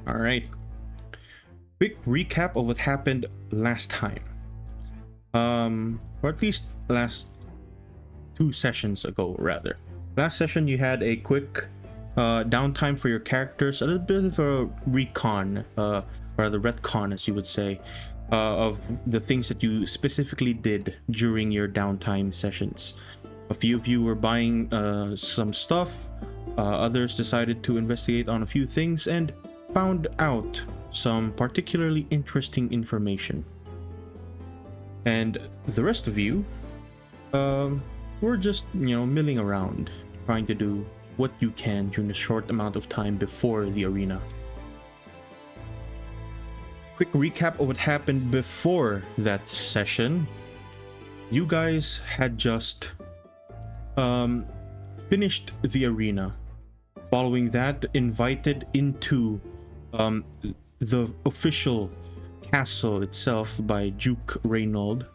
All right. Quick recap of what happened last time. Or at least last 2 sessions ago, rather. Last session, you had a quick downtime for your characters, a little bit of a recon, or the retcon, as you would say, of the things that you specifically did during your downtime sessions. A few of you were buying some stuff, others decided to investigate on a few things and found out some particularly interesting information. And the rest of you were just, milling around, trying to do what you can during the short amount of time before the arena. Quick recap of what happened before that session. You guys had just finished the arena. Following that, invited into the official castle itself by Duke Reynold.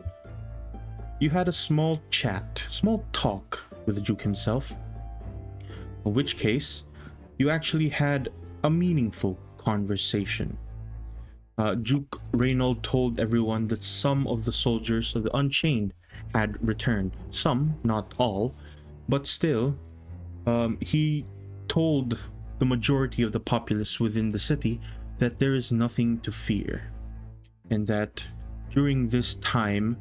You had a small talk with the Duke himself. In which case, you actually had a meaningful conversation. Duke Reynold told everyone that some of the soldiers of the Unchained had returned. Some, not all, but still, he told the majority of the populace within the city that there is nothing to fear. And that during this time,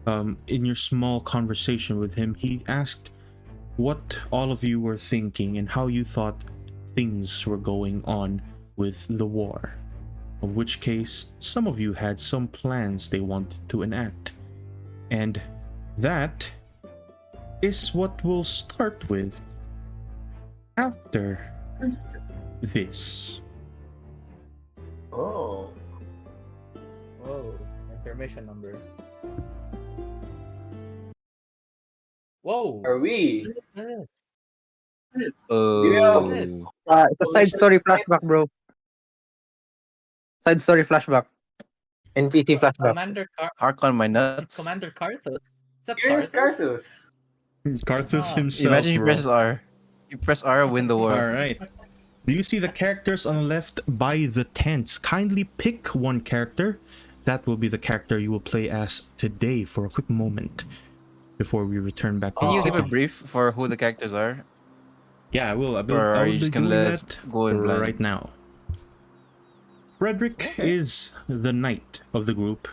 in your small conversation with him, he asked what all of you were thinking and how you thought things were going on with the war. Of which case, some of you had some plans they wanted to enact. And that is what we'll start with after this. Oh. Whoa, intermission number. Whoa! Are we? Oh. Yes. It's a side story flashback, bro. Side story flashback. NPC flashback. Commander Hark on my nuts. Commander Karthus. Is that Here's Karthus? Karthus. Karthus Oh. himself, Imagine you bro. press R. You press R, win the war. Alright. Do you see the characters on the left by the tents? Kindly pick one character. That will be the character you will play as today for a quick moment before we return back to Can the you give a city. brief for who the characters are? Yeah, I will. Or I are will you be just gonna doing let us that go in blind? right now. Frederick is the knight of the group.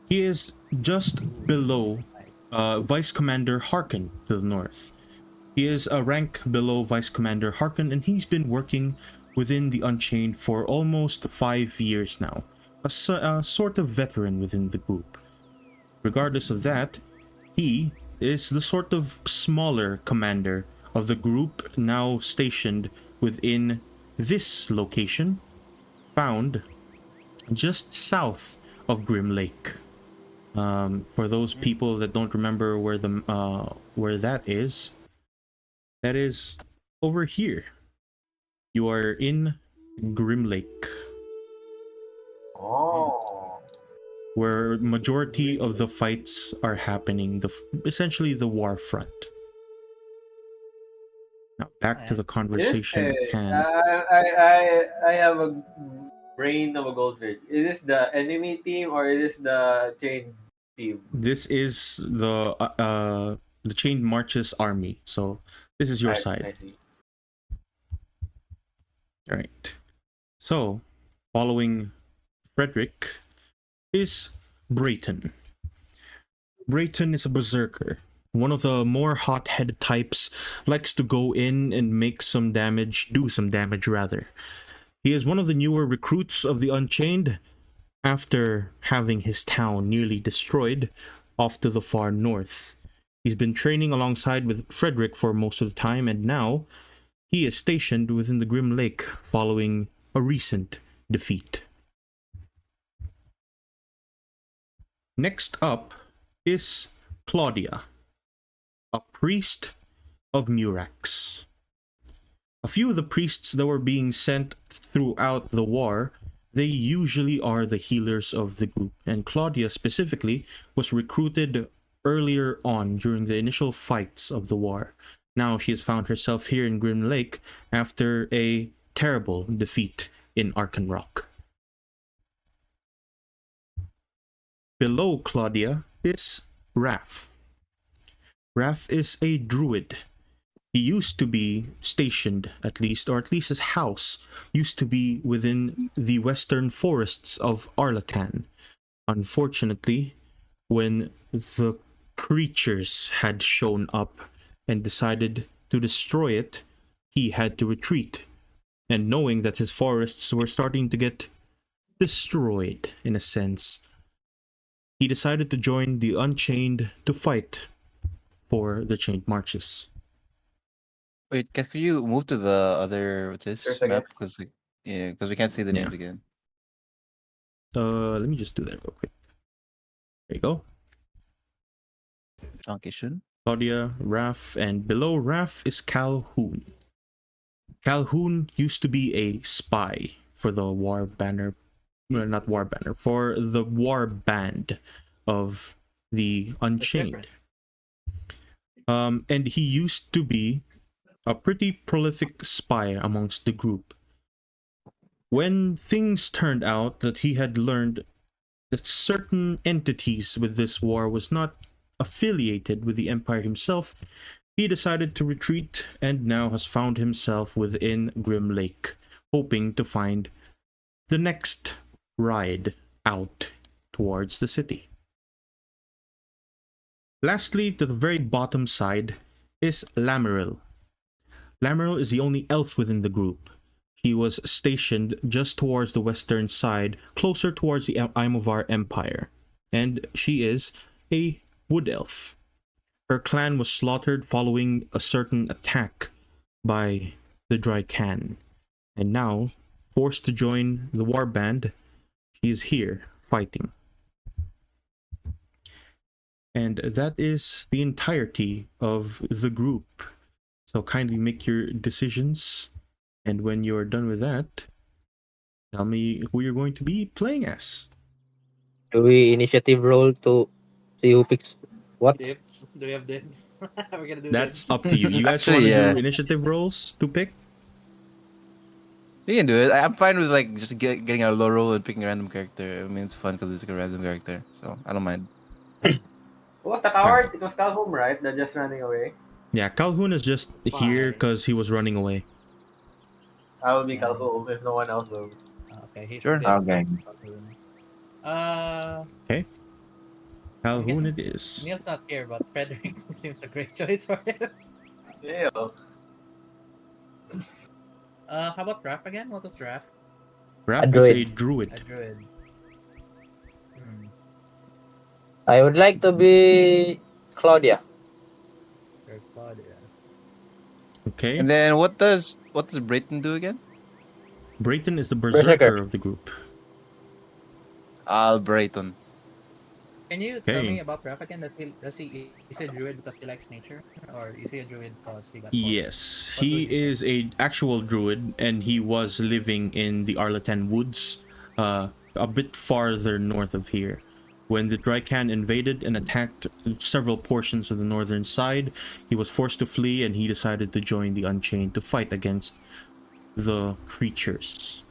He is just below Vice Commander Harkin to the north. He is a rank below Vice Commander Harkin, and he's been working within the Unchained for almost 5 years now. A sort of veteran within the group. Regardless of that, he is the sort of smaller commander of the group now stationed within this location, found just south of Grim Lake. For those people that don't remember where that is over here. You are in Grim Lake, Oh. where majority of the fights are happening. Essentially the war front. Now back to the conversation at hand. I have a brain of a goldfish. Is this the enemy team or is this the chain team? This is the Chained Marches army. So this is your side. I see. All right. So, following Frederick is Brayton. Brayton is a berserker. One of the more hot-headed types, likes to go in and make some damage, do some damage rather. He is one of the newer recruits of the Unchained after having his town nearly destroyed off to the far north. He's been training alongside with Frederick for most of the time, and now he is stationed within the Grim Lake following a recent defeat. Next up is Claudia, a priest of Murax. A few of the priests that were being sent throughout the war, they usually are the healers of the group, and Claudia specifically was recruited earlier on during the initial fights of the war. Now she has found herself here in Grim Lake after a terrible defeat in Arkan Rock. Below Claudia is Raph. Raph is a druid. He used to be stationed, at least, or at least his house used to be within the western forests of Arlatan. Unfortunately, when the creatures had shown up and decided to destroy it, he had to retreat. And knowing that his forests were starting to get destroyed, in a sense, he decided to join the Unchained to fight for the Chained Marches. Wait, could you move to the other Sure, this second. map? Because we can't see the names again. Let me just do that real quick. There you go. Junction. Claudia, Raph, and below Raph is Calhoun. Calhoun used to be a spy for the War Banner, well, not War Banner, for the War Band of the Unchained. And he used to be a pretty prolific spy amongst the group. When things turned out that he had learned that certain entities with this war was not affiliated with the Empire himself, he decided to retreat and now has found himself within Grim Lake, hoping to find the next ride out towards the city. Lastly, to the very bottom side is Lameril. Lameril is the only elf within the group. He was stationed just towards the western side, closer towards the Imovar Empire, and she is a wood elf. Her clan was slaughtered following a certain attack by the Drycan, and now, forced to join the warband, she is here fighting. And that is the entirety of the group. So kindly make your decisions, and when you're done with that, tell me who you're going to be playing as. Do we initiative roll to see who picks what? Dibs? Do we have dibs? We're gonna do That's dibs. up to you. You guys Actually, want to yeah. do initiative rolls to pick? You can do it. I'm fine with like just getting a low roll and picking a random character. I mean, it's fun because it's like a random character, so I don't mind. Who was the coward? It was Calhoun, right? They're just running away. Yeah, Calhoun is just here Fine. because he was running away. I will be Calhoun if no one else will. Okay, he's Sure. dibs. Okay. Okay. Calhoun guess- it is. Neil's not here, but Frederick seems a great choice for him. Yeah. How about Raph again? What was Raph? Raph A is a A druid. druid. Hmm. I would like to be Claudia. Very Claudia. Okay. And then what does Brayton do again? Brayton is the Berserker. berserker of the group. Brayton. Can you tell Okay. me about Raph again? Is he a druid because he likes nature, or is he a druid because he got? Yes, What he was he? is a actual druid, and he was living in the Arlatan Woods, a bit farther north of here. When the Drycan invaded and attacked several portions of the northern side, he was forced to flee, and he decided to join the Unchained to fight against the creatures.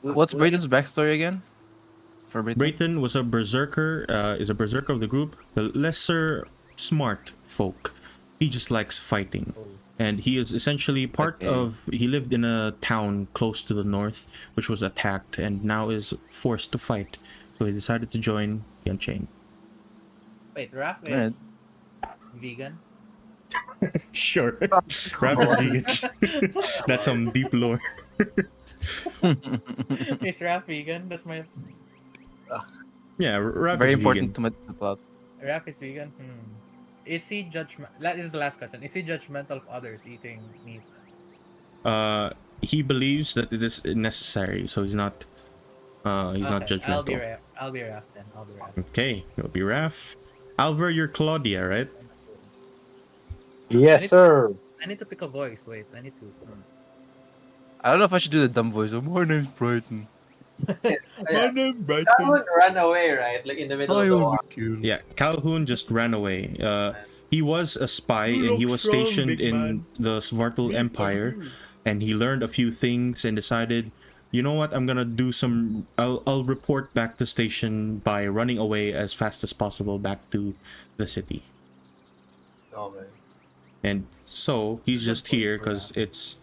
What's Brayton's backstory again? For Brayton? Brayton was a berserker, is a berserker of the group, the lesser smart folk. He just likes fighting. And he is essentially part Okay. of, he lived in a town close to the north, which was attacked and now is forced to fight. So he decided to join the Unchained. Wait, Raph Alright. is vegan. Sure. Raph is vegan. That's some deep lore. Is Raph vegan? That's my Yeah, Raph Very is important vegan. to plot. Raph is vegan. Is he judgment? That is the last question. Is he judgmental of others eating meat? He believes that it is necessary, so he's not not Okay, judgmental. I'll be Raph then. I'll be Raph. Okay, you'll be Raph. Alvar, you're Claudia, right? Yes, sir. I need to pick a voice. Wait, I need to. I don't know if I should do the dumb voice. My name's Brayton. Yeah. name's Calhoun ran away, right? Like in the middle of the war. kill. Yeah, Calhoun just ran away. He was a spy You and he look was strong, stationed big man. in the Svartal Empire, and he learned a few things and decided, you know what, I'm gonna do some. I'll report back to station by running away as fast as possible back to the city. Oh man. And so he's Good just choice here for because Raph. it's,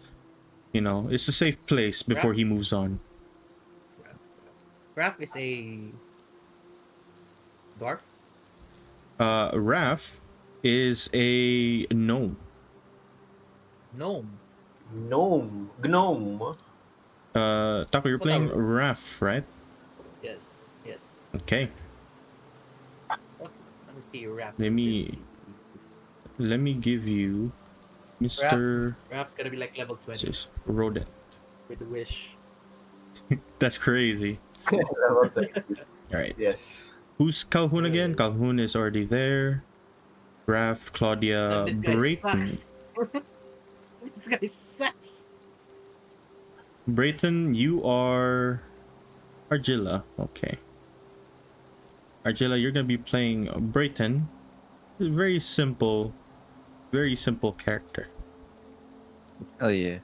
you know, it's a safe place before he moves on. Raph is a dwarf. Raf is a gnome. Gnome. Gnome. Taco, you're What playing a- Raf, right? Yes. Yes. Okay. What? Let me see Raph's Let me- ability. Let me give you Mr. Raph's gonna be like level 20 Rodent. with wish. That's crazy. Level 20. Alright. Yes. Who's Calhoun again? Calhoun is already there. Raf, Claudia, And this guy Brayton. sucks. This guy sucks. Brayton, you are Argilla. Okay. Argilla, you're gonna be playing Brayton. Very simple character. Oh yeah.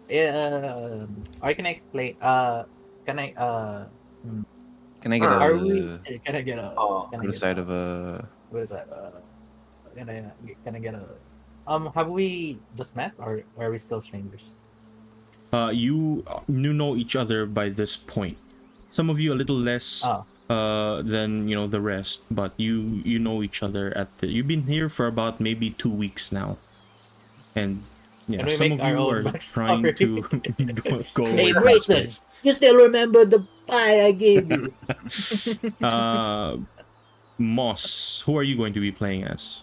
Yeah, or can I explain? Can I? Can I get a Are we? Can I get a? Oh. Can I on the get side a, of a? what is that? Can I get a? Have we just met, or are we still strangers? You know each other by this point. Some of you a little less Oh, than you know the rest, but you know each other at the. You've been here for about maybe 2 weeks now, and yeah, And we some make of our you own are backstory. trying to go away Hey, from this Brayton, place. you still remember the pie I gave you? Moss, who are you going to be playing as?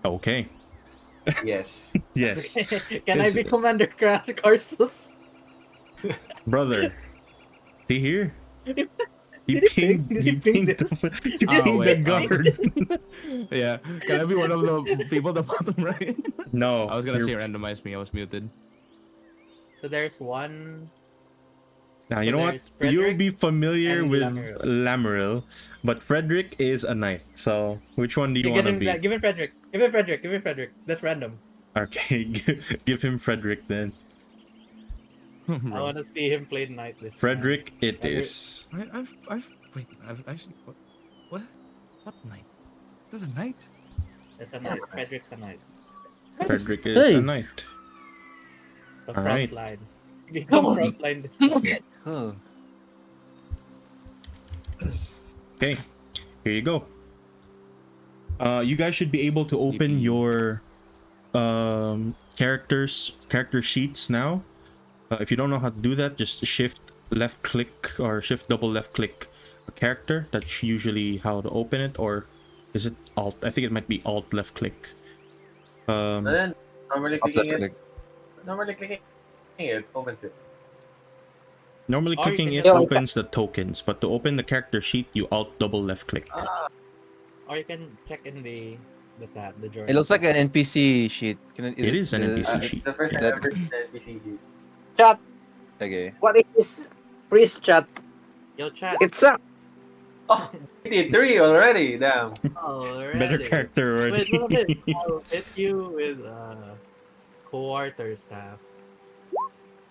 Okay. Yes. Yes, Can I Is- be Commander Carsus? brother. See here. He Did he pinged. ping- did He he ping pinged. this? He Oh, pinged the wait, guard. Yeah. Can I be one of the people at the bottom right? No, I was gonna you're- say randomize me. I was muted. So there's one. Now So you know what? there's You'll Frederick be familiar and with Lamaril. Lamaril, but Frederick is a knight. So which one do you want to be? Give him Frederick. Give him Frederick. Give him Frederick. That's random. Okay, give him Frederick then. I want to see him play knight this time. Frederick, it Frederick. is. I've actually what knight? There's a knight. It's a knight. Frederick's a knight. Frederick is Hey. a knight. The All front right. line. Become front line this time. Oh. Okay, here you go. You guys should be able to open Yippee. your character sheets now. If you don't know how to do that, just shift left click or shift double left click a character. That's usually how to open it, or is it alt? I think it might be alt left click. And then normally I'll clicking just it. Normally clicking it opens it. Normally Or you clicking can it just- opens the tokens, but to open the character sheet, you alt double left click. Or you can check in the tab, the journal. It looks like an NPC sheet. It is an NPC It's sheet. the first time That- I've ever seen an NPC sheet. Chat. Okay. What is priest chat? Yo, chat. It's a Oh, we did 3 already. Damn. Already. Better character already. Wait, look at this. I'll hit you with quarter staff.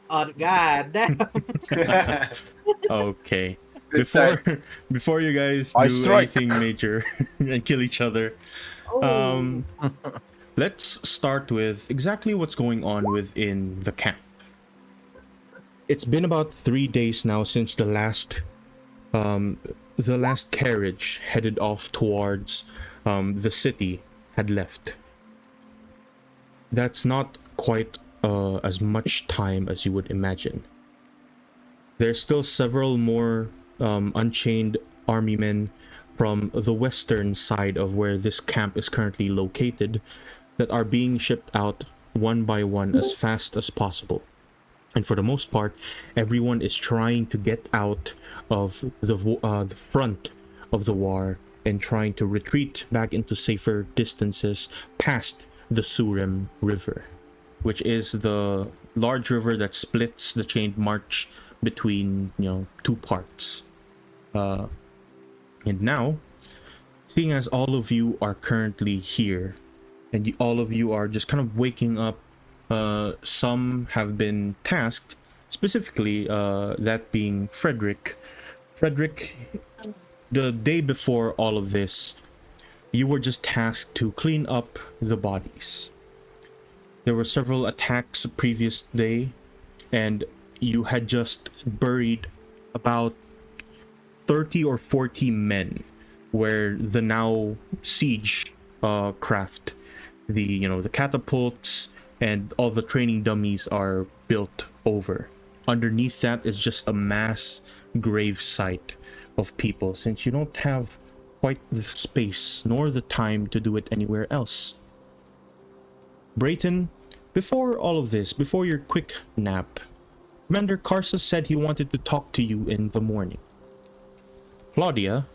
Oh god damn. Okay. Good start. Before you guys I do strike. anything major and kill each other, Oh. let's start with exactly what's going on within the camp. It's been about 3 days now since the last carriage headed off towards the city had left. That's not quite as much time as you would imagine. There's still several more unchained army men from the western side of where this camp is currently located that are being shipped out one by one as fast as possible. And for the most part, everyone is trying to get out of the front of the war and trying to retreat back into safer distances past the Surim River, which is the large river that splits the chained march between, two parts. And now, seeing as all of you are currently here, and all of you are just kind of waking up, some have been tasked, specifically that being Frederick. Frederick, the day before all of this, you were just tasked to clean up the bodies. There were several attacks the previous day, and you had just buried about 30 or 40 men, where the now siege craft, the catapults and all the training dummies are built over. Underneath that is just a mass grave site of people, since you don't have quite the space nor the time to do it anywhere else. Brayton, before all of this, before your quick nap, Commander Karsa said he wanted to talk to you in the morning. Claudia,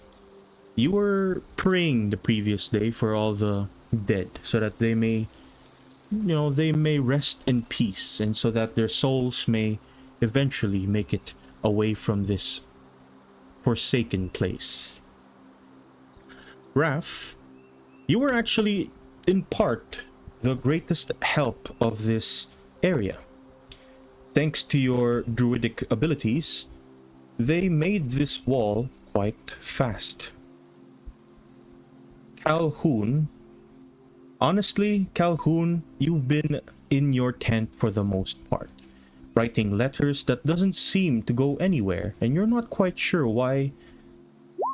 you were praying the previous day for all the dead so that they may rest in peace, and so that their souls may eventually make it away from this forsaken place. Raph, you were actually in part the greatest help of this area. Thanks to your druidic abilities, they made this wall quite fast. Calhoun, honestly, Calhoun, you've been in your tent for the most part, writing letters that doesn't seem to go anywhere, and you're not quite sure why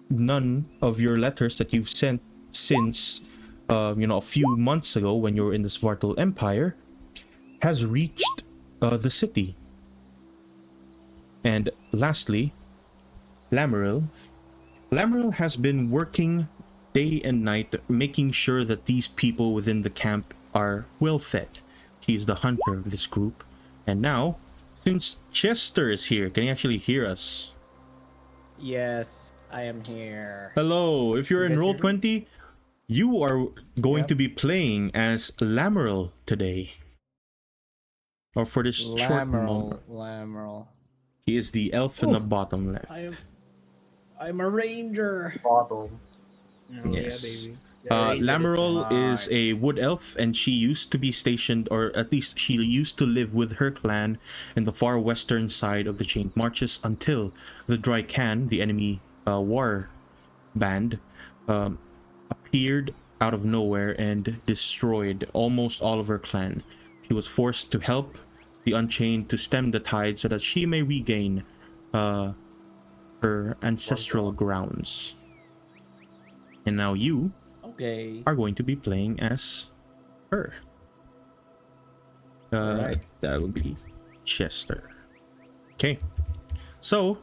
none of your letters that you've sent since a few months ago when you were in the Svartal Empire has reached the city. And lastly, Lamaril has been working day and night, making sure that these people within the camp are well fed. He is the hunter of this group. And now, since Chester is here, can he actually hear us? Yes, I am here. Hello, if you're in guys hear me? Roll20, you are going to be playing as Lamaril today. Or for this short moment. Lamerl. He is the elf in the bottom left. I'm a ranger. Bottom. Oh, Yes. Yeah, baby. Yeah, Ranger Lamaril nice. is a wood elf, and she used to be stationed, or at least she used to live with her clan in the far western side of the Chained Marches until the Dry Can, the enemy war band, appeared out of nowhere and destroyed almost all of her clan. She was forced to help the Unchained to stem the tide so that she may regain her ancestral grounds. And now you Okay. are going to be playing as her. Alright. That would be Chester. Okay. So,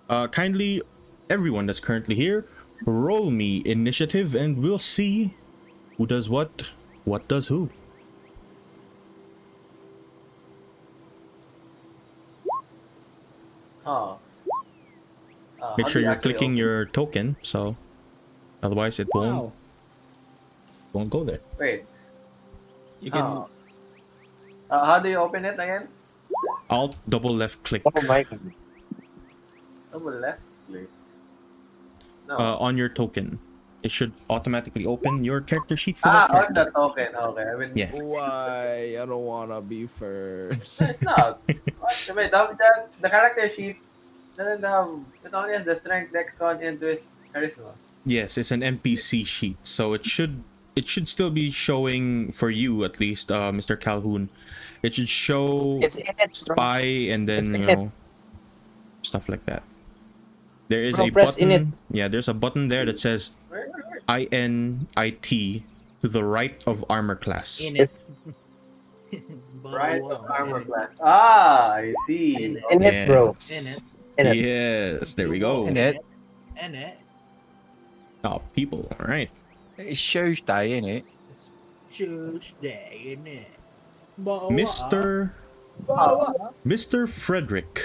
kindly, everyone that's currently here, roll me initiative and we'll see who does what does who. Oh. Make How sure do you you're actually clicking open- your token, so otherwise it Wow. won't go there. Wait. You can. Oh. How do you open it again? Alt double left click Oh my god. Double left click. No. on your token. It should automatically open your character sheet for that on character. the token. Okay. I mean, Yeah. Why? I don't wanna be first. it's not. What? Wait, the character sheet doesn't have. It only has the strength, dex, con, and twist, charisma. Yes, it's an NPC sheet, so it should still be showing for you at least, Mr. Calhoun. It should show It's in it, bro. spy and then It's in it. stuff like that. There is Bro, a press in button. Yeah, there's a button there that says Where? INIT to the right of armor class. In it. Right Wow, of armor in it. class. Ah, I see. In it. In it, bro. Yes. In it. Yes, there we go. In it. In it. Oh, people. All right. It shows tayo in it. It's Tuesday, in it. Mr. Frederick,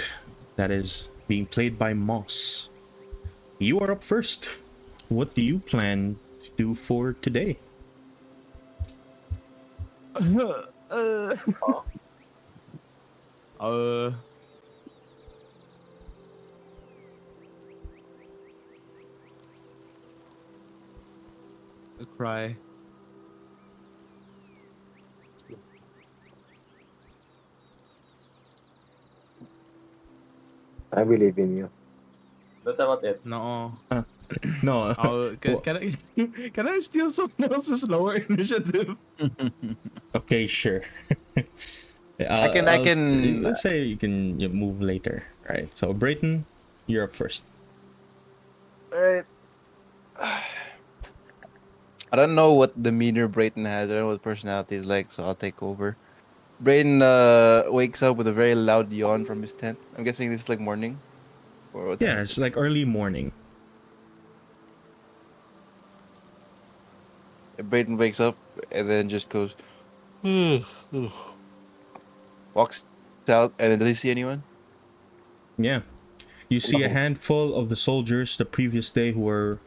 that is being played by Moss. You are up first. What do you plan to do for today? A cry. I believe in you. That's about it. No. No. Well, Can I can I steal someone else's lower initiative? okay, sure. I can. Let's say you can move later. Right. So Brayton, you're up first. Alright. I don't know what demeanor Brayton has. I don't know what personality is like, so I'll take over. Brayton wakes up with a very loud yawn from his tent. I'm guessing this is like morning. Or what time Yeah, is it's it? like early morning. Brayton wakes up and then just goes, walks out, and then does he see anyone? Yeah. You see a No. handful of the soldiers the previous day who were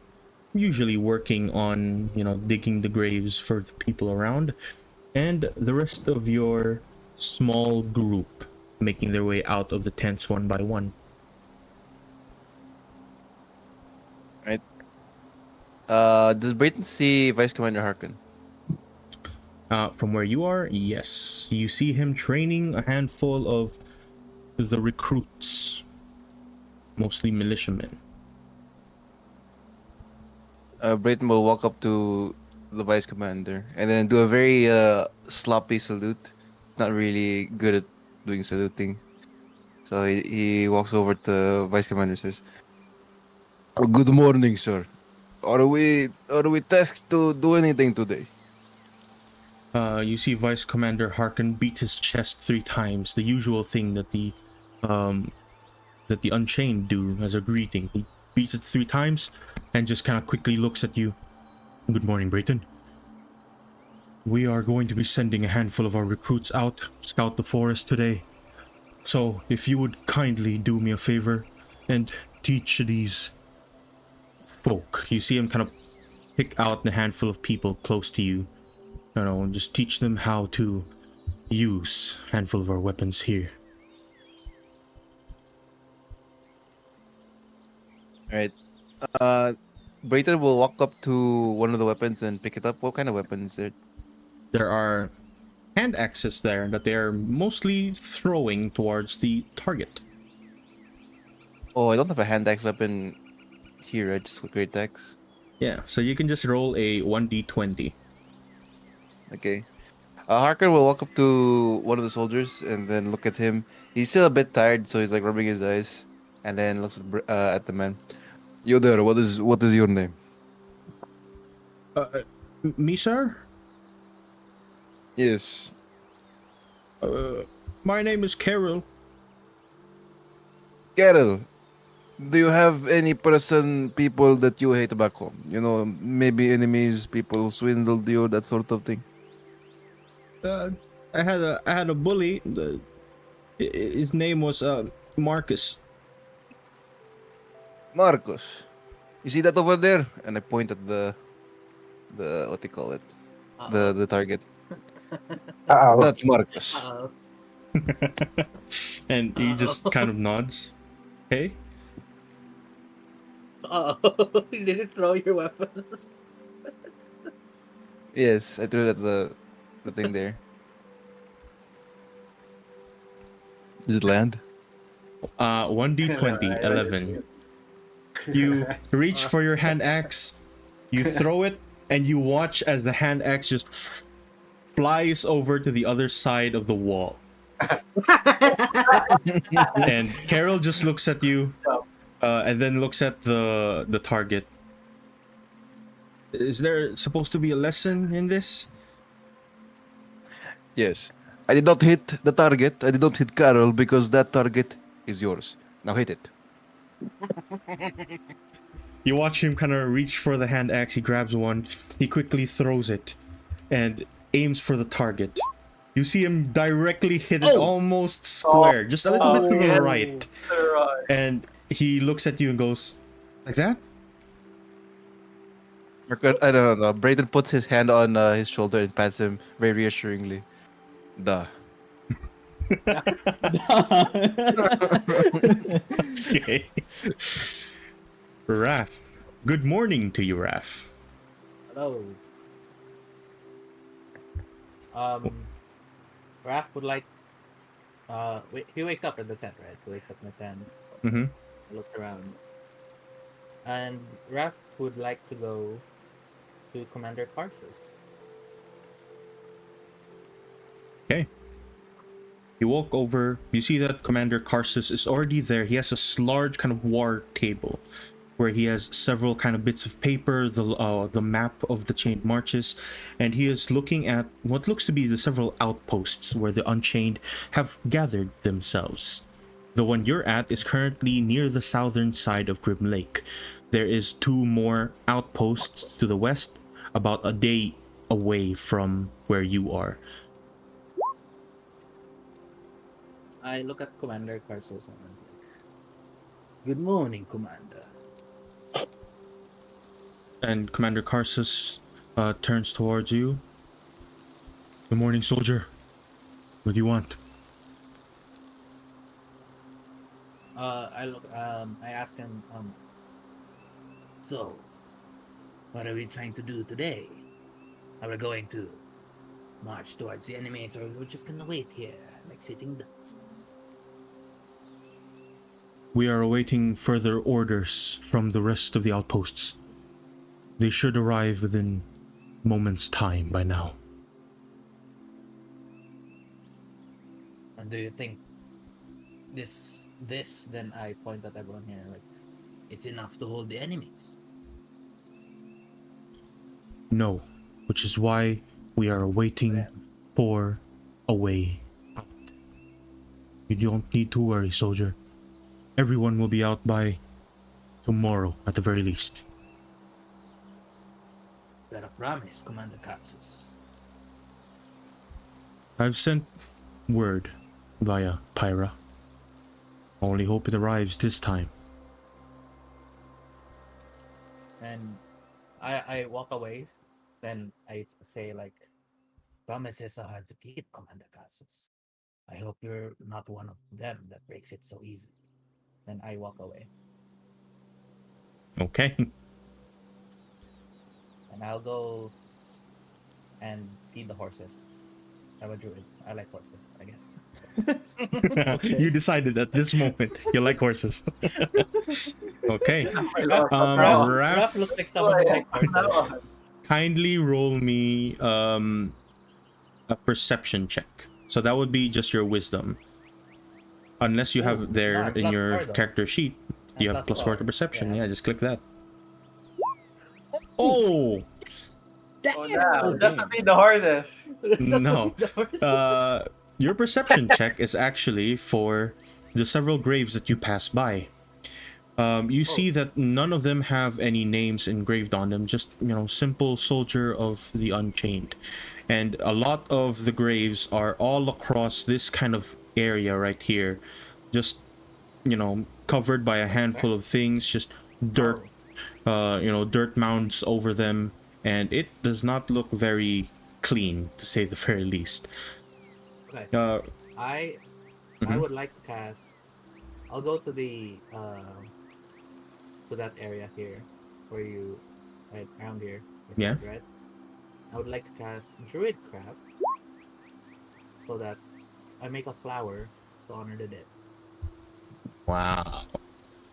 usually working on, digging the graves for the people around, and the rest of your small group making their way out of the tents one by one. Right. Does Brayton see Vice Commander Harkin? From where you are, yes. You see him training a handful of the recruits, mostly militiamen. Brayton will walk up to the Vice Commander and then do a very sloppy salute. Not really good at doing saluting. So he walks over to Vice Commander and says, "Oh, good morning, sir. Are we tasked to do anything today?" You see Vice Commander Harkin beat his chest 3 times, the usual thing that the Unchained do as a greeting. He beats it 3 times and just kind of quickly looks at you. Good morning, Brayton. We are going to be sending a handful of our recruits out, scout the forest today. So if you would kindly do me a favor and teach these folk. You see him kind of pick out a handful of people close to you. And just teach them how to use a handful of our weapons here. Alright. Brayton will walk up to one of the weapons and pick it up. What kind of weapon is it? There are hand axes there that they are mostly throwing towards the target. Oh, I don't have a hand axe weapon here. I just with great axe. Yeah, so you can just roll a 1d20. Okay. Harker will walk up to one of the soldiers and then look at him. He's still a bit tired, so he's like rubbing his eyes, and then looks at the man. Yo there, what is your name? Me, sir? Yes. My name is Carol. Carol, do you have any people that you hate back home? Maybe enemies, people who swindled you, that sort of thing. I had a bully. His name was Marcus. Marcos, you see that over there? And I point at the what do you call it? The target. Uh-oh. That's Marcos. And he just kind of nods. Hey? Oh, you didn't throw your weapon. Yes, I threw that the thing there. Does it land? 1d20, 11. You reach for your hand axe, you throw it, and you watch as the hand axe just flies over to the other side of the wall. And Carol just looks at you, and then looks at the target. Is there supposed to be a lesson in this? Yes. I did not hit the target. I did not hit Carol because that target is yours. Now hit it. You watch him kind of reach for the hand axe. He grabs one. He quickly throws it and aims for the target. You see him directly hit it almost square, just a little bit to the right. And he looks at you and goes, like that? I don't know. Brayden puts his hand on his shoulder and pats him very reassuringly. Duh. Okay. Raph. Good morning to you, Raph. Hello. Um, Raph would like. He wakes up in the tent, right? He wakes up in the tent. Mm-hmm. Looks around, and Raph would like to go to Commander Karsus. Okay. You walk over, you see that Commander Karsus is already there. He has this large kind of war table where he has several kind of bits of paper, the map of the chained marches, and he is looking at what looks to be the several outposts where the Unchained have gathered themselves. The one you're at is currently near the southern side of Grim Lake. There is 2 more outposts to the west, about a day away from where you are. I look at Commander Karsus and I'm like, "Good morning, Commander." And Commander Karsus turns towards you. Good morning, soldier. What do you want? I ask him, so, what are we trying to do today? Are we going to march towards the enemies, or we're just gonna wait here, like sitting ducks? We are awaiting further orders from the rest of the outposts. They should arrive within moments' time by now. And do you think this, then I point at everyone here, like, is enough to hold the enemies? No, which is why we are waiting for a way out. You don't need to worry, soldier. Everyone will be out by tomorrow at the very least. Is that a promise, Commander Karsus? I've sent word via Pyra. Only hope it arrives this time. And I walk away, then I say, like, promises are hard to keep, Commander Karsus. I hope you're not one of them that breaks it so easy. Then I walk away. Okay. And I'll go and feed the horses. I'm a druid. I like horses, I guess. You decided at this moment you like horses. Okay. Raph looks like someone who likes horses. Kindly roll me a perception check. So that would be just your wisdom. Unless you have there in your character sheet. You have plus 4 to perception. Yeah, just click that. Oh! Oh, no. Just to be the hardest. No. Your perception check is actually for the several graves that you pass by. You see that none of them have any names engraved on them, just, simple soldier of the Unchained. And a lot of the graves are all across this kind of area right here. Just, covered by a handful of things, just dirt, dirt mounds over them. And it does not look very clean, to say the very least. Okay. Mhm. I would like to cast. I'll go to the to that area here, where you, right around here. Yeah. Right. I would like to cast Druid Craft, so that I make a flower to honor the dead. Wow.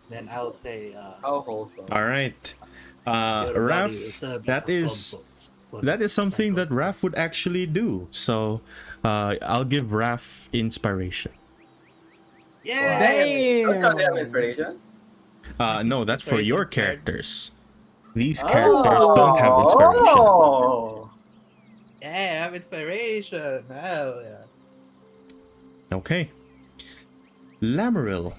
Then I'll say, How wholesome. All right. "Your body will Raf, serve that your is compost for that the is something that cycle." Raf would actually do. So I'll give Raf inspiration. Yeah. Don't you have inspiration? No, that's for your Inspiration's hard. characters. These characters don't have inspiration. Oh. Yeah, I have inspiration. Hell yeah. Okay. Lamaril.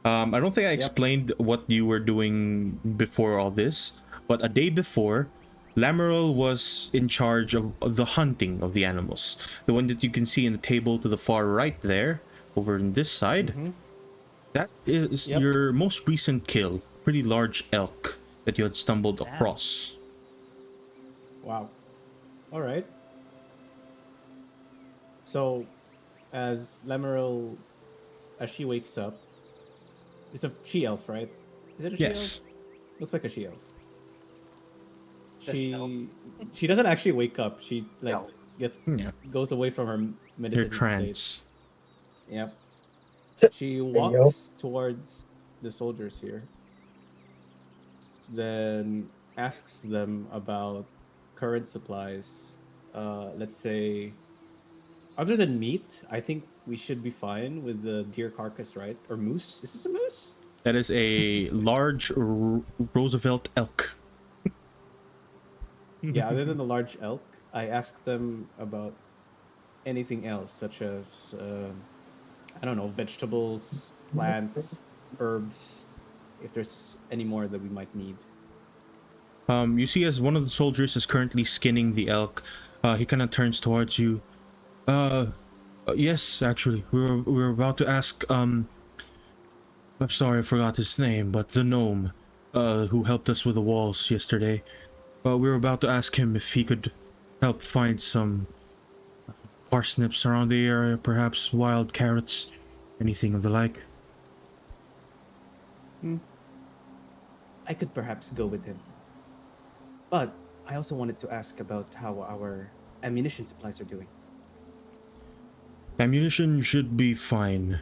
I don't think I explained what you were doing before all this, but a day before, Lamaril was in charge of the hunting of the animals. The one that you can see in the table to the far right there, over on this side. That is your most recent kill. Pretty large elk that you had stumbled across. Wow. All right. So, as Lemuel, as she wakes up, it's a she elf, right? Is it a she Yes. elf? Looks like a she elf. she doesn't actually wake up. She like No. gets Yeah. goes away from her Your meditative state. trance. Yep. She yo. walks towards the soldiers here, then asks them about current supplies. Let's say, other than meat, I think we should be fine with the deer carcass, right? Or moose? Is this a moose? That is a large Roosevelt elk. Yeah, other than the large elk, I asked them about anything else, such as, I don't know, vegetables, plants, herbs, if there's any more that we might need. You see, as one of the soldiers is currently skinning the elk, he kind of turns towards you. Yes, actually, we were about to ask. I'm sorry, I forgot his name, but the gnome, who helped us with the walls yesterday. We were about to ask him if he could help find some parsnips around the area, perhaps wild carrots, anything of the like. I could perhaps go with him. But I also wanted to ask about how our ammunition supplies are doing. Ammunition should be fine.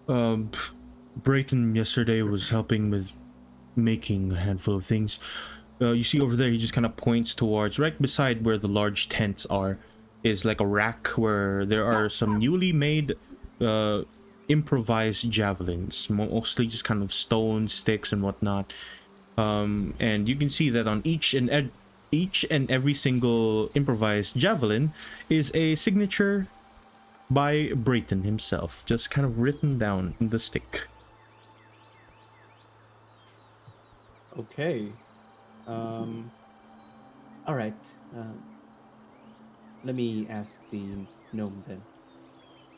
Brayton yesterday was helping with making a handful of things. You see over there, he just kind of points towards, right beside where the large tents are, is like a rack where there are some newly made improvised javelins, mostly just kind of stone, sticks, and whatnot. And you can see that on each and every single improvised javelin is a signature by Brayton himself, just kind of written down in the stick. Okay. All right. Let me ask the gnome then.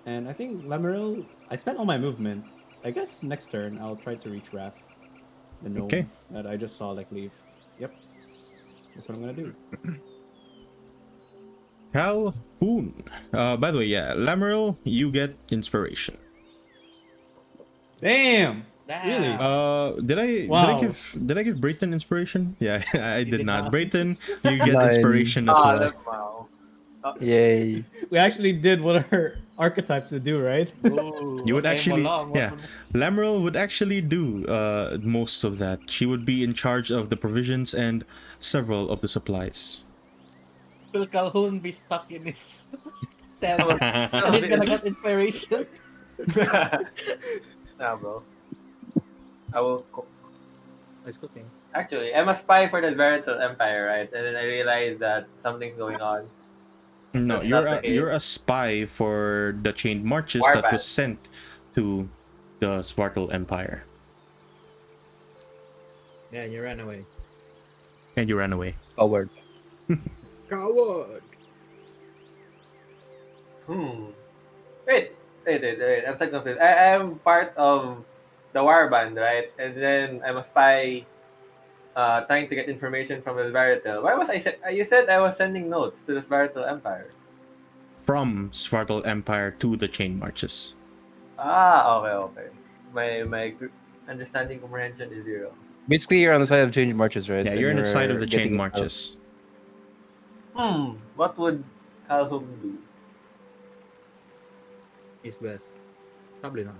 And I think Lemuel, I spent all my movement. I guess next turn I'll try to reach Raph, the gnome Okay. that I just saw like leave. Yep. That's what I'm gonna do. Calhoun. By the way, yeah, Lameril, you get inspiration. Damn! Really? Wow. Did I give Brayton inspiration? Yeah, I did did not. not. Brayton, you get Nine. inspiration as well. Wow. Yay. We actually did what our archetypes would do, right? You would actually, yeah, What Lameril would actually do most of that. She would be in charge of the provisions and several of the supplies. will Calhoun be stuck in his cell? And he's gonna get inspiration. Nah, bro. I will cook. It's cooking. Actually, I'm a spy for the Verital Empire, right? And then I realized that something's going on. No, That's you're not the you're case. a spy for the chained marches that Warband. was sent to the Svartal Empire, Yeah, you ran away. and you ran away. Forward. Coward. Wait. I'm so confused. I am part of the Warband, right? And then I'm a spy trying to get information from the Verital. Why was you said I was sending notes to the Verital Empire. From Svartal Empire to the chained marches. Okay. My understanding comprehension is 0. Basically, you're on the side of change marches, right? Yeah, And you're on the side of the getting chained it out. marches. What would Calhoun do? He's best. Probably not.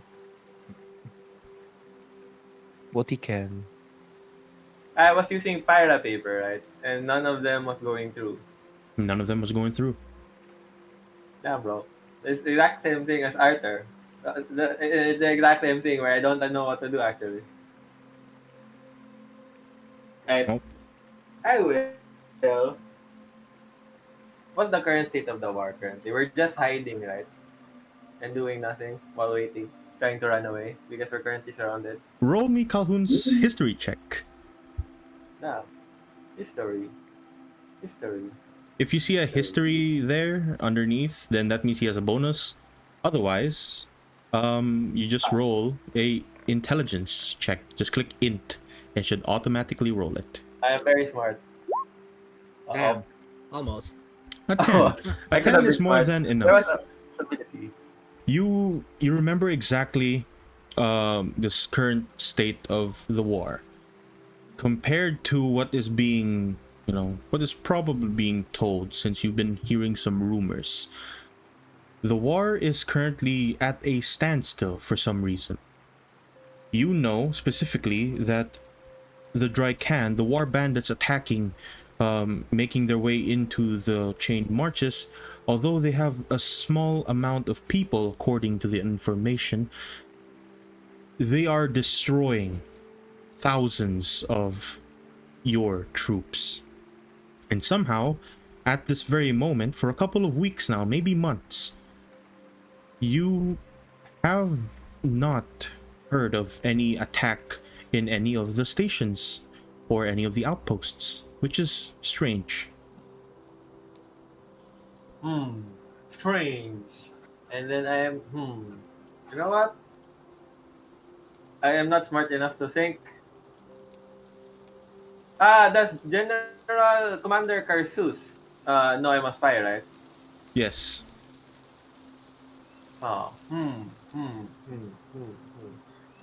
What he can. I was using Pyra paper, right? And none of them was going through. None of them was going through. Yeah, bro. It's the exact same thing as Arthur. It's the exact same thing where I don't know what to do, actually. Right. Nope. I will. What's the current state of the war currently? We're just hiding, right? And doing nothing while waiting. Trying to run away because we're currently surrounded. Roll me Calhoun's history check. Now, history. If you see a history there underneath, then that means he has a bonus. Otherwise, you just roll a intelligence check. Just click int. It should automatically roll it. I am very smart. Damn. Almost. A 10. Oh, I A could 10 have is been more smart. than There enough. was a possibility. You remember exactly this current state of the war compared to what is being what is probably being told, since you've been hearing some rumors. The war is currently at a standstill for some reason. You know specifically that the Drycan, the war bandits attacking, making their way into the chained marches, although they have a small amount of people, according to the information, they are destroying thousands of your troops. And somehow, at this very moment, for a couple of weeks now, maybe months, you have not heard of any attack in any of the stations or any of the outposts, which is strange. Strange. And then I am, you know what? I am not smart enough to think. That's General Commander Karsus. No, I'm a spy, right? Yes. Oh, You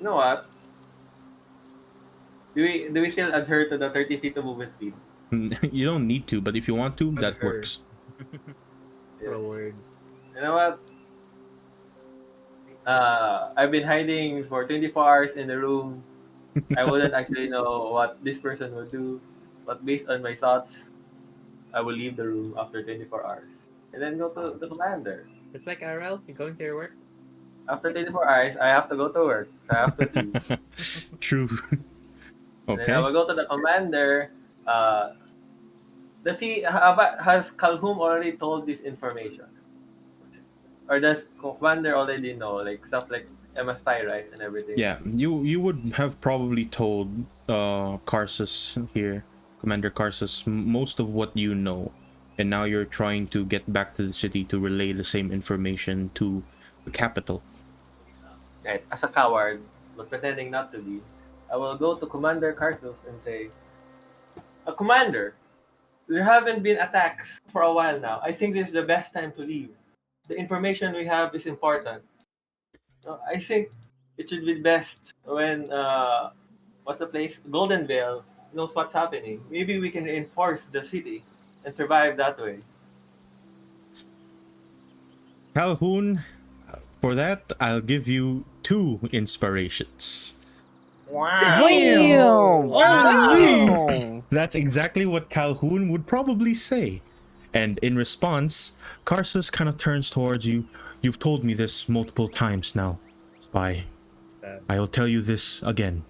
know what? Do we still adhere to the 30 feet of movement speed? You don't need to, but if you want to, that Adhere. works. Yes. Word. You know what? I've been hiding for 24 hours in the room. I wouldn't actually know what this person would do, but based on my thoughts, I will leave the room after 24 hours and then go to the commander. It's like RL, you going to your work? After 24 hours, I have to go to work. So I have to choose. True. And then I Okay. will go to the commander. Uh, has Calhoun already told this information? Or does commander already know, like stuff like MS spy, right, and everything? Yeah, you would have probably told Karsus here, Commander Karsus, most of what you know, and now you're trying to get back to the city to relay the same information to the capital. Right, as a coward, but pretending not to be, I will go to Commander Carsos and say, Commander, there haven't been attacks for a while now. I think this is the best time to leave. The information we have is important. I think it should be best when, what's the place? Goldenvale knows what's happening. Maybe we can reinforce the city and survive that way. Calhoun, for that, I'll give you 2 inspirations. Damn! Wow! That's exactly what Calhoun would probably say. And in response, Karsus kind of turns towards you. You've told me this multiple times now, Spy. I'll tell you this again.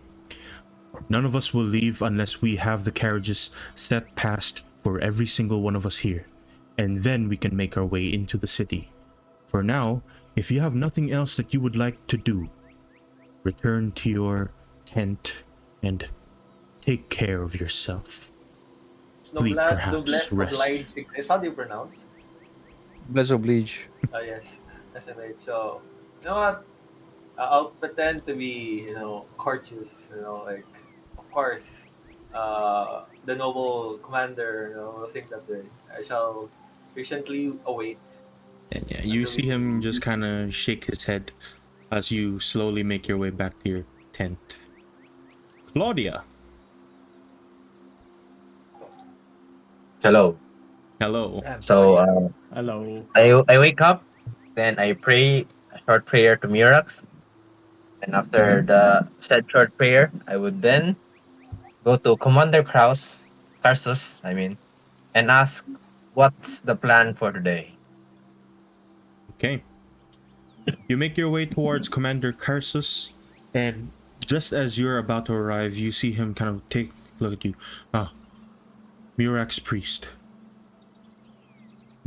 None of us will leave unless we have the carriages set past for every single one of us here. And then we can make our way into the city. For now, if you have nothing else that you would like to do, return to your tent and take care of yourself. Sleep, perhaps, rest. How do you pronounce? Bless oblige. Oh, yes. That's right. So, you know what? I'll pretend to be, courteous, like, of course, the noble commander, will think that way. I shall patiently await. And yeah, you see him just kind of shake his head as you slowly make your way back to your tent. Claudia. Hello. Hello. So Hello. I wake up, then I pray a short prayer to Mirax, and after the said short prayer, I would then go to Commander Karsus, and ask what's the plan for today. Okay. You make your way towards Commander Karsus, and just as you're about to arrive, you see him kind of take a look at you. Mirax Priest.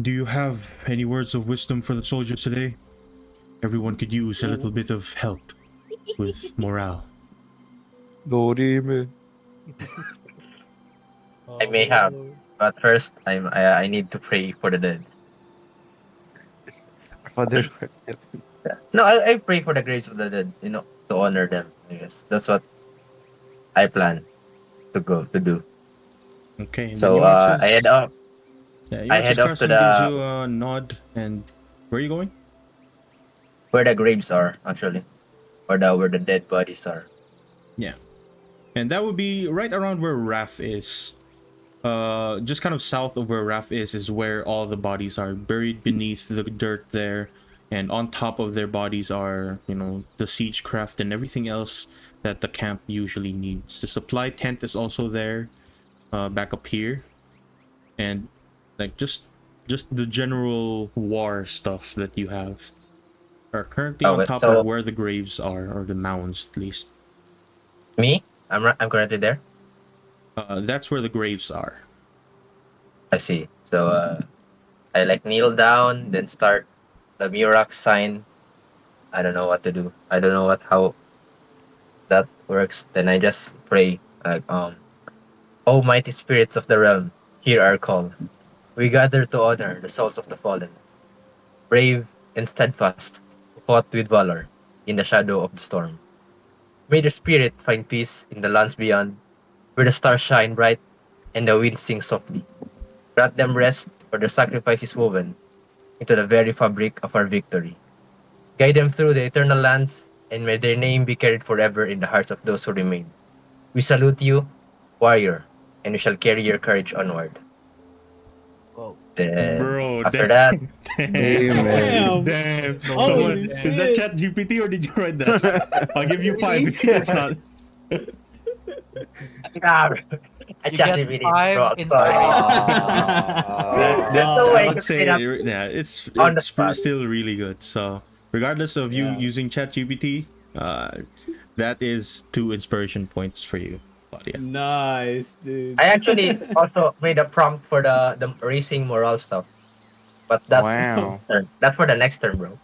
Do you have any words of wisdom for the soldiers today? Everyone could use a little bit of help with morale. I may have, but first I need to pray for the dead. Father. No, I pray for the graves of the dead, to honor them. I guess that's what I plan to do. Okay, and So then you watch as, I head off. yeah, you I watch as head off to Carson gives the you a nod, and where are you going? where the graves are actually, or where the dead bodies are. Yeah. And that would be right around where Raph is. Just kind of south of where Raf is where all the bodies are buried beneath the dirt there, and on top of their bodies are, you know, the siege craft and everything else that the camp usually needs. The supply tent is also there, back up here, and like just the general war stuff that you have are currently Oh, on wait, top of so where the graves are, or the mounds at least. me, I'm currently there. That's where the graves are. I see. So I like kneel down, then start the Murak sign. I don't know what to do. I don't know what how that works. Then I just pray like "O mighty spirits of the realm, hear our call. We gather to honor the souls of the fallen, brave and steadfast, who fought with valor in the shadow of the storm. May their spirit find peace in the lands beyond, where the stars shine bright and the wind sings softly. Grant them rest, for their sacrifice is woven into the very fabric of our victory. Guide them through the eternal lands, and may their name be carried forever in the hearts of those who remain. We salute you, warrior, and we shall carry your courage onward." Whoa. Then Bro, after that, Amen. damn. Holy Someone, is that shit. Chat GPT or did you write that? I'll give you 5 if it's not. I You just get read it, 5 bro. in Sorry. That no I way would to say say, that yeah, it's on the spot. still really good. So regardless of you Yeah. using Chat GPT, that is 2 inspiration points for you, Claudia. Nice, dude. I actually also made a prompt for the racing morale stuff, but Wow. that's for the next term, bro.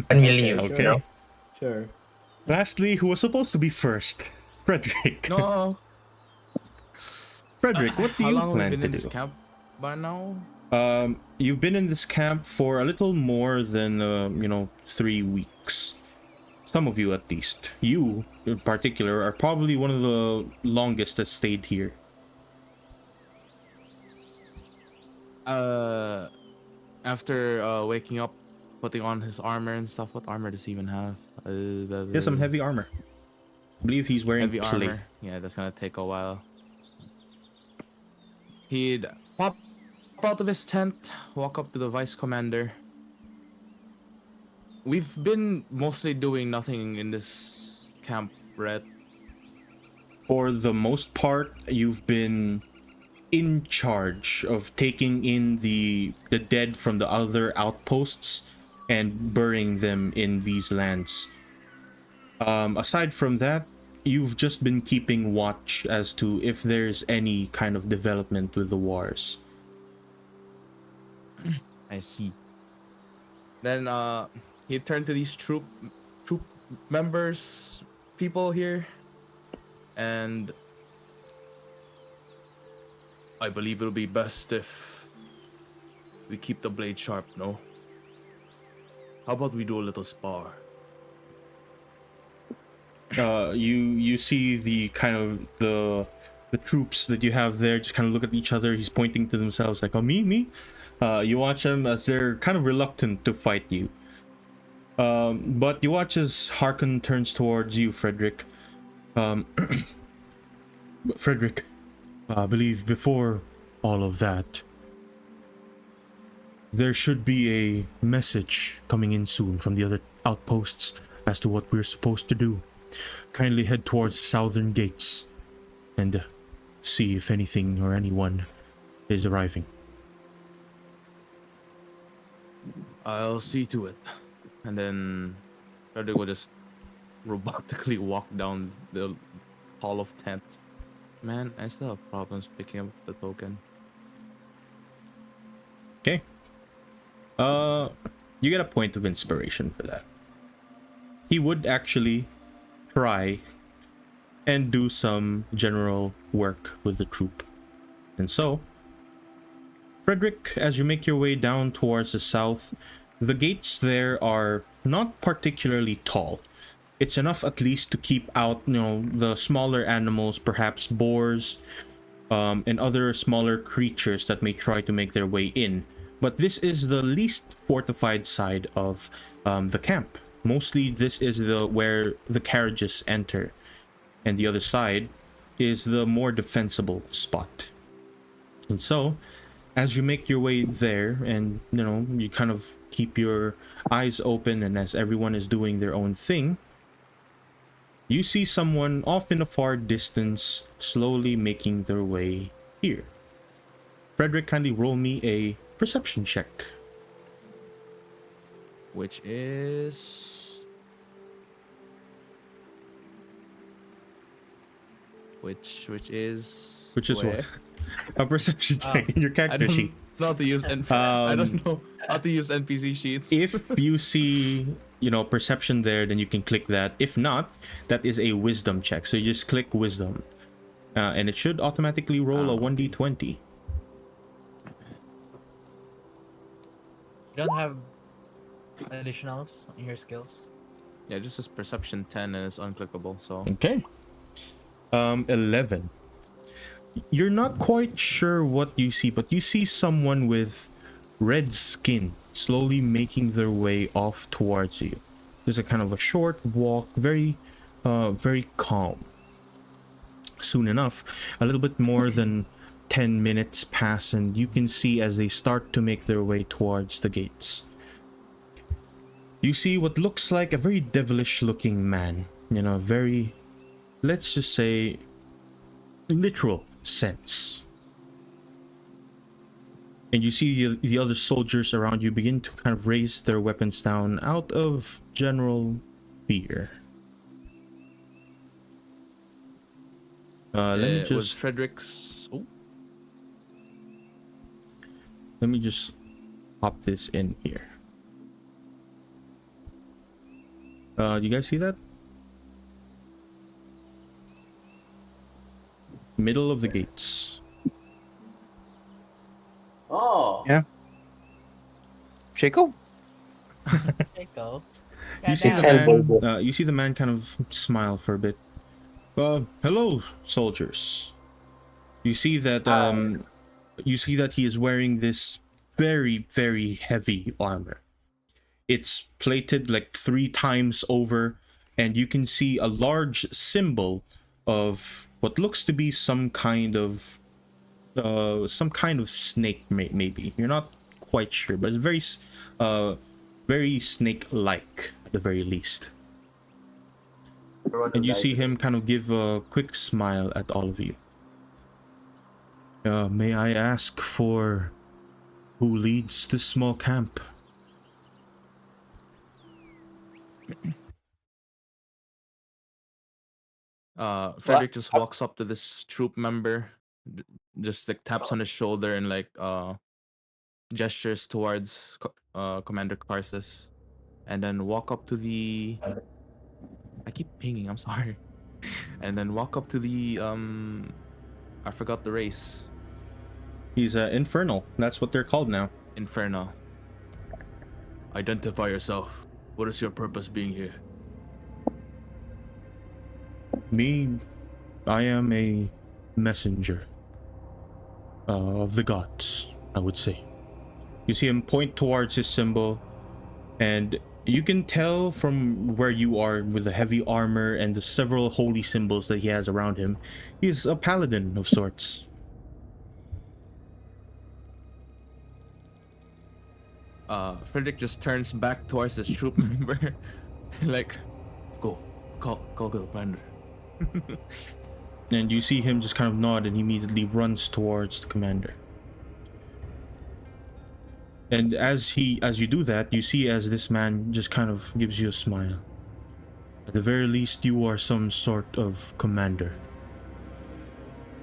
When we Okay, leave, sure. you know. Sure. Lastly, who was supposed to be first? Frederick. No. Frederick, what do How you long have we plan been to in this do? camp by now? You've been in this camp for a little more than 3 weeks. Some of you, at least. You, in particular, are probably one of the longest that stayed here. After waking up, putting on his armor and stuff. What armor does he even have? He has some heavy armor. I believe he's wearing heavy plate. armor. Yeah, that's gonna take a while. He'd pop out of his tent, walk up to the vice commander. We've been mostly doing nothing in this camp, right? For the most part, you've been in charge of taking in the dead from the other outposts and burying them in these lands. Aside from that, you've just been keeping watch as to if there's any kind of development with the wars. I see. Then he turned to these troop members, people here, and I believe it'll be best if we keep the blade sharp, no? How about we do a little spar? You see the kind of the troops that you have there just kind of look at each other. He's pointing to themselves like, oh, me. You watch them as they're kind of reluctant to fight you. But you watch as Harkon turns towards you, Frederick. Frederick, I believe before all of that, there should be a message coming in soon from the other outposts as to what we're supposed to do. Kindly head towards the southern gates and see if anything or anyone is arriving. I'll see to it. And then Frederick will just robotically walk down the hall of tents. Man, I still have problems picking up the token. Okay. You get a point of inspiration for that. He would actually try and do some general work with the troop. And so, Frederick, as you make your way down towards the south, the gates there are not particularly tall. It's enough at least to keep out, the smaller animals, perhaps boars, and other smaller creatures that may try to make their way in. But this is the least fortified side of the camp. Mostly this is where the carriages enter, and the other side is the more defensible spot. And so, as you make your way there, and you kind of keep your eyes open, and as everyone is doing their own thing, you see someone off in a far distance slowly making their way here. Frederick, kindly roll me a perception check. Which is Which is where? what? A perception check in your I character don't sheet. know how to use I don't know how to use NPC sheets. If you see, perception there, then you can click that. If not, that is a wisdom check. So you just click wisdom. And it should automatically roll a 1d20. You don't have additionals in your skills. Yeah, just as perception 10 and it's unclickable, so Okay. 11. You're not quite sure what you see, but you see someone with red skin slowly making their way off towards you. There's a kind of a short walk, very calm. Soon enough, a little bit more than 10 minutes pass, and you can see as they start to make their way towards the gates. You see what looks like a very devilish looking man, very, let's just say, literal sense. And you see the other soldiers around you begin to kind of raise their weapons down out of general fear. Let me was just Frederick's let me just pop this in here. You guys see that? Middle of the gates. Oh. Yeah. Shaco? Echo. You see the man. You see the man kind of smile for a bit. Hello, soldiers. You see that. You see that he is wearing this very, very heavy armor. It's plated like 3 times over, and you can see a large symbol of what looks to be some kind of snake, maybe. You're not quite sure, but it's very snake-like at the very least. And you see him kind of give a quick smile at all of you. May I ask for who leads this small camp? Frederick just walks up to this troop member, just like taps on his shoulder and like gestures towards Commander Karsus, and then walk up to the. I keep pinging. I'm sorry. And then walk up to the I forgot the race. He's infernal. That's what they're called now. Inferno. Identify yourself. What is your purpose being here? Me, I am a messenger of the gods, I would say. You see him point towards his symbol, and you can tell from where you are with the heavy armor and the several holy symbols that he has around him, he's a paladin of sorts. Frederick just turns back towards this troop member, like, go, call the commander. And you see him just kind of nod, and he immediately runs towards the commander. And as you do that, you see as this man just kind of gives you a smile. At the very least, you are some sort of commander.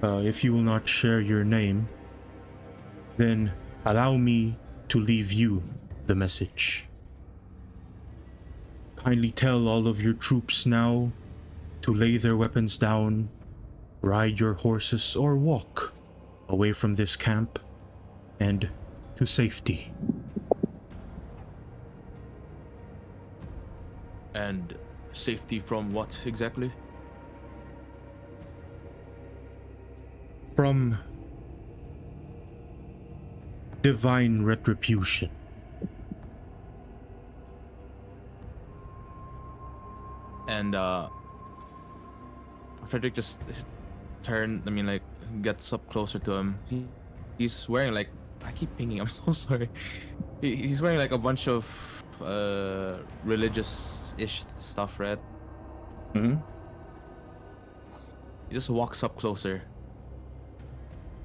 If you will not share your name, then allow me to leave you the message. Kindly tell all of your troops now to lay their weapons down, ride your horses, or walk away from this camp and to safety. And safety from what exactly? From divine retribution. And Frederick just gets up closer to him. He's wearing like, I keep pinging. I'm so sorry. He's wearing like a bunch of religious-ish stuff, right? Hmm. He just walks up closer.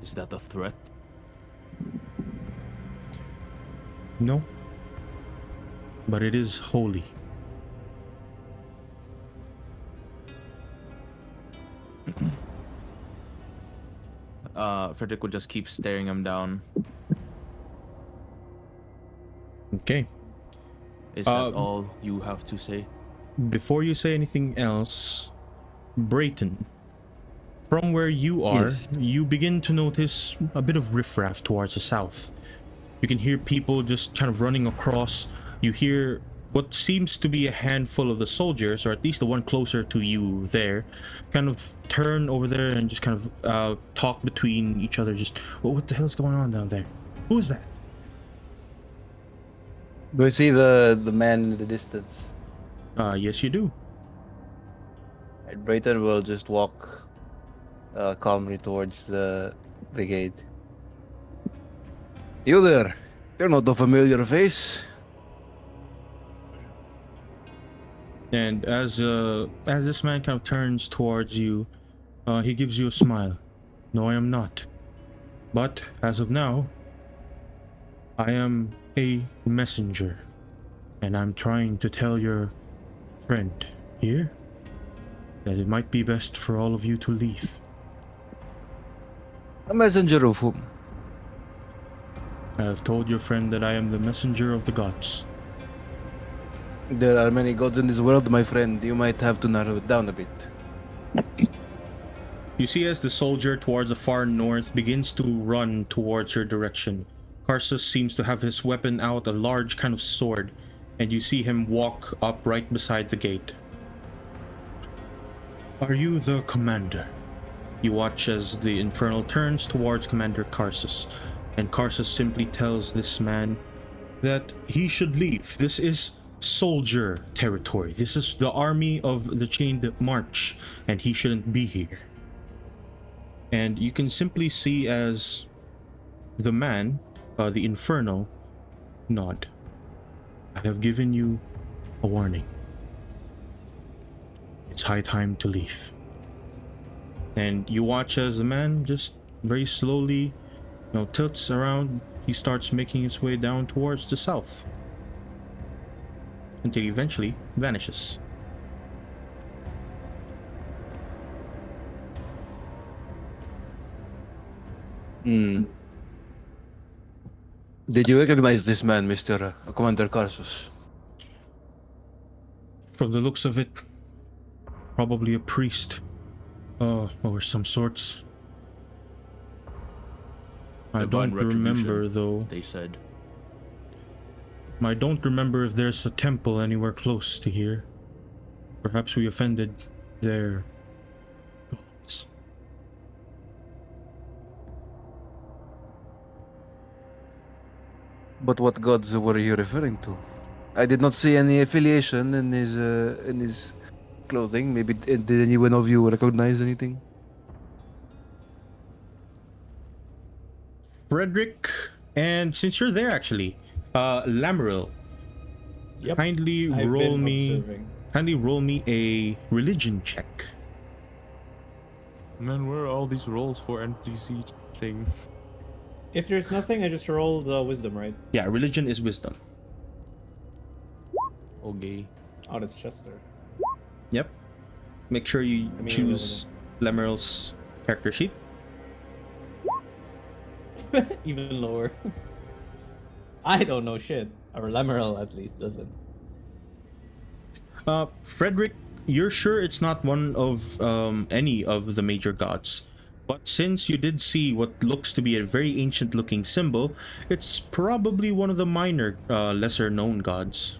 Is that a threat? No. But it is holy. Frederick would just keep staring him down. Okay. Is that all you have to say? Before you say anything else, Brayton, from where you are, Yes. you begin to notice a bit of riffraff towards the south. You can hear people just kind of running across. You hear what seems to be a handful of the soldiers, or at least the one closer to you there, kind of turn over there and just kind of talk between each other. Just, well, what the hell's going on down there? Who is that? Do I see the man in the distance? Yes, you do. And Brayton will just walk calmly towards the gate. You there? You're not a familiar face. And as this man kind of turns towards you, he gives you a smile. No, I am not. But as of now, I am a messenger, and I'm trying to tell your friend here that it might be best for all of you to leave. A messenger of whom? I have told your friend that I am the messenger of the gods. There are many gods in this world, my friend. You might have to narrow it down a bit. You see as the soldier towards the far north begins to run towards your direction. Karsus seems to have his weapon out, a large kind of sword, and you see him walk up right beside the gate. Are you the commander? You watch as the Infernal turns towards Commander Karsus, and Karsus simply tells this man that he should leave. This is soldier territory. This is the army of the Chained March, and he shouldn't be here. And you can simply see as the man, the Infernal, nod. I have given you a warning. It's high time to leave. And you watch as the man just very slowly, tilts around. He starts making his way down towards the south until he eventually vanishes. Hmm. Did you recognize this man, Mr. Commander Karsus? From the looks of it, probably a priest, or some sorts. I Divine don't remember retribution, though. they said. I don't remember if there's a temple anywhere close to here. Perhaps we offended their gods. But what gods were you referring to? I did not see any affiliation in his clothing. Maybe did any one of you recognize anything? Frederick, and since you're there actually, Lamaril, Yep. kindly I've roll been me observing. a religion check. Man, where are all these rolls for NPC thing? If there's nothing, I just roll the wisdom, right? Yeah, religion is wisdom. Okay. Oh, that's Chester. Yep. Make sure you I mean, choose Lamaril's character sheet. Even lower. I don't know shit. Or Lemuel at least doesn't. Frederick, you're sure it's not one of any of the major gods, but since you did see what looks to be a very ancient looking symbol, it's probably one of the minor, lesser known gods.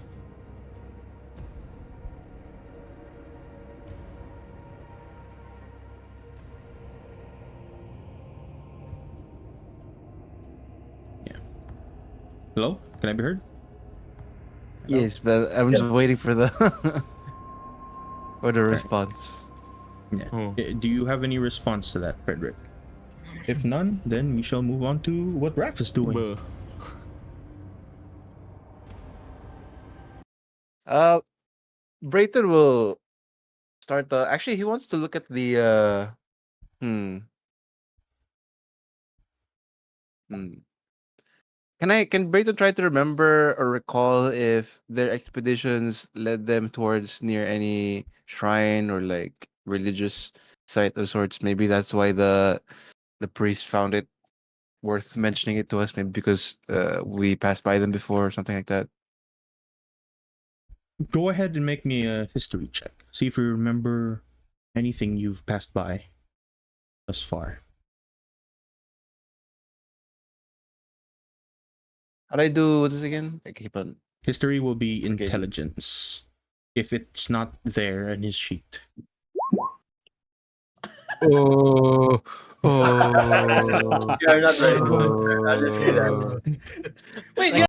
Yeah. Hello? Can I be heard? Yes, but I'm just waiting for the for the response. Yeah. Oh. Do you have any response to that, Frederick? If none, then we shall move on to what Raph is doing. Buh. Brayton will start the. Actually, he wants to look at the. Hmm. Hmm. Can Brayton try to remember or recall if their expeditions led them towards near any shrine or like religious site of sorts? Maybe that's why the priest found it worth mentioning it to us. Maybe because we passed by them before or something like that. Go ahead and make me a history check. See if you remember anything you've passed by thus far. How do I do this again? I keep on. History will be Forgetting. intelligence. If it's not there in his sheet. Oh, You're not very good. I'll just say that. Wait, you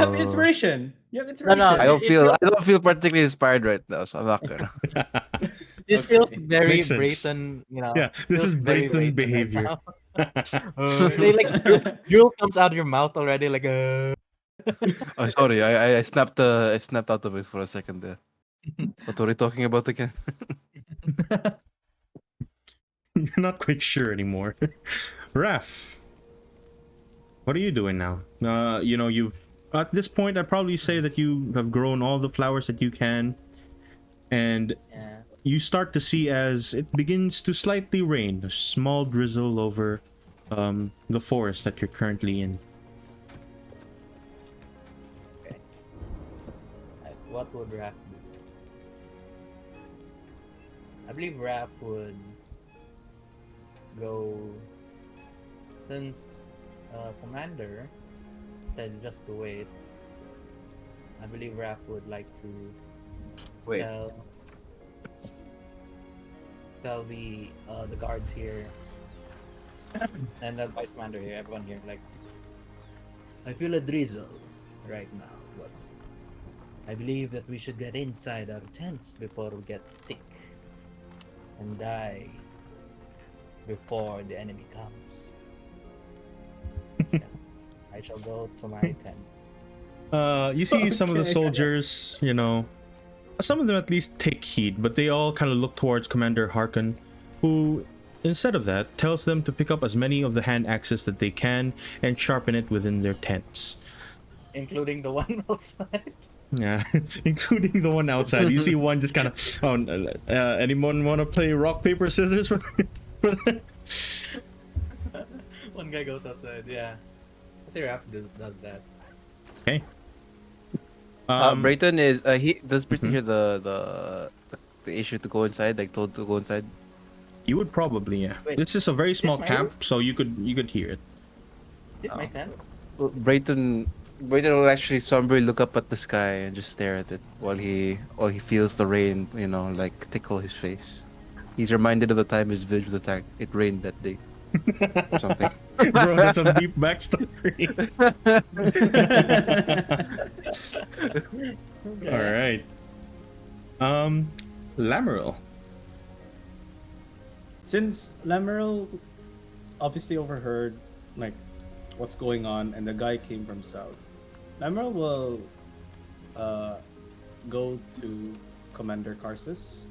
have inspiration. You have inspiration. no, I don't It feel feels- I don't feel particularly inspired right now, so I'm not gonna. This feels very Makes sense. Brayton, Yeah, this feels is very Brayton right behavior. now. Like drool comes out of your mouth already, like Oh, sorry, I snapped out of it for a second there. What were we talking about again? You're not quite sure anymore. Raph, what are you doing now? You at this point I'd probably say that you have grown all the flowers that you can, and yeah. you start to see as it begins to slightly rain, a small drizzle over the forest that you're currently in. What would Raph do? I believe Raph would go, since Commander said just to wait. I believe Raph would like to Wait. tell the guards here and the vice commander here, everyone here, like, I feel a drizzle right now, but I believe that we should get inside our tents before we get sick and die before the enemy comes. Yeah, I shall go to my tent. You see some of the Okay. soldiers, some of them at least take heed, but they all kind of look towards Commander Harkon, who, instead of that, tells them to pick up as many of the hand axes that they can and sharpen it within their tents. Including the one outside. Yeah, including the one outside. You see one just kind of, anyone want to play rock, paper, scissors? For One guy goes outside, yeah. I say Raph does that. Okay. Brayton is does Brayton hear the issue to go inside, like told to go inside? You would probably, yeah. Wait, This is a very small my camp, so you could hear it. This my tent? Well, Brayton will actually somberly look up at the sky and just stare at it while he feels the rain, like tickle his face. He's reminded of the time his village was attacked. It rained that day, or something. Bro, that's a deep backstory. All right. Lameril. Since Lameril obviously overheard like what's going on and the guy came from south, Lameril will go to Commander Karsus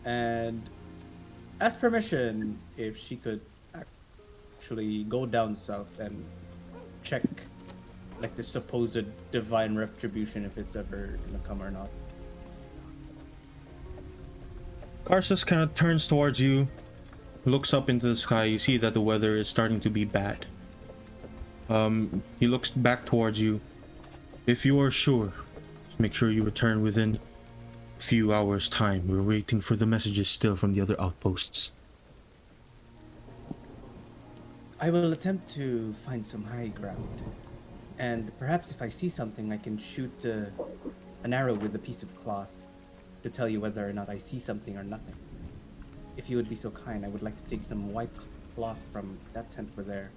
and ask permission if she could actually go down south and check like the supposed divine retribution, if it's ever gonna come or not. Karsus kind of turns towards you, looks up into the sky. You see that the weather is starting to be bad. He looks back towards you. If you are sure, just make sure you return within a few hours' time. We're waiting for the messages still from the other outposts. I will attempt to find some high ground, and perhaps if I see something, I can shoot an arrow with a piece of cloth to tell you whether or not I see something or nothing. If you would be so kind, I would like to take some white cloth from that tent over there,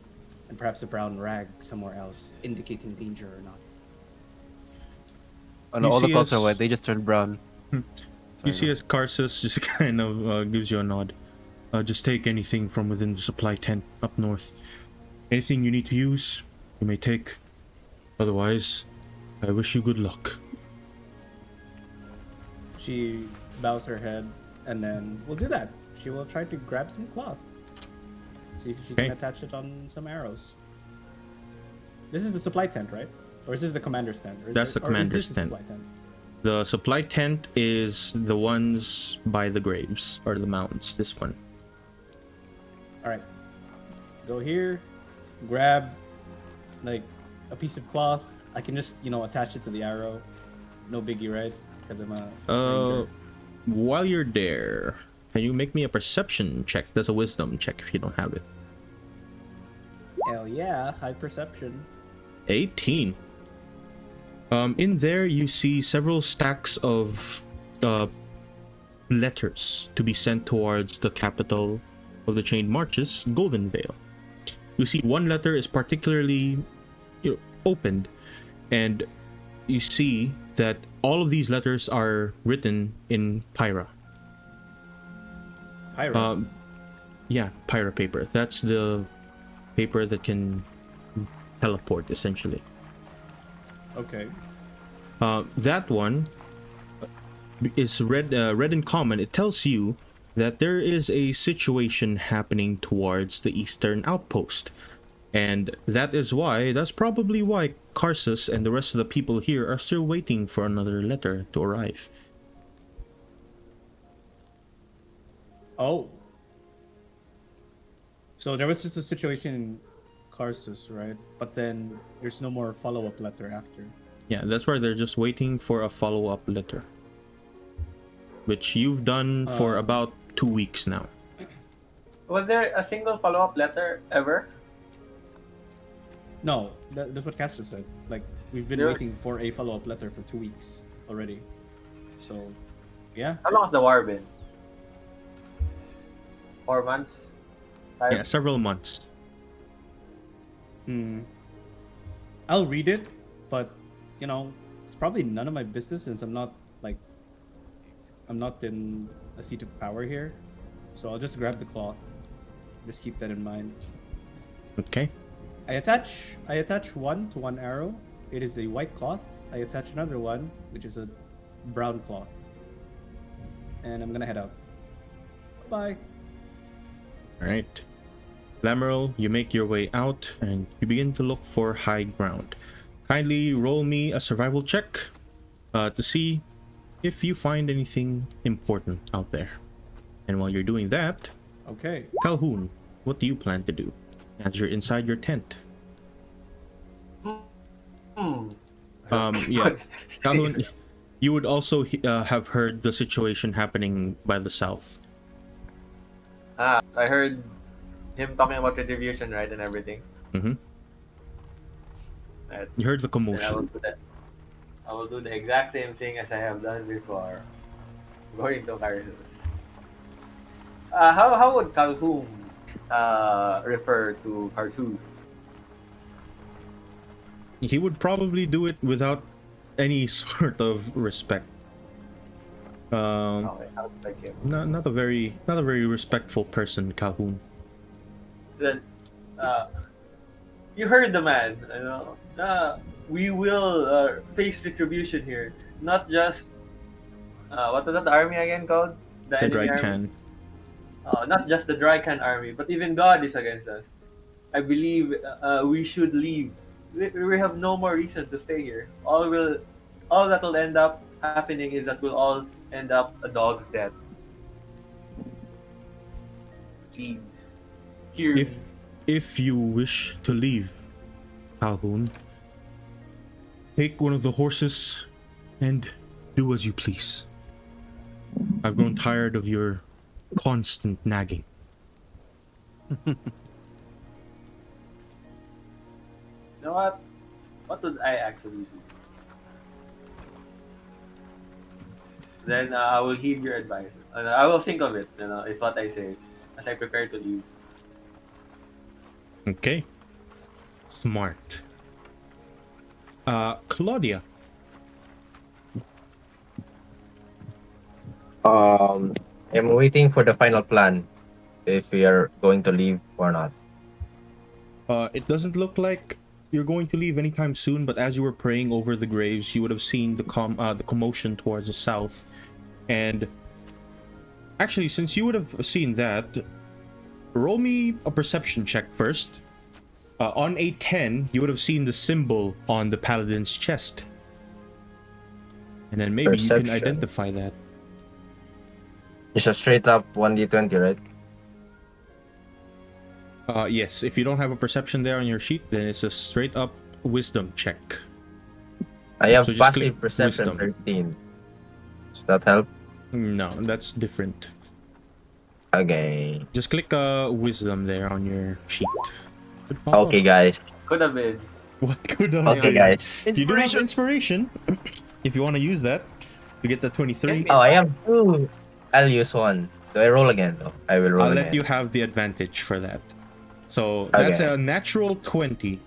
and perhaps a brown rag somewhere else, indicating danger or not. Oh, no, You all the see clouds are us- white. They just turned brown. You see as Karsus just kind of gives you a nod. Just take anything from within the supply tent up north. Anything you need to use, you may take. Otherwise, I wish you good luck. She bows her head, and then we'll do that. She will try to grab some cloth. See if she can Okay. attach it on some arrows. This is the supply tent, right? Or is this the commander's tent? That's the commander's the tent. supply tent? The supply tent is the ones by the graves, or the mounds, this one. Alright. Go here, grab like a piece of cloth. I can just, attach it to the arrow. No biggie, right? Because I'm a ranger. While you're there, can you make me a perception check? That's a wisdom check if you don't have it. Hell yeah, high perception. 18. In there you see several stacks of letters to be sent towards the capital of the Chained Marches, Goldenvale. You see one letter is particularly opened, and you see that all of these letters are written in Pyra. Pyro. Yeah, Pyra paper. That's the paper that can teleport, essentially. Okay. That one is read in common. It tells you that there is a situation happening towards the eastern outpost, and that's probably why Karsus and the rest of the people here are still waiting for another letter to arrive. Oh. So there was just a situation in Karsus, right? But then there's no more follow-up letter after. Yeah, that's why they're just waiting for a follow-up letter, which you've done for about 2 weeks now. Was there a single follow-up letter ever? No, that's what Cass just said. Like, we've been There- waiting for a follow-up letter for 2 weeks already. So, yeah. How long has the war been? 4 months? 5? Yeah, several months. I'll read it, but, it's probably none of my business since I'm not in a seat of power here. So I'll just grab the cloth. Just keep that in mind. Okay. I attach one to one arrow. It is a white cloth. I attach another one, which is a brown cloth. And I'm gonna head out. Bye. All right. Lameral, you make your way out and you begin to look for high ground. Kindly roll me a survival check to see if you find anything important out there. And while you're doing that, Okay. Calhoun, what do you plan to do as you're inside your tent? Yeah, Calhoun, you would also have heard the situation happening by the south. I heard him talking about retribution, right, and everything. Mm-hmm. Right. You heard the Then I will commotion. do that. I will do the exact same thing as I have done before. Going to Karsus. How would Calhoun refer to Karsus? He would probably do it without any sort of respect. Okay, sounds like him. Not a very respectful person, Calhoun. Then, you heard the man. We will face retribution here. Not just what was that army again called? The enemy right army? can. Not just the Drycan army, but even God is against us. I believe we should leave. We have no more reason to stay here. All that will end up happening is that we'll all end up a dog's death. Please, hear If me. if you wish to leave, Calhoun, take one of the horses and do as you please. I've grown tired of your constant nagging. You know what? What would I actually do? Then I will heed your advice. I will think of it. Is what I say as I prepare to leave. Okay. Smart. Claudia. I'm waiting for the final plan. if we are going to leave or not. It doesn't look like you're going to leave anytime soon, but as you were praying over the graves, you would have seen the commotion towards the south. And actually, since you would have seen that, roll me a perception check first. On a 10, you would have seen the symbol on the paladin's chest. And then maybe you can Perception. identify that. It's a straight up 1d20, right? Yes, if you don't have a perception there on your sheet, then it's a straight up wisdom check. I have So just passive click perception wisdom. 13. Does that help? No, that's different. Okay. Just click wisdom there on your sheet. Could pop Okay, up. guys. Could have been. What could have Okay, been? guys. You do have inspiration. If you want to use that, you get the 23. Oh, I have 2. I'll use 1. Do I roll again? though? I will roll I'll again. let you have the advantage for that. So that's Okay. a natural 20.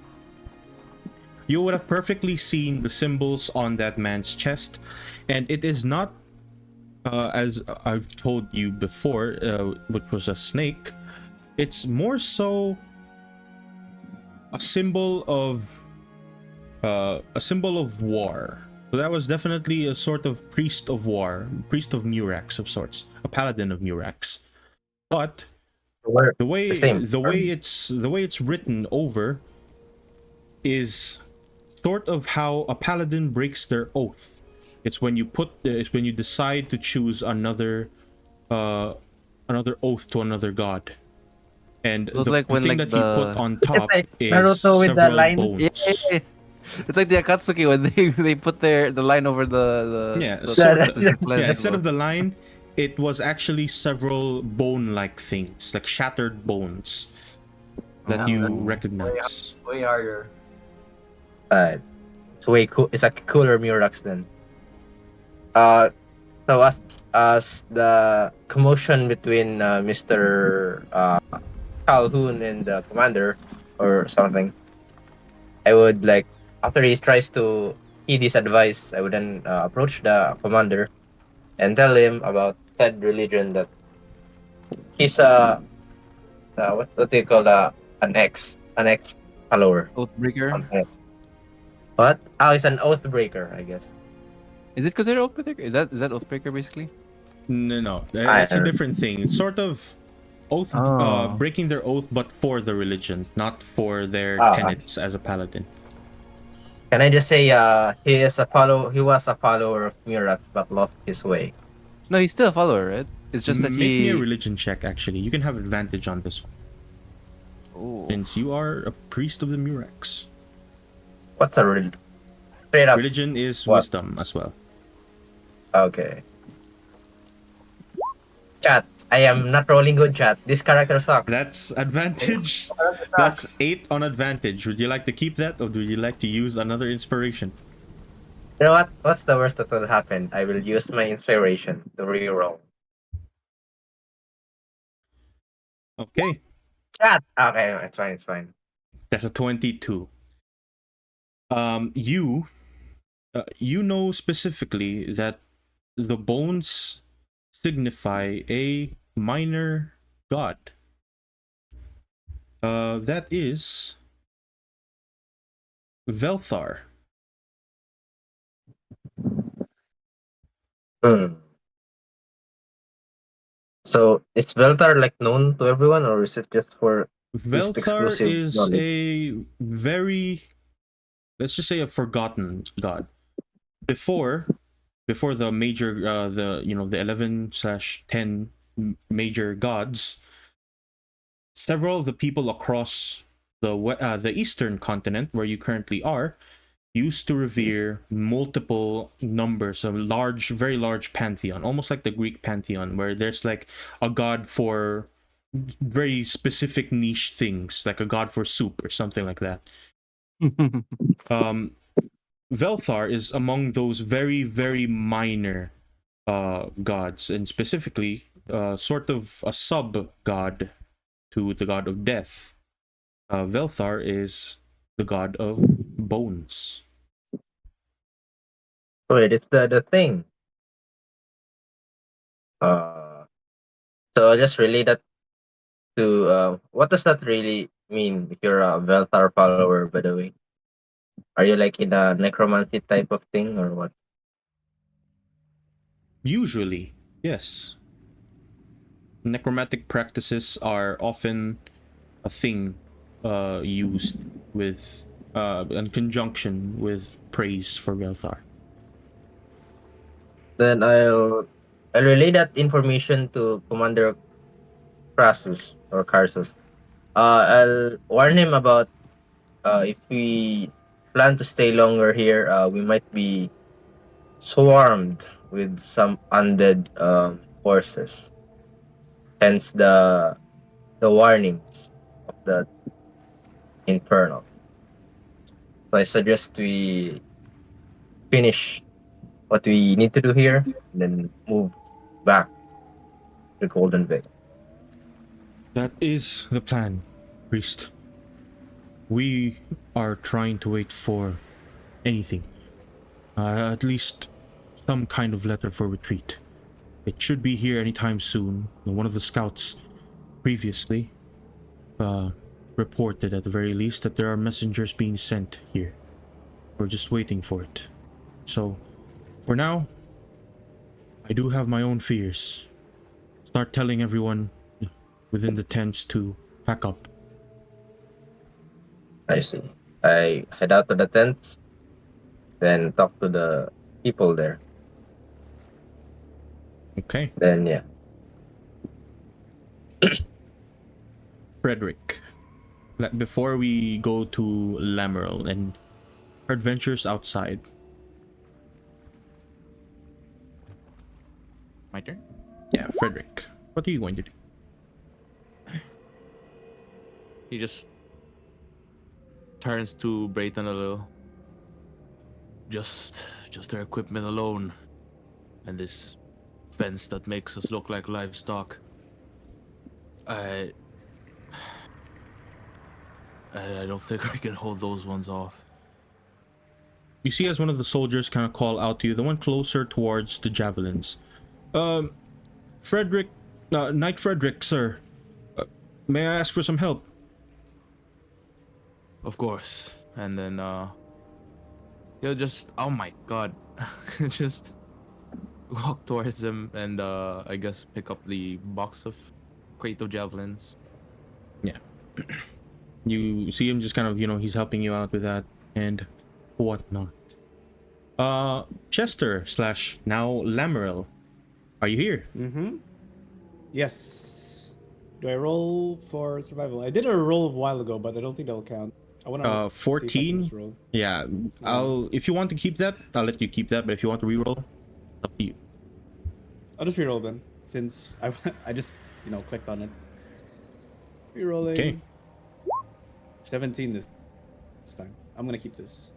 You would have perfectly seen the symbols on that man's chest, and it is not, as I've told you before, which was a snake. It's more so a symbol of war. So that was definitely a sort of priest of war, priest of Murax of sorts, a paladin of Murax. But We're the way same. the way it's written over is sort of how a paladin breaks their oath. It's when you decide to choose another oath to another god. And It was the, like the when, thing like, that he put on top like is Naruto with the several line. bones. Yeah. It's like the Akatsuki when they put the line over Yeah, the sort to of. blend Yeah, it instead well. of the line, it was actually several bone-like things, like shattered bones that you Oh. recognize. Way harder. It's way cool. It's a cooler Murax then. So as the commotion between Mr. Calhoun and the commander or something, I would like after he tries to heed his advice, I would then approach the commander and tell him about said religion that he's what do you call an ex follower. Oathbreaker. What? Oh, he's an oath breaker, I guess. Is it considered Oathbreaker? Is that Oathbreaker basically? No, I it's a don't- different thing. It's sort of oath, Oh. breaking their oath, but for the religion, not for their Ah. tenets as a paladin. Can I just say he was a follower of Murax but lost his way. No, he's still a follower, right? It's just that Make me a he. religion check. Actually, you can have advantage on this one Oh. since you are a priest of the Murex. What's a religion? Straight up. Religion is What? wisdom as well. Okay. Chat. I am not rolling good, chat. This character sucks. That's advantage. That's 8 on advantage. Would you like to keep that, or would you like to use another inspiration? You know what? What's the worst that will happen? I will use my inspiration to reroll. Okay, Chat. Okay, no, it's fine. It's fine. that's a 22. You know specifically that the bones signify a minor god. That is Velthar. Hmm. So is Veltar like known to everyone, or is it just for this Velthar exclusive is knowledge? a very, let's just say, a forgotten god. Before the major, the 11/10 major gods, several of the people across the eastern continent where you currently are used to revere multiple numbers, a large, very large pantheon, almost like the Greek pantheon, where there's like a god for very specific niche things, like a god for soup or something like that. Velthar is among those very, very minor gods, and specifically sort of a sub god to the god of death. Velthar is the god of bones. Wait, it's the thing. So I'll just relay that to what does that really mean if you're a Veltar follower, by the way? Are you like in a necromancy type of thing or what? Usually, yes. Necromantic practices are often a thing used with in conjunction with praise for Velthar. Then I'll relay that information to Commander Crassus or Carsus. I'll warn him about if we plan to stay longer here, we might be swarmed with some undead forces. Hence the warnings of the infernal. So I suggest we finish what we need to do here and then move back to Goldenvale. That is the plan, priest. We are trying to wait for anything. At least some kind of letter for retreat. It should be here anytime soon. One of the scouts previously reported, at the very least, that there are messengers being sent here. We're just waiting for it. So, for now, I do have my own fears. Start telling everyone within the tents to pack up. I see. I head out to the tents, then talk to the people there. Okay. Then yeah. Frederick, before we go to Lamerl and our adventures outside. My turn. Yeah, Frederick, what are you going to do? He just turns to Brayton a little. Just their equipment alone, and this fence that makes us look like livestock. I don't think we can hold those ones off. You see as one of the soldiers kind of call out to you, the one closer towards the javelins. Frederick, Knight Frederick, sir. May I ask for some help? Of course. And then he'll just, oh my god, just walk towards him and I guess pick up the box of crate of javelins. Yeah. You see him just kind of, he's helping you out with that and whatnot. Chester / now Lamerl, are you here? Mm-hmm. Yes. Do I roll for survival? I did a roll a while ago, but I don't think that'll count. I want to 14. Yeah, if you want to keep that, I'll let you keep that, but if you want to reroll, up to you. I'll just reroll then, since I just clicked on it. Rerolling. Okay. 17 this time. I'm gonna keep this.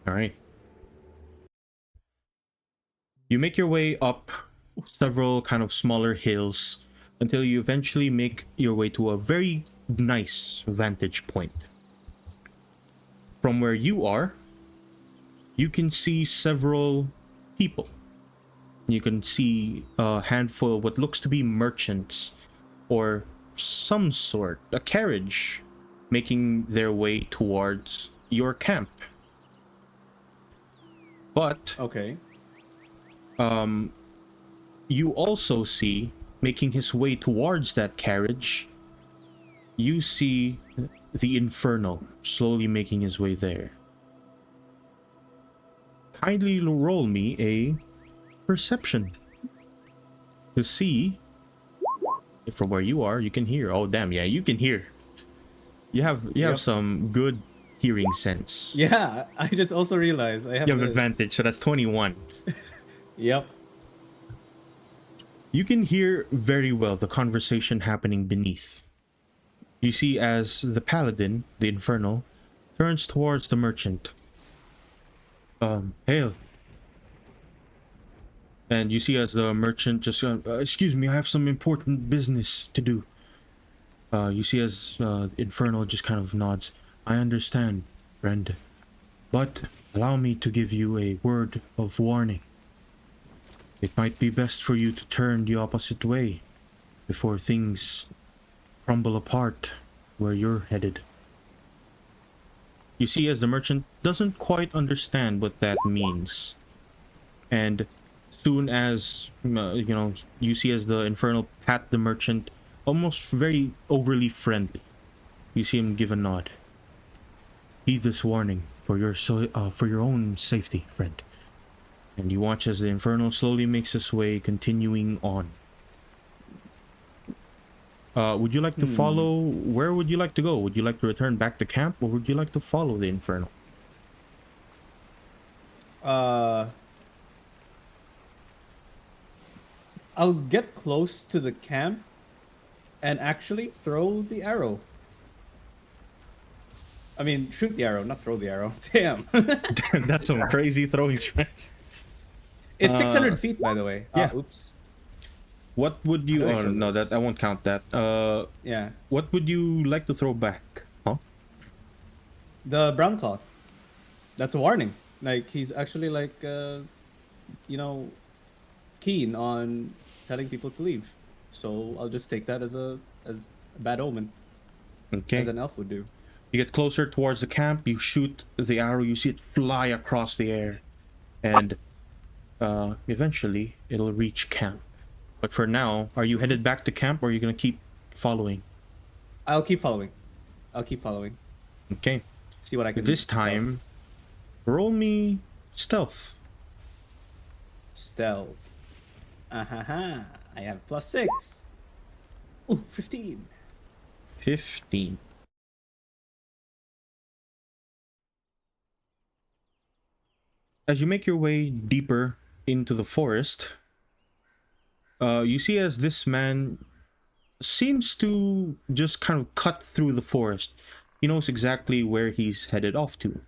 All right. You make your way up several kind of smaller hills until you eventually make your way to a very nice vantage point. From where you are, you can see several people. You can see a handful of what looks to be merchants or some sort, a carriage making their way towards your camp. But okay, you also see, making his way towards that carriage, you see the Infernal slowly making his way there. Kindly roll me a perception to see if from where you are you can hear. Oh damn, yeah, you can hear. You have some good hearing sense. Yeah, I just also realized I have. You have advantage, so that's 21. Yep. You can hear very well the conversation happening beneath. You see as the paladin, the Infernal, turns towards the merchant. Hail. And you see as the merchant just, excuse me, I have some important business to do. You see as Infernal just kind of nods. I understand, friend. But allow me to give you a word of warning. It might be best for you to turn the opposite way before things crumble apart where you're headed. You see as the merchant doesn't quite understand what that means. And soon as, you see as the infernal pat the merchant, almost very overly friendly. You see him give a nod. Heed this warning for your own safety, friend. And you watch as the infernal slowly makes its way, continuing on. Would you like to follow? Where would you like to go? Would you like to return back to camp, or would you like to follow the infernal? I'll get close to the camp and actually throw the arrow. I mean, shoot the arrow, not throw the arrow. Damn. That's some crazy throwing strength. It's 600 feet, by the way. Yeah. Oops. What would you? How do I Oh show no, this? that I won't count that. Yeah. What would you like to throw back? Huh? The brown cloth. That's a warning. Like, he's actually like, keen on telling people to leave. So I'll just take that as a bad omen, Okay. as an elf would do. You get closer towards the camp. You shoot the arrow. You see it fly across the air, and eventually it'll reach camp. But for now, are you headed back to camp, or are you gonna keep following? I'll keep following. I'll keep following. Okay. See what I can This do. time, roll me stealth. Stealth. Ahaha. I have +6. Ooh, 15. 15. As you make your way deeper into the forest, you see as this man seems to just kind of cut through the forest. He knows exactly where he's headed off to.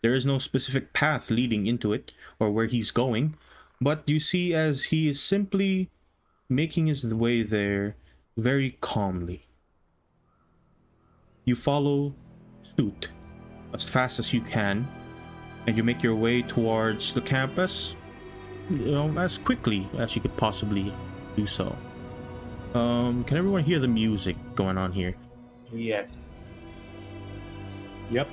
There is no specific path leading into it or where he's going, but you see as he is simply making his way there very calmly. You follow suit as fast as you can, and you make your way towards the campus, as quickly as you could possibly do so. Can everyone hear the music going on here? Yes. Yep.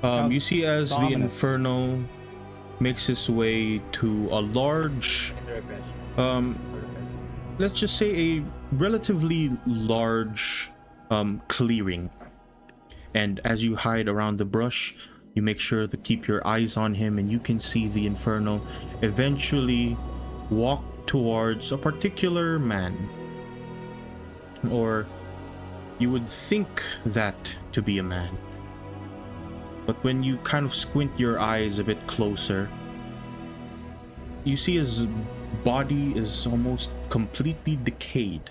You see as the Ominous. Inferno makes its way to a large, let's just say a relatively large clearing. And as you hide around the brush, you make sure to keep your eyes on him, and you can see the Inferno eventually walk towards a particular man. Or you would think that to be a man. But when you kind of squint your eyes a bit closer, you see his body is almost completely decayed.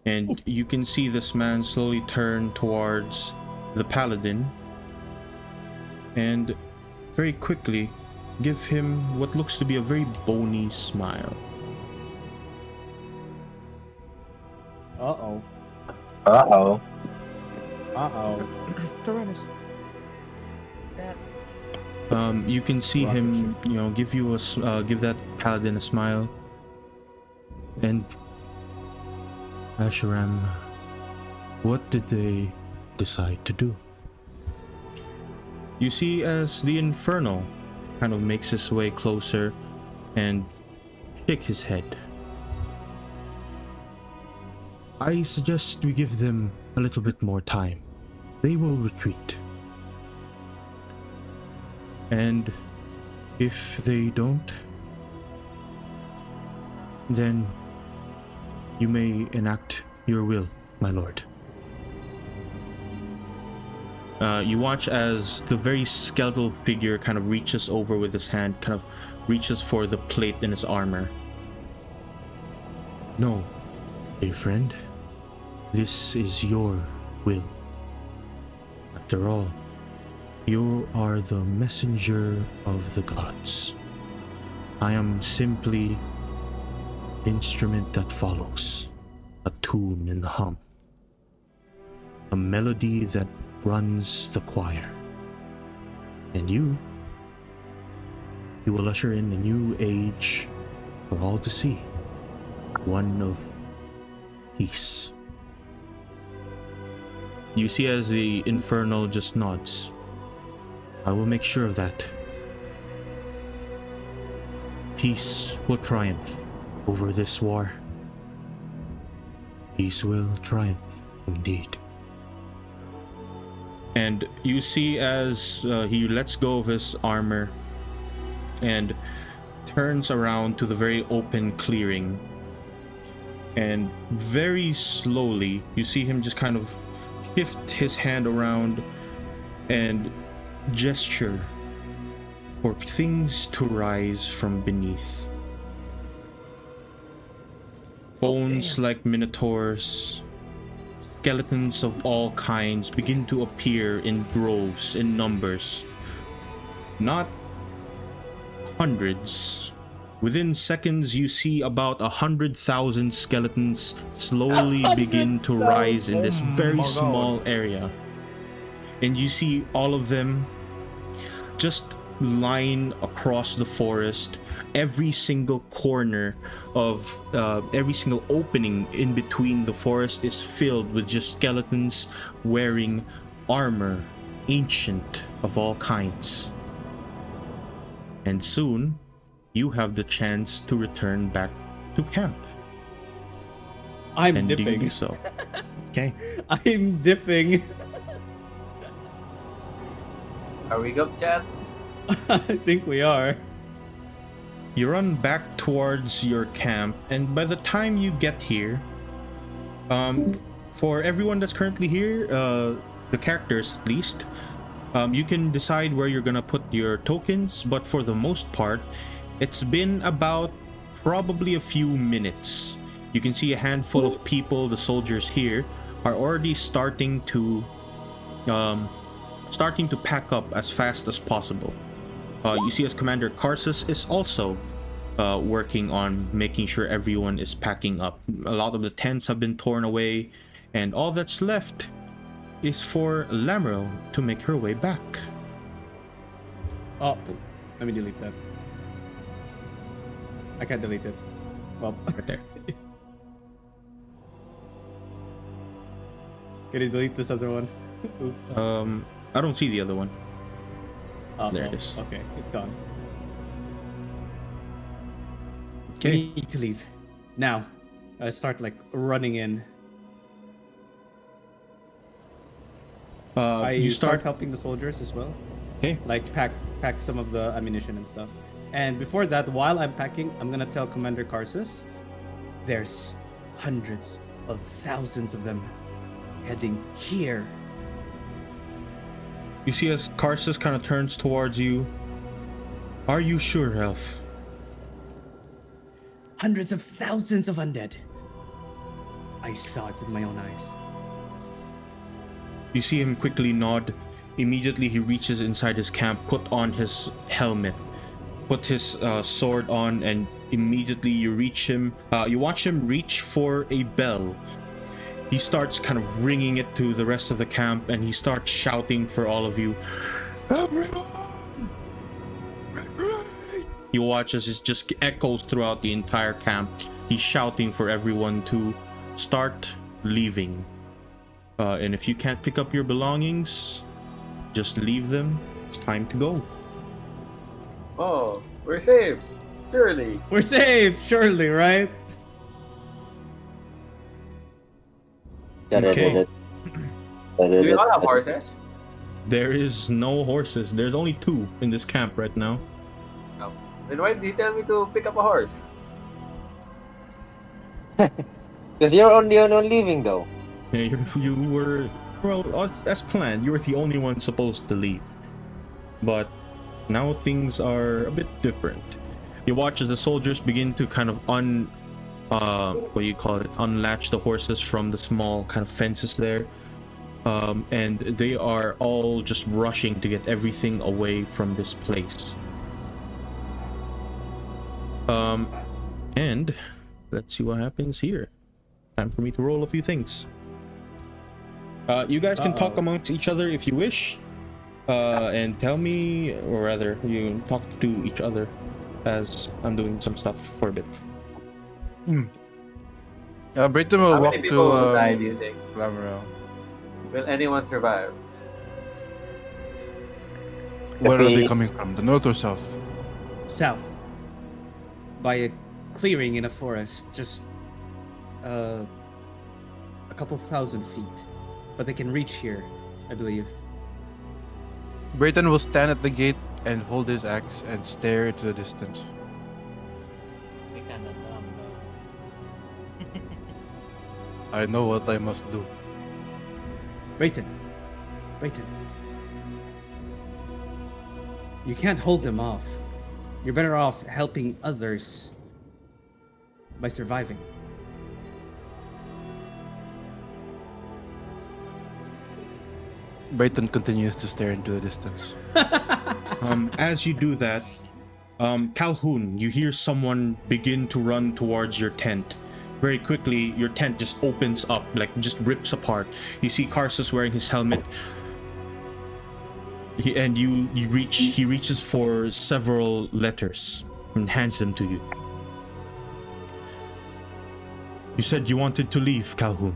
And you can see this man slowly turn towards the paladin and very quickly give him what looks to be a very bony smile. Uh-oh. Uh-oh. Uh-oh. Tyrannus. That. You can see him, give give that paladin a smile. And Asheram, what did they decide to do? You see as the Inferno kind of makes his way closer and shake his head. I suggest we give them a little bit more time. They will retreat. And if they don't, then you may enact your will, my lord. You watch as the very skeletal figure kind of reaches over with his hand, kind of reaches for the plate in his armor. No, dear friend, this is your will. After all, you are the messenger of the gods. I am simply instrument that follows, a tune in the hum, a melody that runs the choir. And you will usher in a new age for all to see, one of peace You see as the Infernal just nods. I will make sure of that. Peace will triumph over this war. Peace will triumph indeed. And you see as he lets go of his armor and turns around to the very open clearing. And very slowly, you see him just kind of shift his hand around and gesture for things to rise from beneath. Bones like minotaurs, skeletons of all kinds begin to appear in droves, in numbers. Not hundreds. Within seconds, you see about 100,000 skeletons slowly begin to rise in this very small area. And you see all of them just line across the forest. Every single corner of every single opening in between the forest is filled with just skeletons wearing armor, ancient of all kinds. And soon, you have the chance to return back to camp. I'm And dipping. do so. Okay. I'm dipping. Are we good, chat? I think we are. You run back towards your camp, and by the time you get here, for everyone that's currently here, the characters at least, you can decide where you're gonna put your tokens, but for the most part, it's been about probably a few minutes. You can see a handful of people, the soldiers here, are already starting to pack up as fast as possible. You see as Commander Karsus is also working on making sure everyone is packing up. A lot of the tents have been torn away, and all that's left is for Lameril to make her way back. Oh, let me delete that. I can't delete it. Well, Right there. can you delete this other one? Oops. I don't see the other one. Oh, there it is. Okay, it's gone. Okay. We need to leave. Now. I start like running in. I You start start. helping the soldiers as well. Okay. Like pack some of the ammunition and stuff. And before that, while I'm packing, I'm gonna tell Commander Karsus, there's hundreds of thousands of them heading here. You see as Karsus kind of turns towards you. Are you sure, Elf? Hundreds of thousands of undead. I saw it with my own eyes. You see him quickly nod. Immediately he reaches inside his camp, put on his helmet, put his sword on, and immediately you watch him reach for a bell. He starts kind of ringing it to the rest of the camp, and he starts shouting for all of you. Everyone! You watch as it just echoes throughout the entire camp. He's shouting for everyone to start leaving. And if you can't pick up your belongings, just leave them. It's time to go. Oh, we're safe. Surely. We're safe, surely, right? Okay. Do we all have horses? There is no horses. There's only 2 in this camp right now. No. Then why did he tell me to pick up a horse? Because you're on the one leaving, though. Yeah, you were, well, as planned. You were the only one supposed to leave. But now things are a bit different. You watch as the soldiers begin to kind of unlatch the horses from the small kind of fences there. And they are all just rushing to get everything away from this place. And let's see what happens here. Time for me to roll a few things. You guys can talk amongst each other if you wish. And tell me, or rather, you can talk to each other as I'm doing some stuff for a bit. Brayton will How walk many people will die, do you to think? Lameril. Will anyone survive? Where are they we- coming from? The north or south? South. By a clearing in a forest, just a couple thousand feet. But they can reach here, I believe. Brayton will stand at the gate and hold his axe and stare into the distance. We kind of dumb though. I know what I must do. Brayton. You can't hold them off. You're better off helping others by surviving. Brayton continues to stare into the distance. As you do that, Calhoun, you hear someone begin to run towards your tent. Very quickly, your tent just opens up, like just rips apart. You see Karsus wearing his helmet. He reaches for several letters and hands them to you. You said you wanted to leave, Calhoun.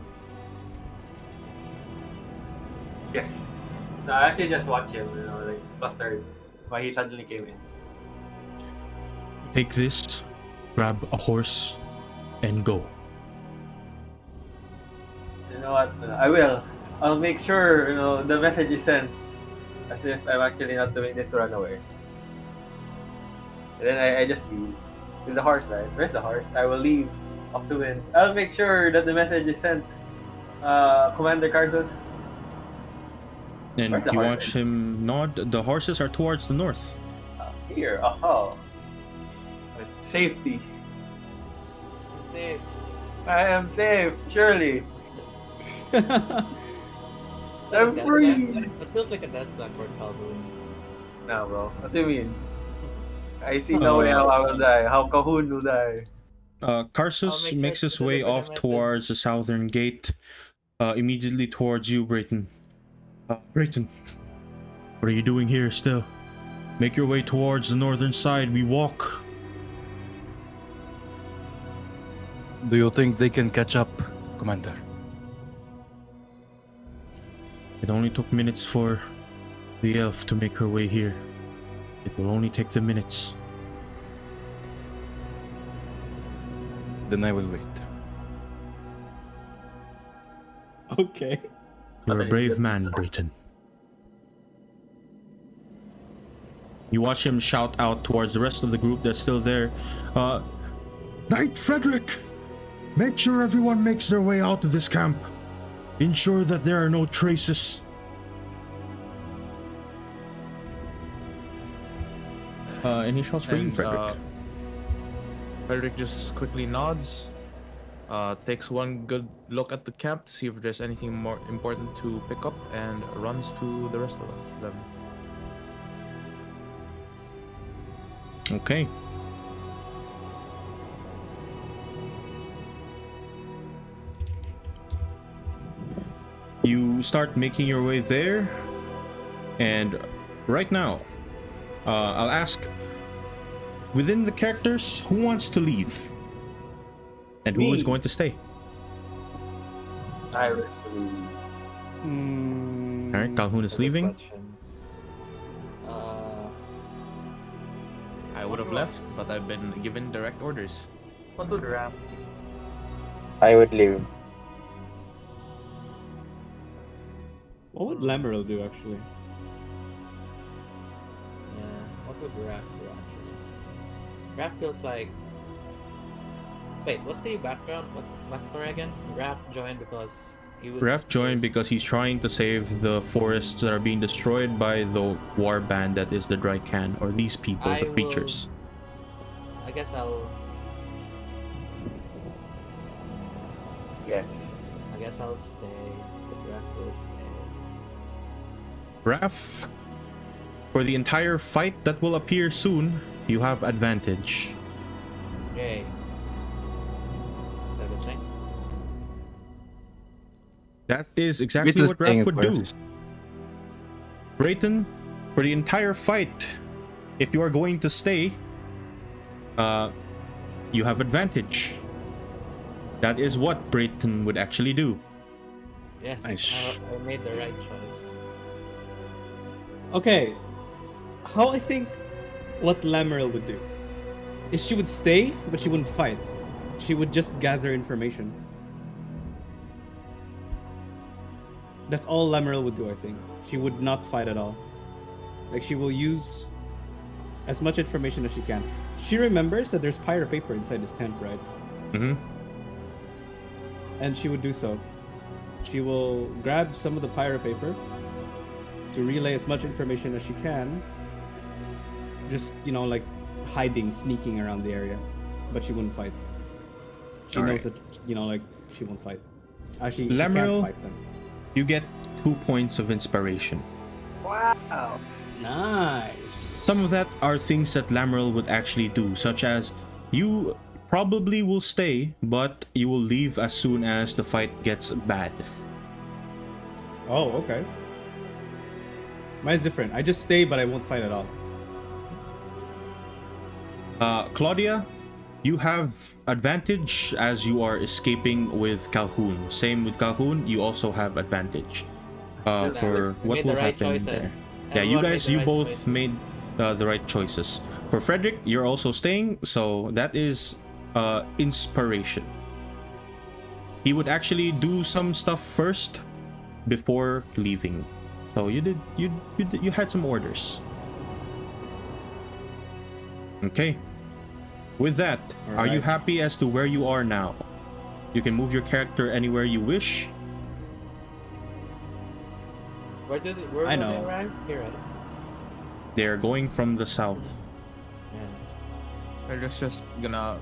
Yes. No, I actually just watch him, like flustered why he suddenly came in. Take this, grab a horse, and go. You know what? I will. I'll make sure, the message is sent as if I'm actually not doing this to run away. And then I just leave. With the horse, right? Where's the horse? I will leave off the wind. I'll make sure that the message is sent. Commander Carlos. And Where's the you horse? watch him nod. The horses are towards the north. Here, aha. With safety. I'm safe. I am safe, surely. Is that I'm a death free. clap? It feels like a death clap for Calhoun. No, bro. What do you mean? I see no way how I will die. How Cahoon will die. I'll Karsus make makes sure his to way deliver the off message. towards the southern gate, immediately towards you, Brayton. Brayton, what are you doing here still? Make your way towards the northern side. We walk. Do you think they can catch up, Commander? It only took minutes for the elf to make her way here. It will only take them minutes. Then I will wait. Okay. You're a brave man, Brayton. You watch him shout out towards the rest of the group that's still there. Knight Frederick! Make sure everyone makes their way out of this camp. Ensure that there are no traces. Any shots for you, And, Frederick? Frederick just quickly nods, takes one good look at the camp to see if there's anything more important to pick up, and runs to the rest of them. Okay. You start making your way there, and right now, I'll ask, within the characters, who wants to leave? And who is Me. going to stay? Irish. Alright, Calhoun is That's a good leaving. question. I would have left, but I've been given direct orders. What would Raph? I would leave. What would Lameril do, actually? Yeah, what would Raph do actually? Raph feels like. Wait, what's the background? What's the backstory again? Raph joined because he was. Raph joined because he's trying to save the forests that are being destroyed by the war band that is the Drycan, or these people, the I creatures. I guess I'll. Yes. I guess I'll stay. Raph will stay. Raph, for the entire fight that will appear soon, you have advantage. Yay. Is that a good thing? That is exactly Brayton's what staying Raph would do. first. Brayton, for the entire fight, if you are going to stay, you have advantage. That is what Brayton would actually do. Yes, Nice. I made the right choice. Okay, how I think what Lamaril would do is she would stay, but she wouldn't fight. She would just gather information. That's all Lamaril would do, I think. She would not fight at all. Like, she will use as much information as she can. She remembers that there's pyro paper inside this tent, right? Mm-hmm. And she would do so. She will grab some of the pyro paper to relay as much information as she can. Just, like hiding, sneaking around the area. But she wouldn't fight. She knows that, she won't fight. She can't Lamaril, fight them. you get 2 points of inspiration. Wow. Nice. Some of that are things that Lamaril would actually do, such as you probably will stay, but you will leave as soon as the fight gets bad. Oh, okay. Mine's different. I just stay, but I won't fight at all. Claudia, you have advantage as you are escaping with Calhoun. Same with Calhoun, you also have advantage for We what made will the right happen choices. there. Yeah, you Everyone made guys, the you right both choices. made the right choices. For Frederick, you're also staying, so that is inspiration. He would actually do some stuff first before leaving. So you had some orders. Okay. With that, are you Alright. happy as to where you are now? You can move your character anywhere you wish. Where I will they know. arrive? Here, right? They're going from the south. Yeah. Frederick's just gonna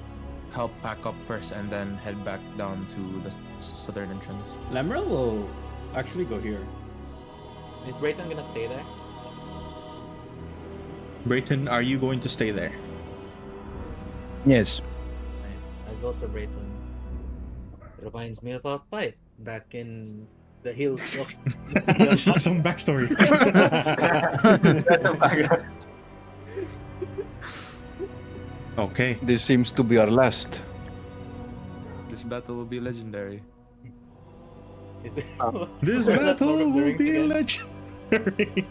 help pack up first and then head back down to the southern entrance. Lamaril will actually go here. Is Brayton gonna stay there? Brayton, are you going to stay there? Yes. I go to Brayton. It reminds me of a fight back in the hills of Some backstory. That's a background. Okay. This seems to be our last. This battle will be legendary. Is it? This Where's that battle Lord of the will Rings be again? legendary.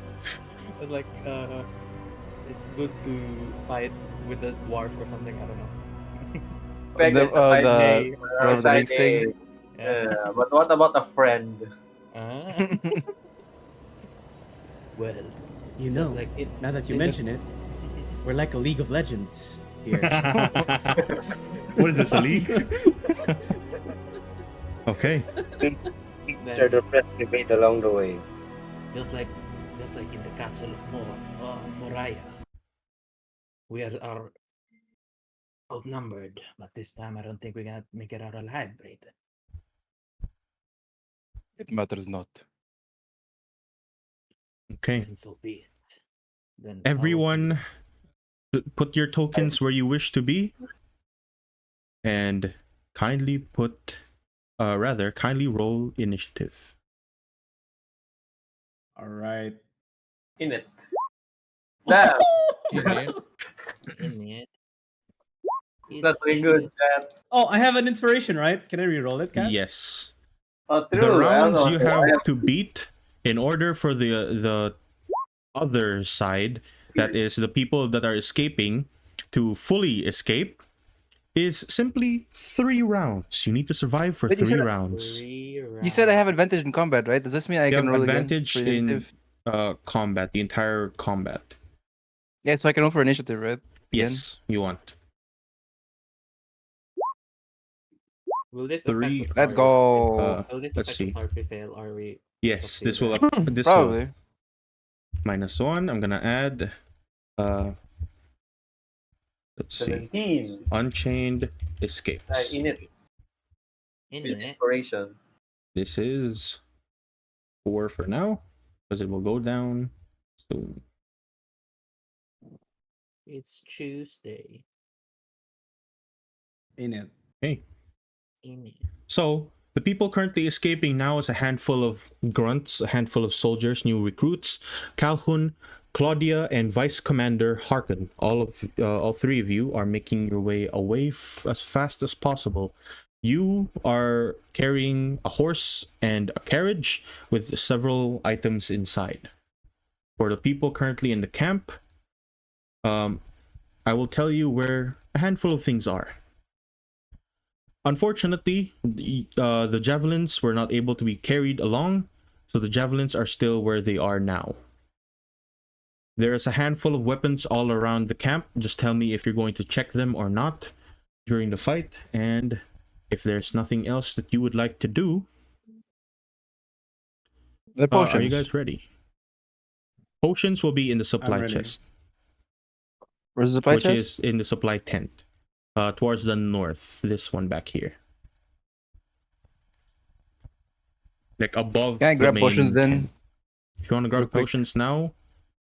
It's like it's good to fight with the dwarf or something. I don't know. Expect it to fight me or Lord of the side Rings thing? me. Yeah, but what about a friend? Ah. Well, You just know, like it. now that you in the- mention it, we're like a League of Legends here. What is this, a league? Okay. Share the press debate along the way. just like in the castle of Moriah. We are outnumbered, but this time I don't think we're gonna make it out alive, Brayton. It matters not. Okay. And so be it. Then Everyone, put your tokens where you wish to be. And kindly kindly roll initiative. All right. In it. Damn, in it. that's really good, chat. Oh, I have an inspiration, right? Can I reroll it, Cass? Yes. Oh, true. The I rounds also you want to- I have to beat in order for the other side, that is the people that are escaping, to fully escape is simply 3 rounds. You need to survive for Wait, you 3 said- rounds. You said I have advantage in combat, right? Does this mean I You can have roll advantage again for in initiative? combat, the entire combat. Yeah, so I can roll for initiative, right? Again? Yes, you want. Will this Three. affect the Let's story? go. Will this let's affect the see. star if we fail? Or are we? Yes, this will succeeded? this will Probably. -1. I'm gonna add let's see. 17. Unchained escapes. In it. In With it. inspiration. This is 4 for now, because it will go down soon. It's Tuesday. In it. Okay. In it. So the people currently escaping now is a handful of grunts, a handful of soldiers, new recruits, Calhoun, Claudia, and Vice Commander Harkin. All 3 of you are making your way away as fast as possible You are carrying a horse and a carriage with several items inside. For the people currently in the camp, I will tell you where a handful of things are. Unfortunately, the javelins were not able to be carried along, so the javelins are still where they are now. There is a handful of weapons all around the camp. Just tell me if you're going to check them or not during the fight, and if there's nothing else that you would like to do. The potions. Are you guys ready? Potions will be in the supply ready. chest, Where's the supply which chest? is in the supply tent, towards the north. This one back here, like above. Can I the grab main potions then? tent. If you want to grab Real quick. potions now,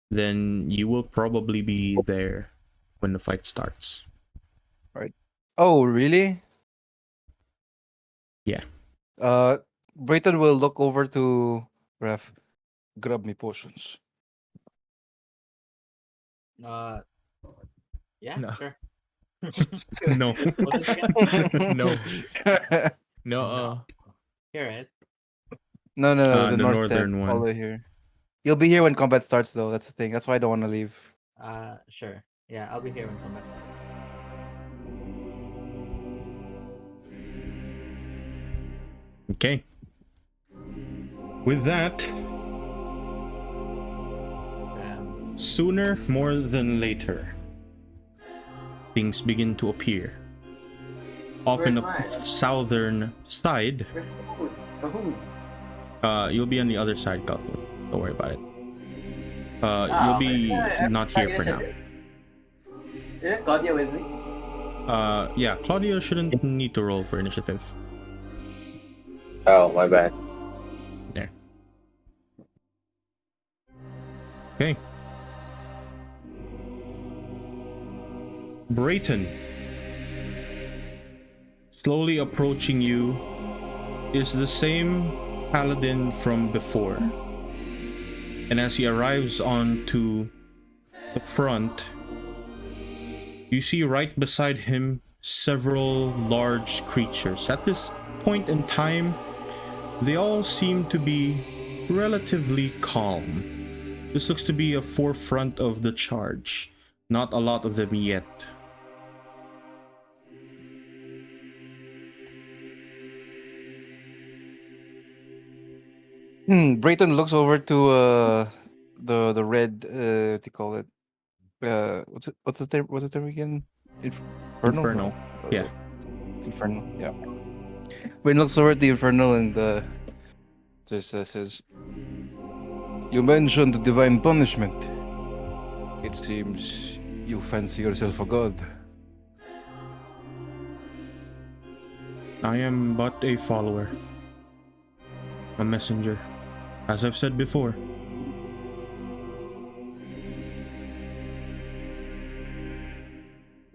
then you will probably be there when the fight starts. Oh, really? Yeah. Brayton will look over to Ref. Grab me potions. Yeah, No. sure. No. Potions again? No. No. No. Here, Ed. No, the The north northern tent, one. all the way here. You'll be here when combat starts, though. That's the thing. That's why I don't want to leave. Sure. Yeah, I'll be here when combat starts. Okay. With that, sooner more than later, things begin to appear. Off in the Where's mine? southern side, Kahoot. you'll be on the other side, Calvin. Don't worry about it. You'll be okay. not here for now. Is Claudia with me? Yeah, Claudia shouldn't need to roll for initiative. Oh, my bad. There. Okay. Brayton, slowly approaching you, is the same paladin from before. And as he arrives onto the front, you see right beside him several large creatures. At this point in time, they all seem to be relatively calm. This looks to be a forefront of the charge. Not a lot of them yet. Brayton looks over to the red what do you call it? What's the term? What's the term again? Inferno. No. Yeah. Inferno. Yeah. Brayton looks over at the Inferno and just says, "You mentioned divine punishment. It seems you fancy yourself a god." I am but a follower. A messenger. As I've said before.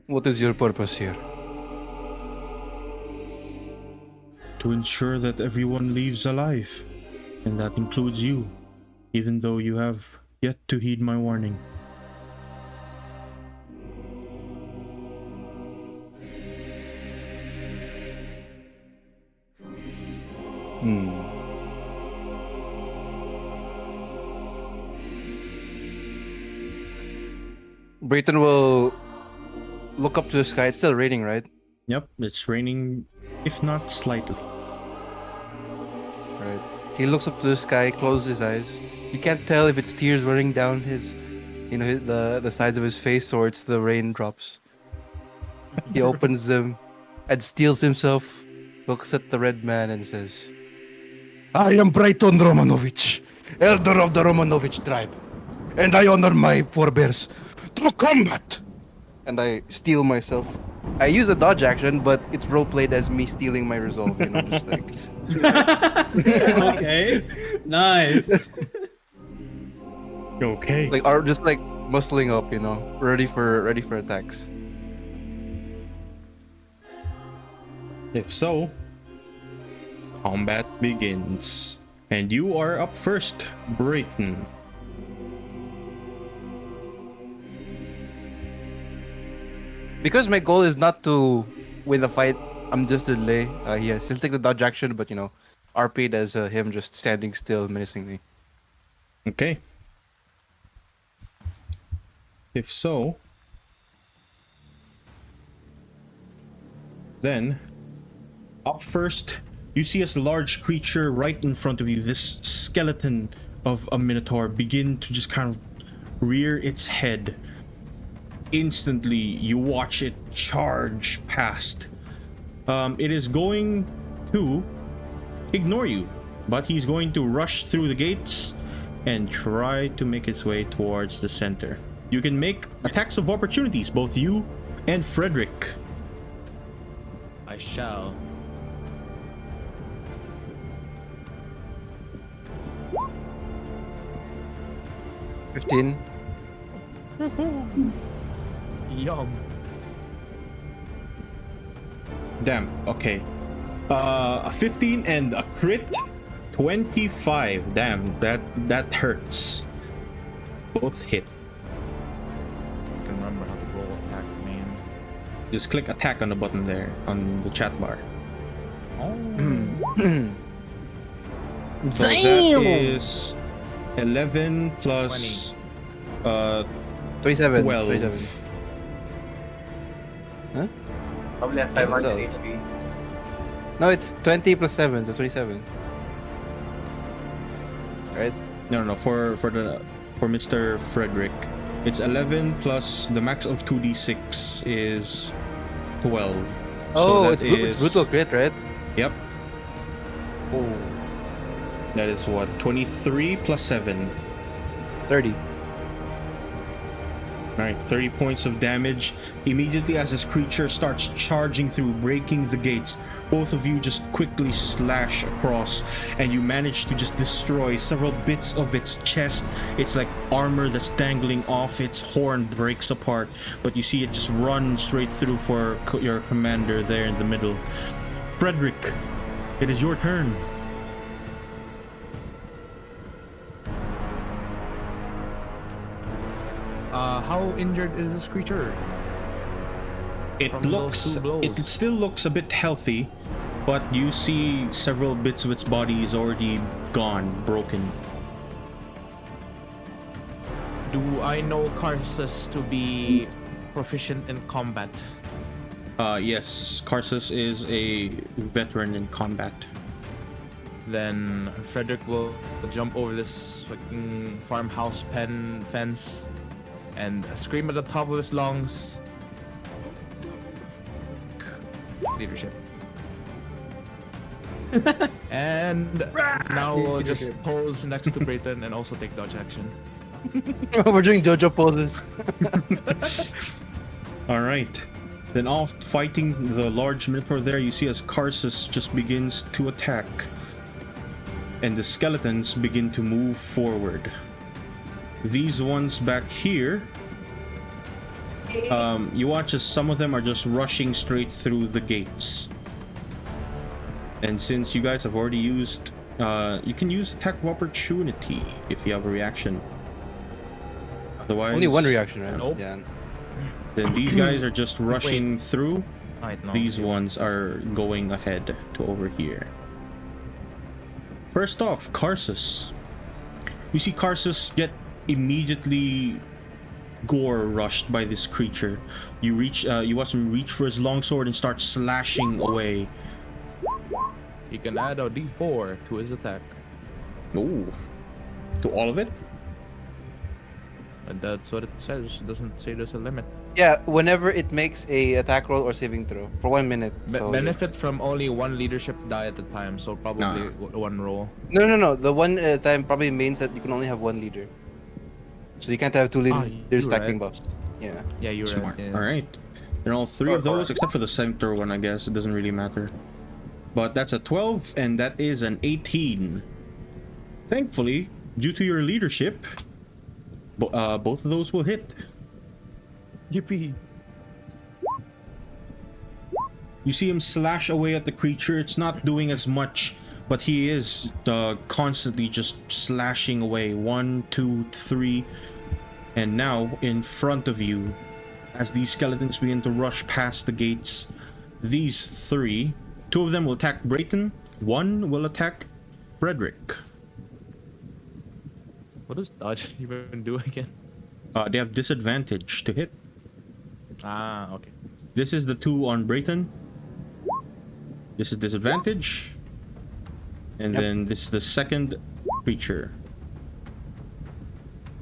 What is your purpose here? To ensure that everyone leaves alive. And that includes you. Even though you have yet to heed my warning. Brayton will look up to the sky. It's still raining, right? Yep, it's raining, if not slightly. Right. He looks up to the sky, closes his eyes. You can't tell if it's tears running down his, the sides of his face, or it's the raindrops. He opens them and steels himself, looks at the red man and says, "I am Brayton Romanovich, elder of the Romanovich tribe, and I honor my forebears to combat." And I steel myself. I use a dodge action, but it's roleplayed as me stealing my resolve, just like... Okay. Nice. Okay. Like, or just like muscling up, ready for attacks. If so, combat begins. And you are up first, Brayton. Because my goal is not to win the fight I'm just a delay. Yes, he'll take the dodge action, but RP'd as him just standing still menacingly. Okay. If so, then up first, you see this large creature right in front of you, this skeleton of a minotaur, begin to just kind of rear its head. Instantly, you watch it charge past. It is going to ignore you, but he's going to rush through the gates and try to make its way towards the center. You can make attacks of opportunities, both you and Frederick. I shall. $15. Yum. Damn, okay. A 15 and a crit 25. Damn, that hurts. Both hit. I can remember how to roll attack, man. Just click attack on the button there on the chat bar. So that is 11 plus 27. 12. 27. Huh? Probably has 500 So- HP. No, it's 20 plus 7, so 27. Right? No, for Mr. Frederick, it's 11 plus the max of 2d6 is 12. Oh, that it's, it's brutal crit, right? Yep, Oh, that is what, 23 plus 7. 30. Alright, 30 points of damage. Immediately as this creature starts charging through, breaking the gates, both of you just quickly slash across, and you manage to just destroy several bits of its chest. It's like armor that's dangling off, its horn breaks apart, but you see it just run straight through for your commander there in the middle. Frederick, it is your turn. How injured is this creature? It From those looks, two blows. it still looks a bit healthy, but you see several bits of its body is already gone, broken. Do I know Karsus to be proficient in combat? Yes, Karsus is a veteran in combat. Then Frederick will jump over this fucking farmhouse fence and scream at the top of his lungs. Leadership. And now we'll just pose next to Brayton and also take dodge action. We're doing JoJo poses. Alright. Then off fighting the large minotaur there, you see as Karsus just begins to attack. And the skeletons begin to move forward. These ones back here, you watch as some of them are just rushing straight through the gates. And since you guys have already used, you can use attack of opportunity if you have a reaction. Otherwise, Only one reaction, right? Nope. Yeah. then these guys are just rushing through. Right, no, These you- ones are going ahead to over here. First off, Karsus. You see Karsus get immediately gore rushed by this creature. You watch him reach for his longsword and start slashing away. He can add a d4 to his attack. Ooh. To all of it? And that's what it says. It doesn't say there's a limit. Yeah, whenever it makes a attack roll or saving throw for 1 minute. So Benefit from only one leadership die at a time, so probably one roll. No. The one at a time probably means that you can only have one leader. So you can't have two leaders you're stacking right. buffs. Yeah. Yeah, you're Smart. right. Yeah. Alright. Then all three of those, except for the center one, I guess. It doesn't really matter. But that's a 12, and that is an 18. Thankfully, due to your leadership, both of those will hit. Yippee. You see him slash away at the creature. It's not doing as much, but he is constantly just slashing away. 1, 2, 3. And now, in front of you, as these skeletons begin to rush past the gates, these three. Two of them will attack Brayton. One will attack Frederick. What does dodge even do again? They have disadvantage to hit. Ah, okay. This is the two on Brayton. This is disadvantage. And then this is the second creature.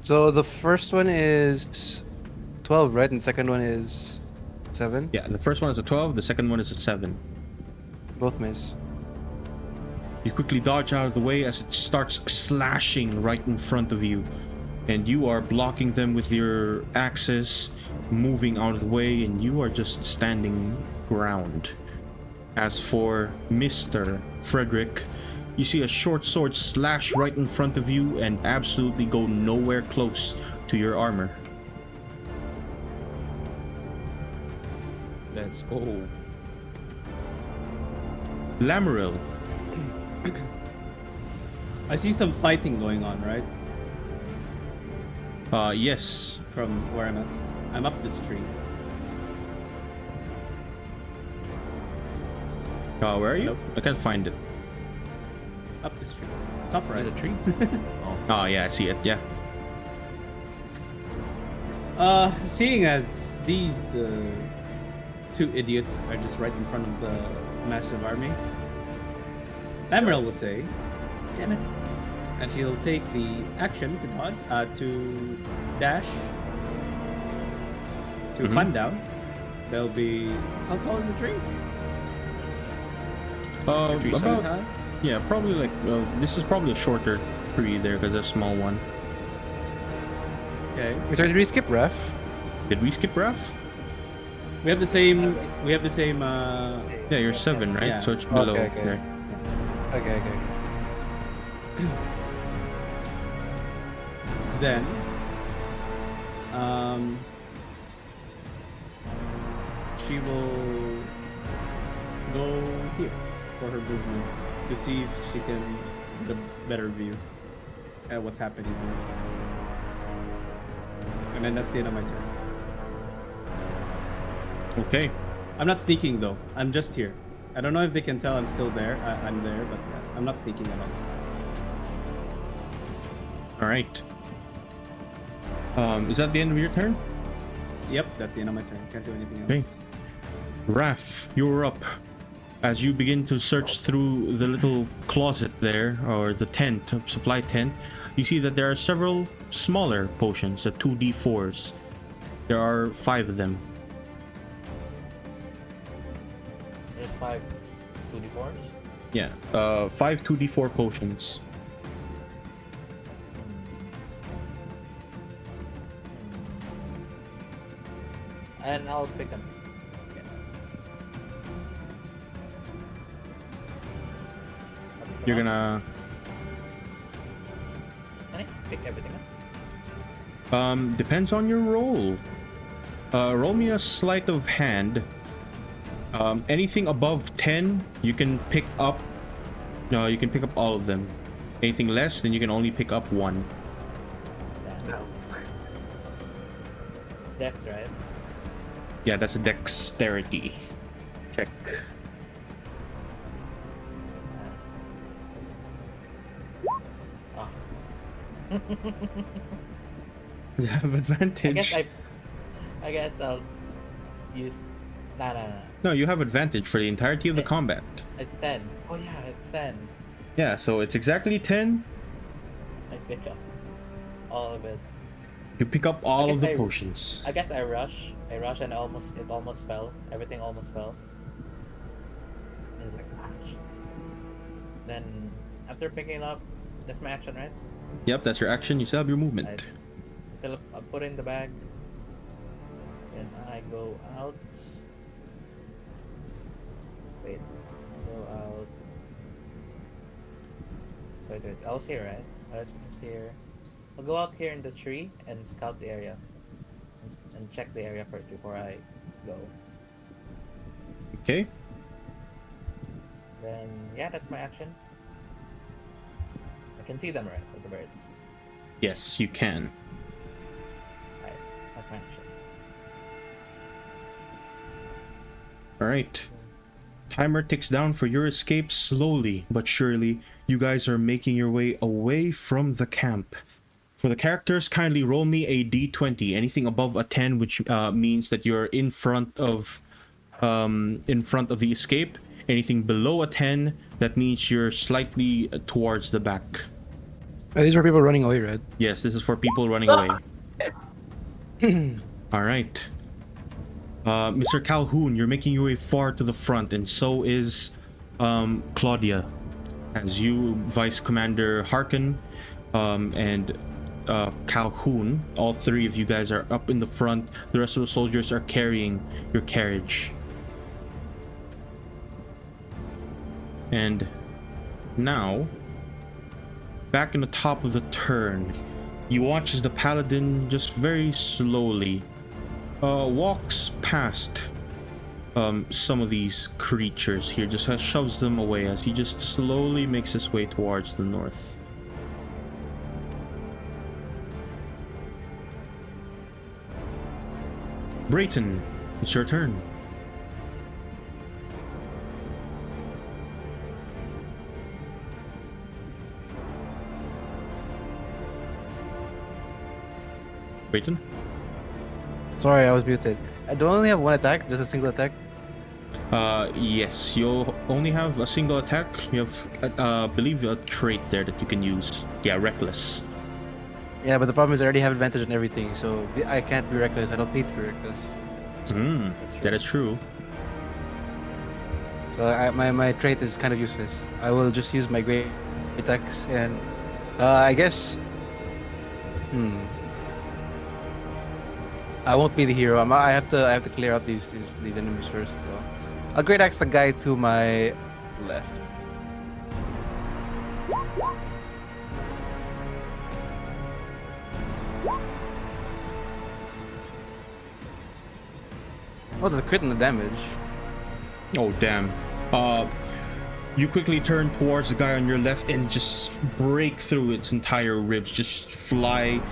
So the first one is 12, right? And the second one is 7? Yeah, the first one is a 12, the second one is a 7. Both miss. You quickly dodge out of the way as it starts slashing right in front of you. And you are blocking them with your axes, moving out of the way, and you are just standing ground. As for Mr. Frederick, you see a short sword slash right in front of you and absolutely go nowhere close to your armor. Let's go. Lamaril. I see some fighting going on, right? Yes. From where I'm at. I'm up this tree. Where are you? Nope. I can't find it. Up this tree. Top right. There's a tree. Oh, yeah, I see it. Yeah. Seeing as these two idiots are just right in front of the massive army, Emerald will say, "Damn it!" and she'll take the action to dodge, to dash, to climb down. There'll be how tall is the tree? About, yeah, probably like, this is probably a shorter tree there because a small one. Okay. Sorry, did we skip ref? Did we skip ref? We have the same. We have the same. Yeah, you're 7, right? Yeah. So it's below Okay, okay. there. Okay. Then, she will go here for her movement to see if she can get a better view at what's happening here. And then that's the end of my turn. Okay. I'm not sneaking though. I'm just here. I don't know if they can tell I'm still there. I'm there, but I'm not sneaking at all. All right. Is that the end of your turn? Yep, that's the end of my turn. Can't do anything else. Okay. Raph, you're up. As you begin to search through the little closet there, or the tent, supply tent, you see that there are several smaller potions, the 2d4s. There are 5 of them. There's 5 2d4s. Yeah, 5 2d4 potions. And I'll pick them. Yes. I'll pick them You're up. gonna... Can I pick everything up? Depends on your roll. Roll me a sleight of hand. Anything above 10, you can pick up. No, you can pick up all of them. Anything less, then you can only pick up 1. No. Dex, right? Yeah, that's a dexterity check. Oh. You have advantage. I guess I'll use. No. No, you have advantage for the entirety of the combat. It's 10. Oh yeah, it's 10. Yeah, so it's exactly 10. I pick up all of it. You pick up all of the I- potions. I guess I rush and it almost fell. Everything almost fell. It's like ouch. Then after picking up, that's my action, right? Yep, that's your action. You still have your movement. I put in the bag. Then I go out. Wait, go out. Wait. I was here, right? I was here. I'll go out here in the tree and scout the area. And check the area first before I go. Okay. Then, yeah, that's my action. I can see them, right? At the very least. Yes, you can. Right. That's my action. All right. Timer ticks down for your escape. Slowly but surely, you guys are making your way away from the camp. For the characters, kindly roll me a d20. Anything above a 10, which means that you're in front of the escape. Anything below a 10, that means you're slightly towards the back. These are people running away, right? Yes, this is for people running away. All right. Mr. Calhoun, you're making your way far to the front, and so is Claudia. As you, Vice Commander Harkin, and Calhoun, all three of you guys are up in the front. The rest of the soldiers are carrying your carriage. And now, back in the top of the turn, you watch as the paladin just very slowly walks past some of these creatures here, just shoves them away as he just slowly makes his way towards the north. Brayton, it's your turn. Brayton? Sorry, I was muted. I don't only have one attack, just a single attack. Yes, you'll only have a single attack. You have, I believe, a trait there that you can use. Yeah, reckless. Yeah, but the problem is I already have advantage on everything, so I can't be reckless. I don't need to be reckless. That is true. So my trait is kind of useless. I will just use my great attacks, and I guess I won't be the hero. I have to clear out these enemies first. So I'll great axe the guy to my left. Oh, there's a crit on the damage. Oh, damn. You quickly turn towards the guy on your left and just break through its entire ribs. Just fly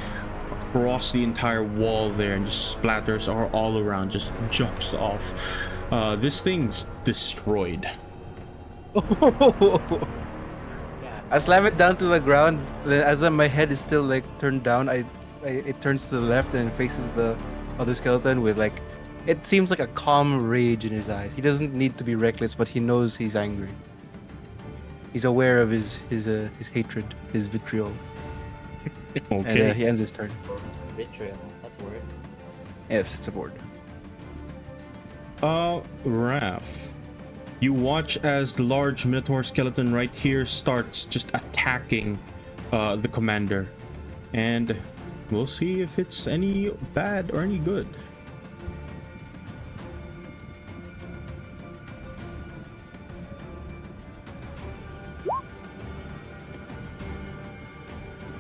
across the entire wall there and just splatters all around. Just jumps off. This thing's destroyed. I slam it down to the ground. Then as my head is still like turned down, it turns to the left and faces the other skeleton with like, it seems like a calm rage in his eyes. He doesn't need to be reckless, but he knows he's angry. He's aware of his hatred, his vitriol. Okay. And he ends his turn. Vitriol, that's a word. Yes, it's a word. Raph. You watch as the large Minotaur skeleton right here starts just attacking the commander. And we'll see if it's any bad or any good.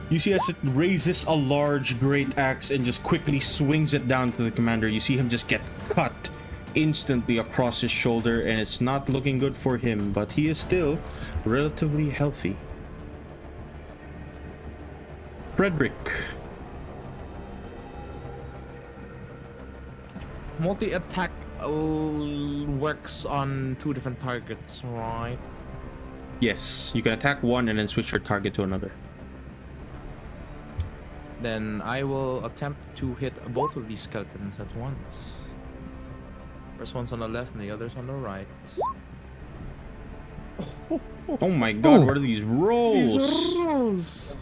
You see as it raises a large great axe and just quickly swings it down to the commander. You see him just get cut instantly across his shoulder, and it's not looking good for him, but he is still relatively healthy. Frederick. Multi-attack works on 2 different targets, right? Yes, you can attack one and then switch your target to another. Then I will attempt to hit both of these skeletons at once. First one's on the left and the other's on the right. Oh my god, what are these rolls? Oh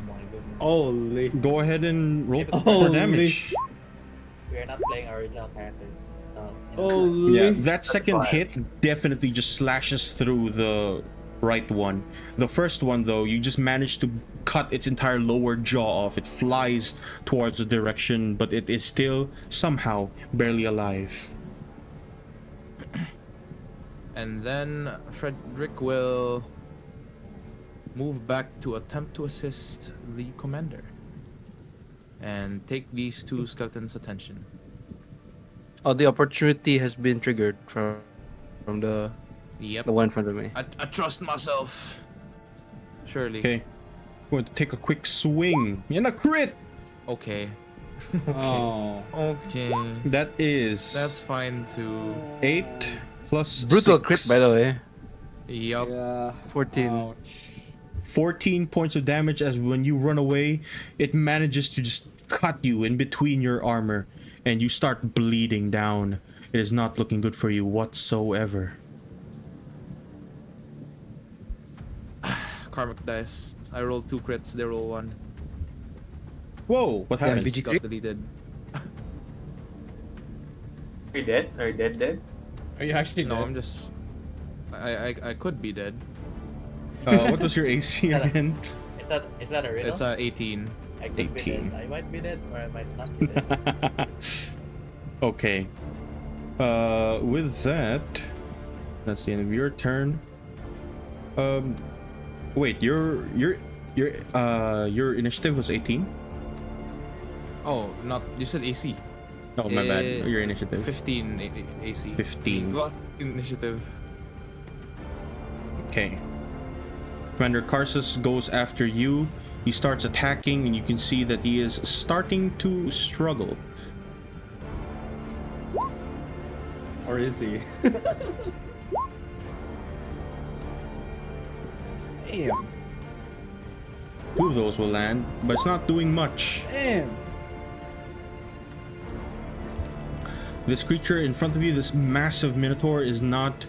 my goodness. Holy. Go ahead and roll for Holy. damage. We're not playing our original characters. Holy. Yeah, that second hit definitely just slashes through the right one. The first one, though, you just managed to cut its entire lower jaw off. It flies towards the direction, but it is still somehow barely alive. And then Frederick will move back to attempt to assist the commander. And take these 2 skeletons' attention. Oh, the opportunity has been triggered from the Yep. one in front of me. I trust myself. Surely. Okay, going to take a quick swing and a crit. Okay. Oh. Okay. That is That's fine too. 8 plus Brutal 6. crit, by the way. Yup. Yeah. 14. Ouch. 14 points of damage as when you run away, it manages to just cut you in between your armor and you start bleeding down. It is not looking good for you whatsoever. Karmic dice. I rolled 2 crits, they roll 1. Whoa, what Yeah, happened? BG Got deleted. Are you dead? Are you dead? Are you actually No, dead? I'm just. I could be dead. What was your AC again? Is that a riddle? It's 18. I could be 18. dead. I might be dead, or I might not be dead. Okay. With that, that's the end of your turn. Wait, your initiative was 18? Oh, not. You said AC. Oh, my bad. Your initiative. 15 AC. 15. Well, initiative. Okay. Commander Karsus goes after you. He starts attacking, and you can see that he is starting to struggle. Or is he? Damn. 2 of those will land, but it's not doing much. Damn. This creature in front of you, this massive minotaur, is not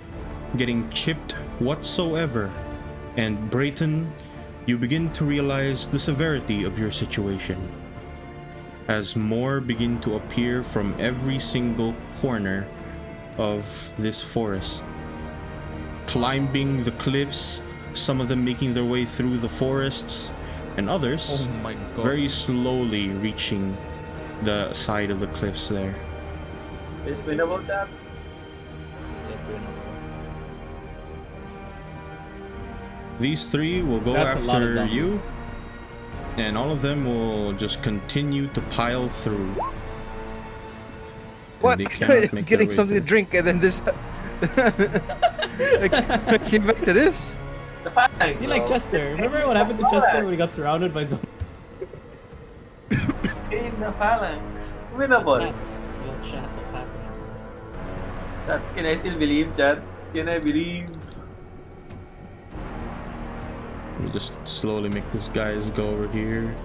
getting chipped whatsoever. And Brayton, you begin to realize the severity of your situation as more begin to appear from every single corner of this forest, climbing the cliffs, some of them making their way through the forests, and others Oh my god. very slowly reaching the side of the cliffs there. It's winnable, chat. These 3 will go That's a lot of after zombies. you, and all of them will just continue to pile through. And What? they I cannot was make getting their way something to through. drink and then this. I came back to this. The fine. You like Chester. Remember what happened to Chester when he got surrounded by zombies? In the phalanx. Winnable. Yo, chat, what's happening? Chat, can I still believe, chat? Can I believe? We just slowly make these guys go over here.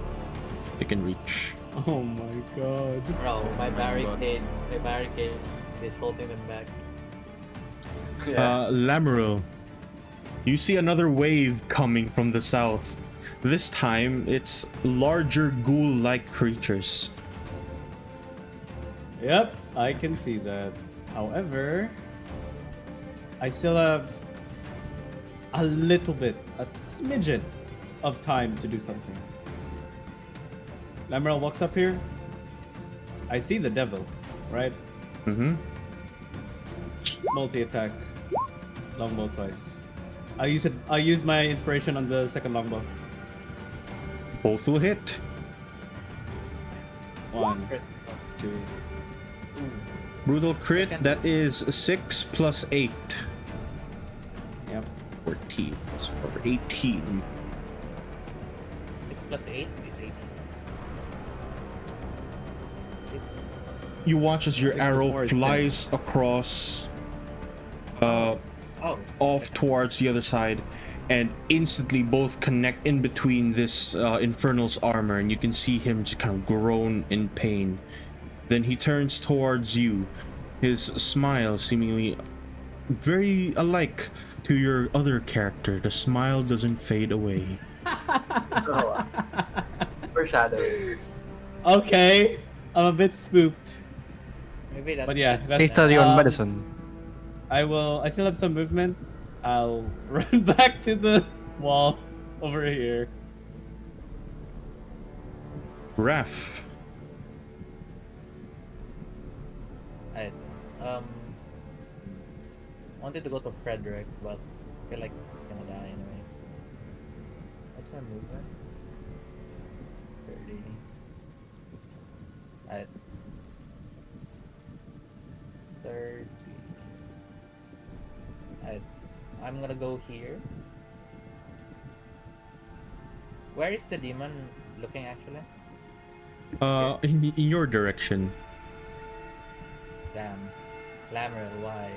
They can reach. Oh my god. Bro, my God. barricade is holding them back. Yeah. Lamoureux, you see another wave coming from the south. This time, it's larger ghoul-like creatures. Yep, I can see that. However, I still have a little bit, a smidgen of time to do something. Lamoureux walks up here. I see the devil, right? Mm-hmm. Multi-attack. Longbow twice. I'll use my inspiration on the second longbow. Both will hit. 1, 2. Brutal crit, that is 6 plus 8. Yep. 14 plus 4, 18. 6 plus 8 is 18. You watch as your 6 plus arrow 4 is 10. flies across Oh, off towards the other side, and instantly both connect in between this infernal's armor, and you can see him just kind of groan in pain. Then he turns towards you, his smile seemingly very alike to your other character. The smile doesn't fade away. Foreshadowing. Okay, I'm a bit spooked. maybe that's. But yeah, that's They study on medicine. I still have some movement. I'll run back to the wall over here. Raph, I wanted to go to Frederick, but I feel like he's gonna die anyways. What's my movement? 30. Alright. 30. I'm gonna go here. Where is the demon looking actually? in your direction. Damn. Lamoureux, why?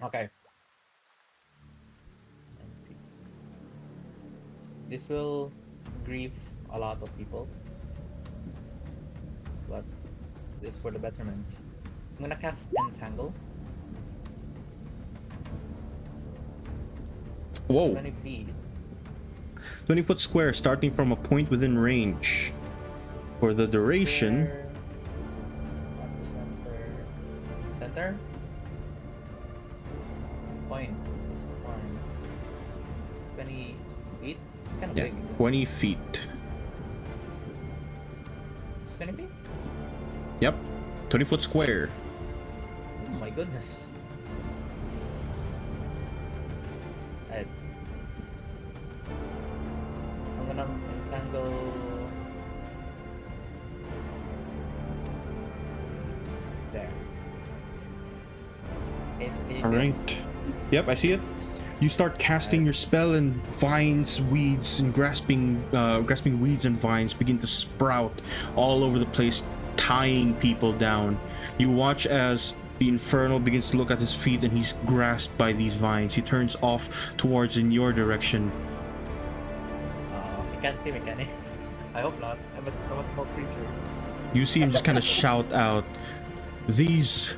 Okay. This will grieve a lot of people, but this is for the betterment. I'm gonna cast Entangle. It's Whoa. 20 feet. 20-foot square starting from a point within range. For the duration, Where? At the center. Center? Point. It's a point. 20 feet? It's kind of yeah, big. 20 feet. It's 20 feet? Yep, 20-foot square. Oh my goodness. I'm gonna entangle. There. Can you All see it? right. Yep, I see it. You start casting your spell, and vines, weeds, and grasping weeds and vines begin to sprout all over the place, tying people down. You watch as the Infernal begins to look at his feet, and he's grasped by these vines. He turns off towards in your direction. You can't see me, can you? I hope not. I'm a small creature. You see him just kind of shout out, "These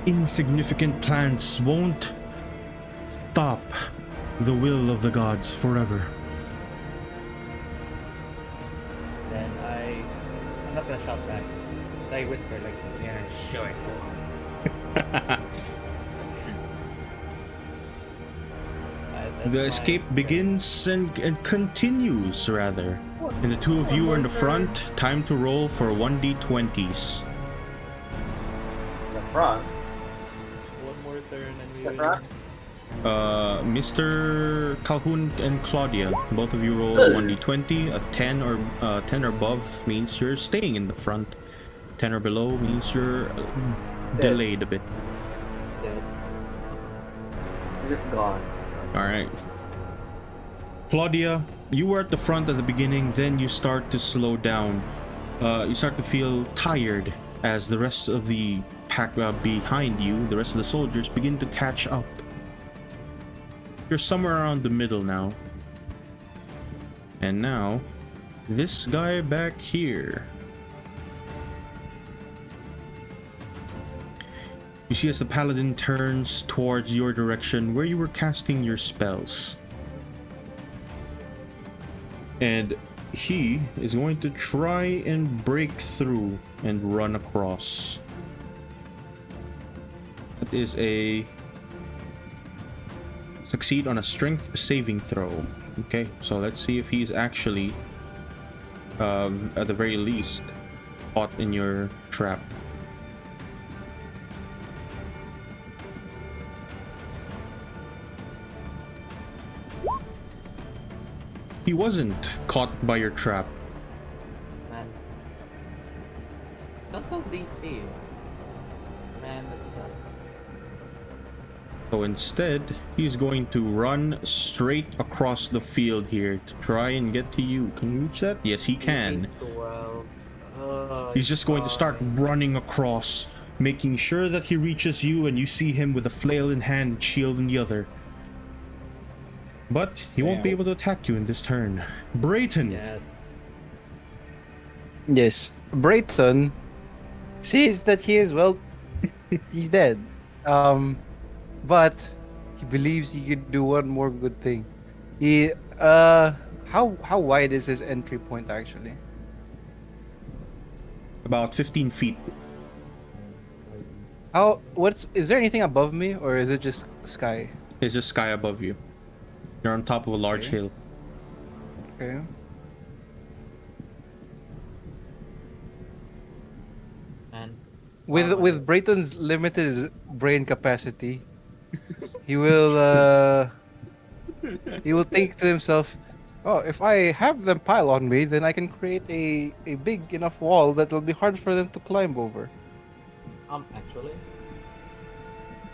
insignificant plants won't stop the will of the gods forever." Then I'm not gonna shout back. I whisper like, yeah, sure. The escape begins and continues, rather. And the two of you are in the front. Time to roll for 1d20s. The front. One more turn and we The front. Mr. Calhoun and Claudia, both of you roll a 1d20. A 10 or 10 or above means you're staying in the front. 10 or below means you're delayed a bit. Dead. Just gone. All right. Claudia, you were at the front at the beginning, then you start to slow down. You start to feel tired as the rest of the pack behind you, the rest of the soldiers, begin to catch up. You're somewhere around the middle now. And now, this guy back here. You see as the paladin turns towards your direction where you were casting your spells. And he is going to try and break through and run across. That is a succeed on a strength saving throw. Okay, so let's see if he's actually at the very least caught in your trap. He wasn't caught by your trap. Man. It's not full DC. Man, that sucks. So instead, he's going to run straight across the field here to try and get to you. Can you reach that? Yes, he can. DC 12. He's just going to start running across, making sure that he reaches you, and you see him with a flail in hand and shield in the other. But he won't be able to attack you in this turn. Brayton. Yes. Yes, Brayton sees that he is, well, he's dead. But he believes he could do one more good thing. He how wide is his entry point actually? About 15 feet. Is there anything above me, or is it just sky? It's just sky above you. You're on top of a large Okay. hill. Okay. And With Brayton's limited brain capacity, he will think to himself, "Oh, if I have them pile on me, then I can create a big enough wall that will be hard for them to climb over." actually,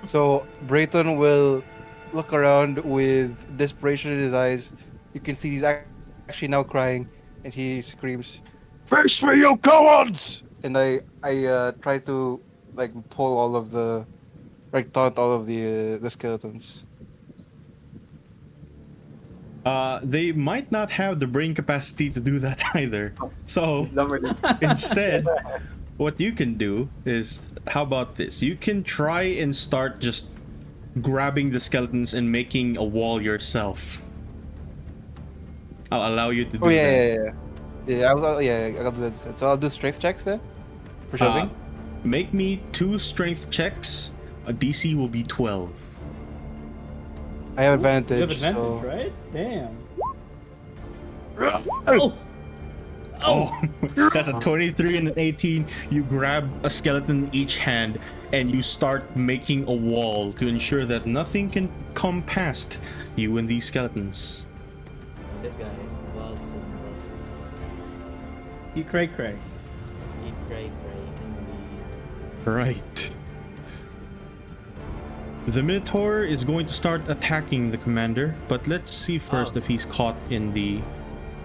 So Brayton will look around with desperation in his eyes. You can see he's actually now crying, and he screams, "Face me, you cowards!" And I try to like pull all of the Like taunt all of the skeletons. They might not have the brain capacity to do that either. So Number two. instead, what you can do is, how about this? You can try and start just grabbing the skeletons and making a wall yourself. I'll allow you to do Oh yeah, that. yeah, yeah. Yeah, I'll do that. So I'll do strength checks then for shoving. Make me 2 strength checks. A DC will be 12. I have advantage. You have advantage, so... right? Damn. Oh, that's a 23 and an 18. You grab a skeleton in each hand and you start making a wall to ensure that nothing can come past you and these skeletons. This guy is Wilson. Eat cray cray. Eat cray indeed. Right. The Minotaur is going to start attacking the commander, but let's see first if he's caught in the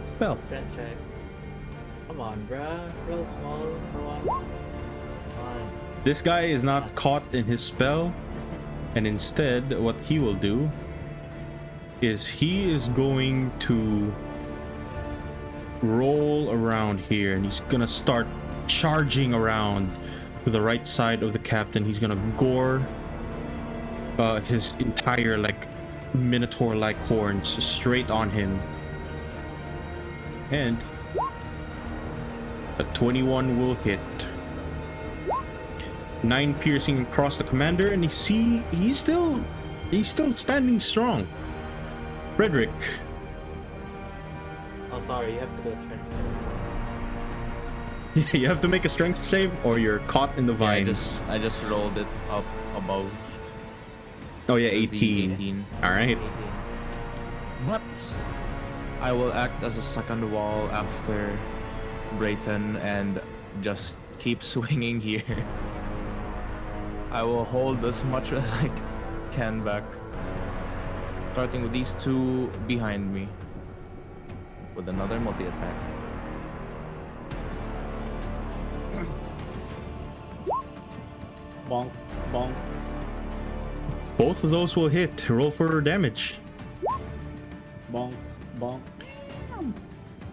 spell. Strength check. Come on, bruh. Real small for once. Come on. This guy is not caught in his spell, and instead what he will do is he is going to roll around here and he's gonna start charging around to the right side of the captain. He's gonna gore his entire like minotaur-like horns straight on him, and a 21 will hit. 9 piercing across the commander, and he's still standing strong. Frederick, Oh, sorry. You have to do a strength save. you have to make a strength save or you're caught in the Yeah, vines. I just rolled it up above Oh yeah, the 18. 18. All right. 18. But I will act as a second wall after Brayton and just keep swinging here. I will hold as much as I can back, starting with these 2 behind me with another multi-attack. Bonk, bonk. Both of those will hit. Roll for damage. Bonk, bonk.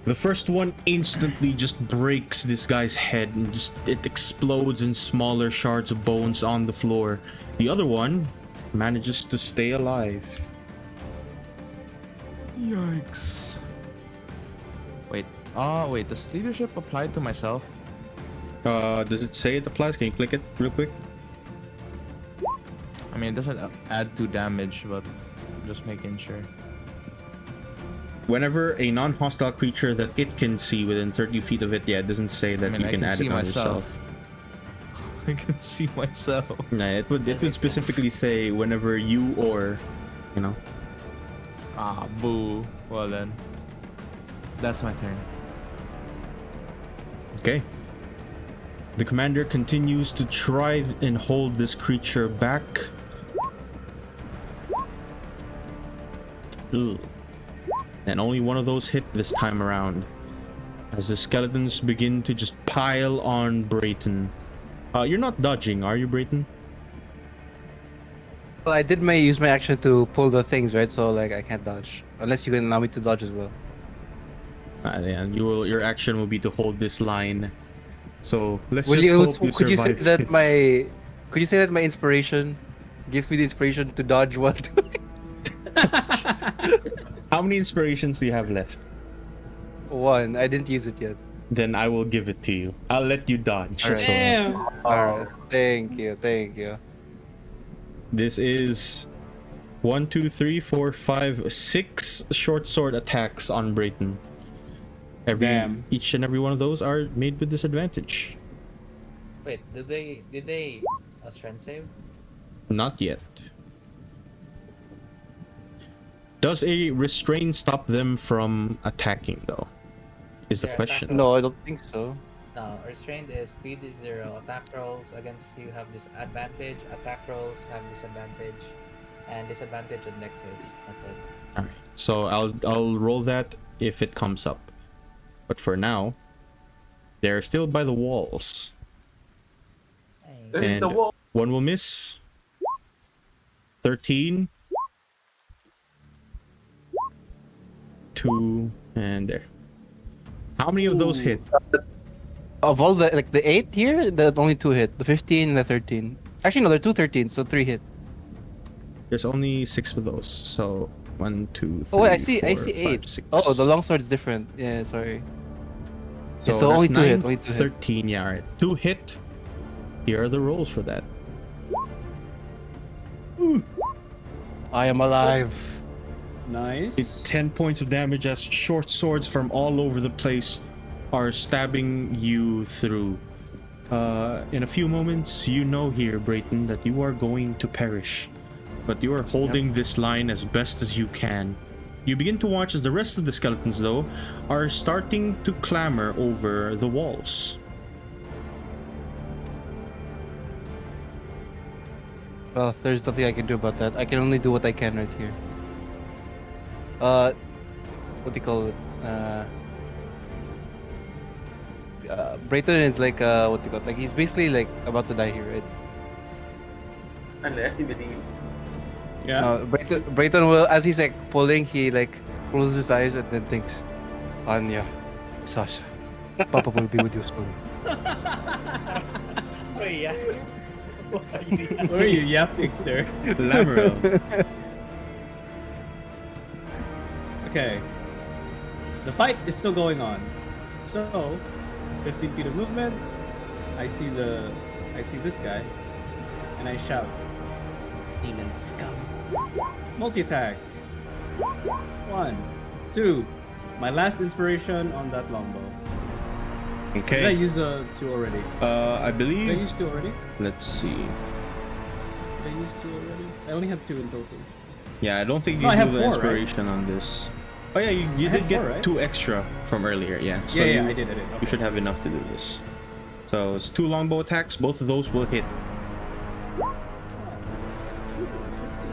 The first one instantly just breaks this guy's head and just it explodes in smaller shards of bones on the floor. The other one manages to stay alive. Yikes. Wait, does leadership apply to myself? Does it say it applies? Can you click it real quick? I mean, it doesn't add to damage, but I'm just making sure. Whenever a non-hostile creature that it can see within 30 feet of it, yeah, it doesn't say that I mean, you I can can add see it on myself. yourself. I can see myself. Nah, it would specifically say whenever you or, you know. Ah, boo. Well then, that's my turn. Okay. The commander continues to try and hold this creature back. Ugh. And only one of those hit this time around, as the skeletons begin to just pile on Brayton. You're not dodging, are you, Brayton? Well, I did use my action to pull the things, right? So like I can't dodge unless you can allow me to dodge as well. Yeah, your action will be to hold this line. So let's Will just you? hope you Could you say survive that this. Could you say that my inspiration gives me the inspiration to dodge while doing? How many inspirations do you have left? 1. I didn't use it yet. Then I will give it to you. I'll let you dodge. Alright. So Damn. Alright. Thank you. this is 1, 2, 3, 4, 5, 6 short sword attacks on Brayton. Damn. Each and every one of those are made with disadvantage. Wait, did they a strength save? Not yet. Does a restraint stop them from attacking, though? Is the Yeah, question. No, I don't think so. No, restrained is speed is 0. Attack rolls against you have disadvantage. Attack rolls have disadvantage, and disadvantage on next saves. That's it. Alright. So I'll roll that if it comes up. But for now, they're still by the walls. Hey. This is And the wall. one will miss. 13. 2 and there. How many of those hit? Of all the like the 8 here, the only 2 hit. The 15 and the 13. Actually, no, there are 2 13, so 3 hit. There's only 6 of those. So 1, 2, 3, Oh wait, I 4, see 5, 8. 6. Oh, the longsword is different. Yeah, sorry. So, so that's only 2 hit, 9, only 2 hit. 13. Yeah, all right. 2 hit. Here are the rolls for that. I am alive. Nice. 10 points of damage as short swords from all over the place are stabbing you through. In a few moments, you know here, Brayton, that you are going to perish. But you are holding this line as best as you can. You begin to watch as the rest of the skeletons, though, are starting to clamber over the walls. Well, there's nothing I can do about that. I can only do what I can right here. What do you call it? Brayton is like what do you call it? Like he's basically like about to die here, right? Unless you believe. Yeah. Brayton will, as he's like pulling, he like closes his eyes and then thinks, Anya, Sasha, Papa will be with you soon. Oh, yeah. Where are you yapping, sir? Lamoureux. Okay. The fight is still going on. So, 15 feet of movement. I see this guy, and I shout, "Demon scum!" Multi-attack. 1, 2. My last inspiration on that longbow. Did I Okay. use 2 already? I Did I believe. use 2 already? Let's see. Did I use 2 already? I only have 2 in total. Yeah, I don't think you No, I do have the 4, right? inspiration on this. Oh yeah, you I did had get 4, right? 2 extra from earlier. Yeah. So Yeah, you, I did. You Okay. should have enough to do this. So it's 2 longbow attacks. Both of those will hit.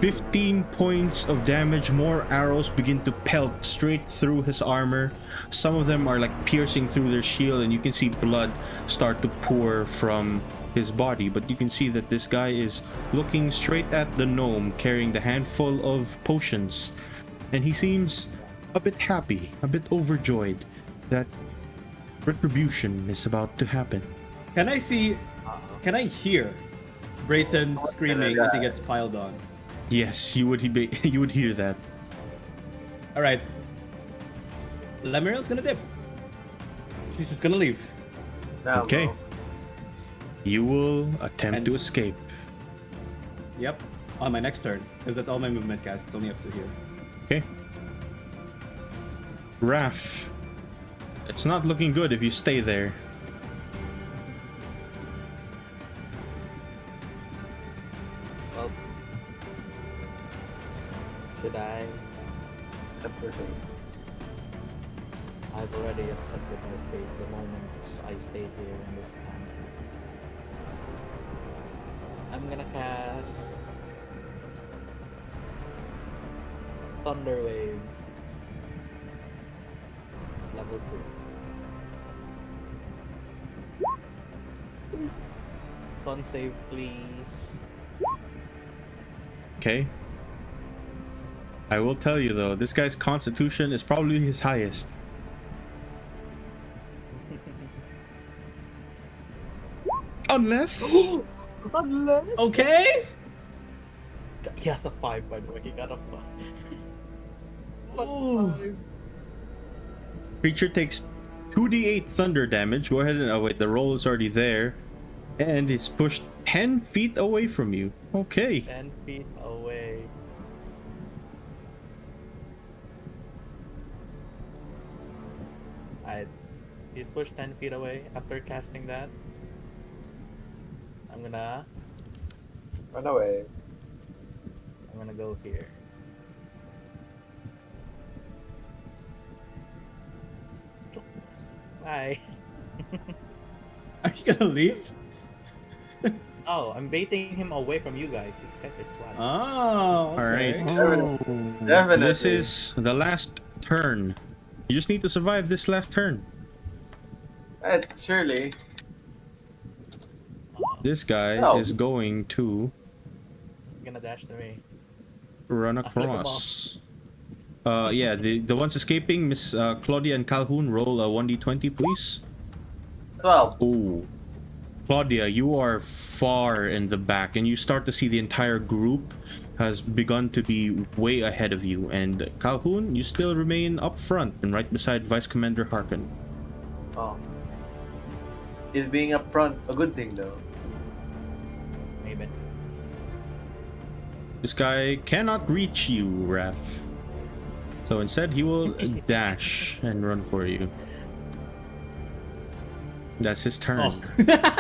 15 points of damage. More arrows begin to pelt straight through his armor. Some of them are like piercing through their shield, and you can see blood start to pour from his body. But you can see that this guy is looking straight at the gnome carrying the handful of potions, and he seems a bit happy, a bit overjoyed that retribution is about to happen. Can I hear Brayton screaming as he gets piled on? Yes, you would you would hear that. All right. Lemuriel's gonna dip. She's just gonna leave. Now, Okay. bro. You will attempt to escape. Yep. On my next turn, because that's all my movement cast. It's only up to here. Okay. Raph, it's not looking good if you stay there. Well, should I? Except for him. I've already accepted my fate the moment I stay here in this town. I'm gonna cast Thunder Wave. Level 2. Con save, please. Okay. I will tell you though, this guy's constitution is probably his highest. Unless Okay. He has a 5, by the way. He got a 5. creature takes 2d8 thunder damage. Go ahead and oh wait, the roll is already there. And it's pushed 10 feet away from you. Okay. 10 feet away. He's pushed 10 feet away. After casting that, I'm gonna Run away. go here. Bye. Are you gonna leave? Oh, I'm baiting him away from you guys. You guys are twats. Oh. Okay. Alright. Definitely. This is the last turn. You just need to survive this last turn. Surely. This guy Oh. is going to He's gonna dash to me. run I'll flip 'em across. Yeah, the ones escaping, Miss Claudia and Calhoun, roll a 1d20, please. 12. Oh, Claudia, you are far in the back, and you start to see the entire group has begun to be way ahead of you. And Calhoun, you still remain up front and right beside Vice Commander Harkin. Oh. Is being up front a good thing, though? Maybe. This guy cannot reach you, Raph. So instead, he will dash and run for you. That's his turn.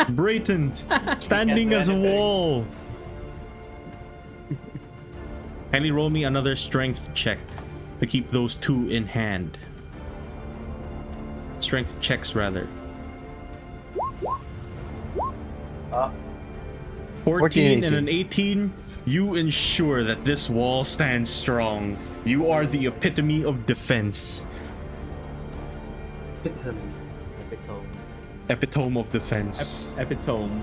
Brayton, standing as a wall. Kindly roll me another strength check to keep those two in hand. Strength checks, rather. 14 and an 18. You ensure that this wall stands strong. You are the epitome of defense. Epitome of defense. Epitome.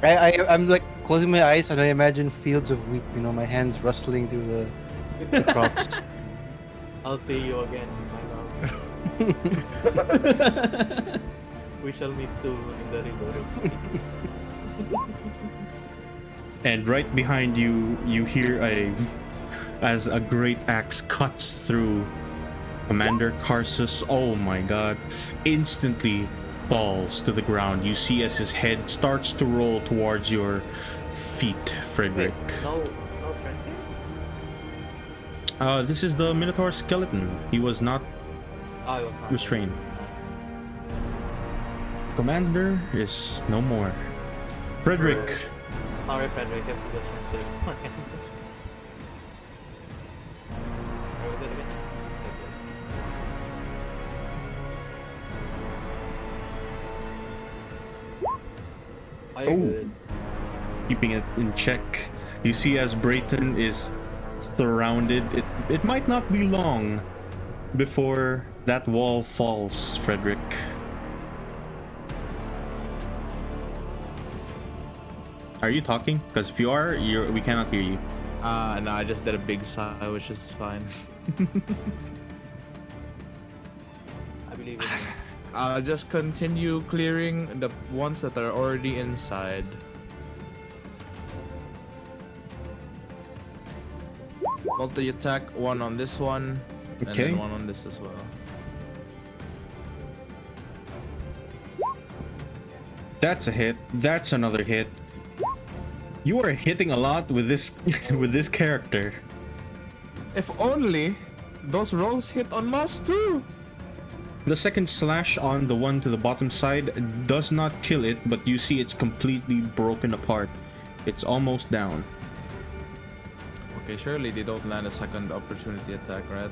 I'm like closing my eyes and I imagine fields of wheat, you know, my hands rustling through the crops. I'll see you again, my love. We shall meet soon in the river. And right behind you, you hear as a great axe cuts through Commander Karsus. Oh my god. Instantly falls to the ground. You see as his head starts to roll towards your feet, Frederick. No friends here? This is the Minotaur skeleton. He was not Oh, it was not. restrained. Commander is no more. Frederick. Sorry, Frederick, if this one's safe. Where was it again? Are you Oh. good? Keeping it in check. You see as Brayton is surrounded, it might not be long before that wall falls, Frederick. Are you talking? Because if you are, we cannot hear you. No, I just did a big sigh, which is fine. I believe in you. I'll just continue clearing the ones that are already inside. Multi-attack, one on this one, and Okay. then one on this as well. That's a hit. That's another hit. You are hitting a lot with this with this character. If only those rolls hit on Moss too! The second slash on the one to the bottom side does not kill it, but you see it's completely broken apart. It's almost down. Okay, surely they don't land a second opportunity attack, right?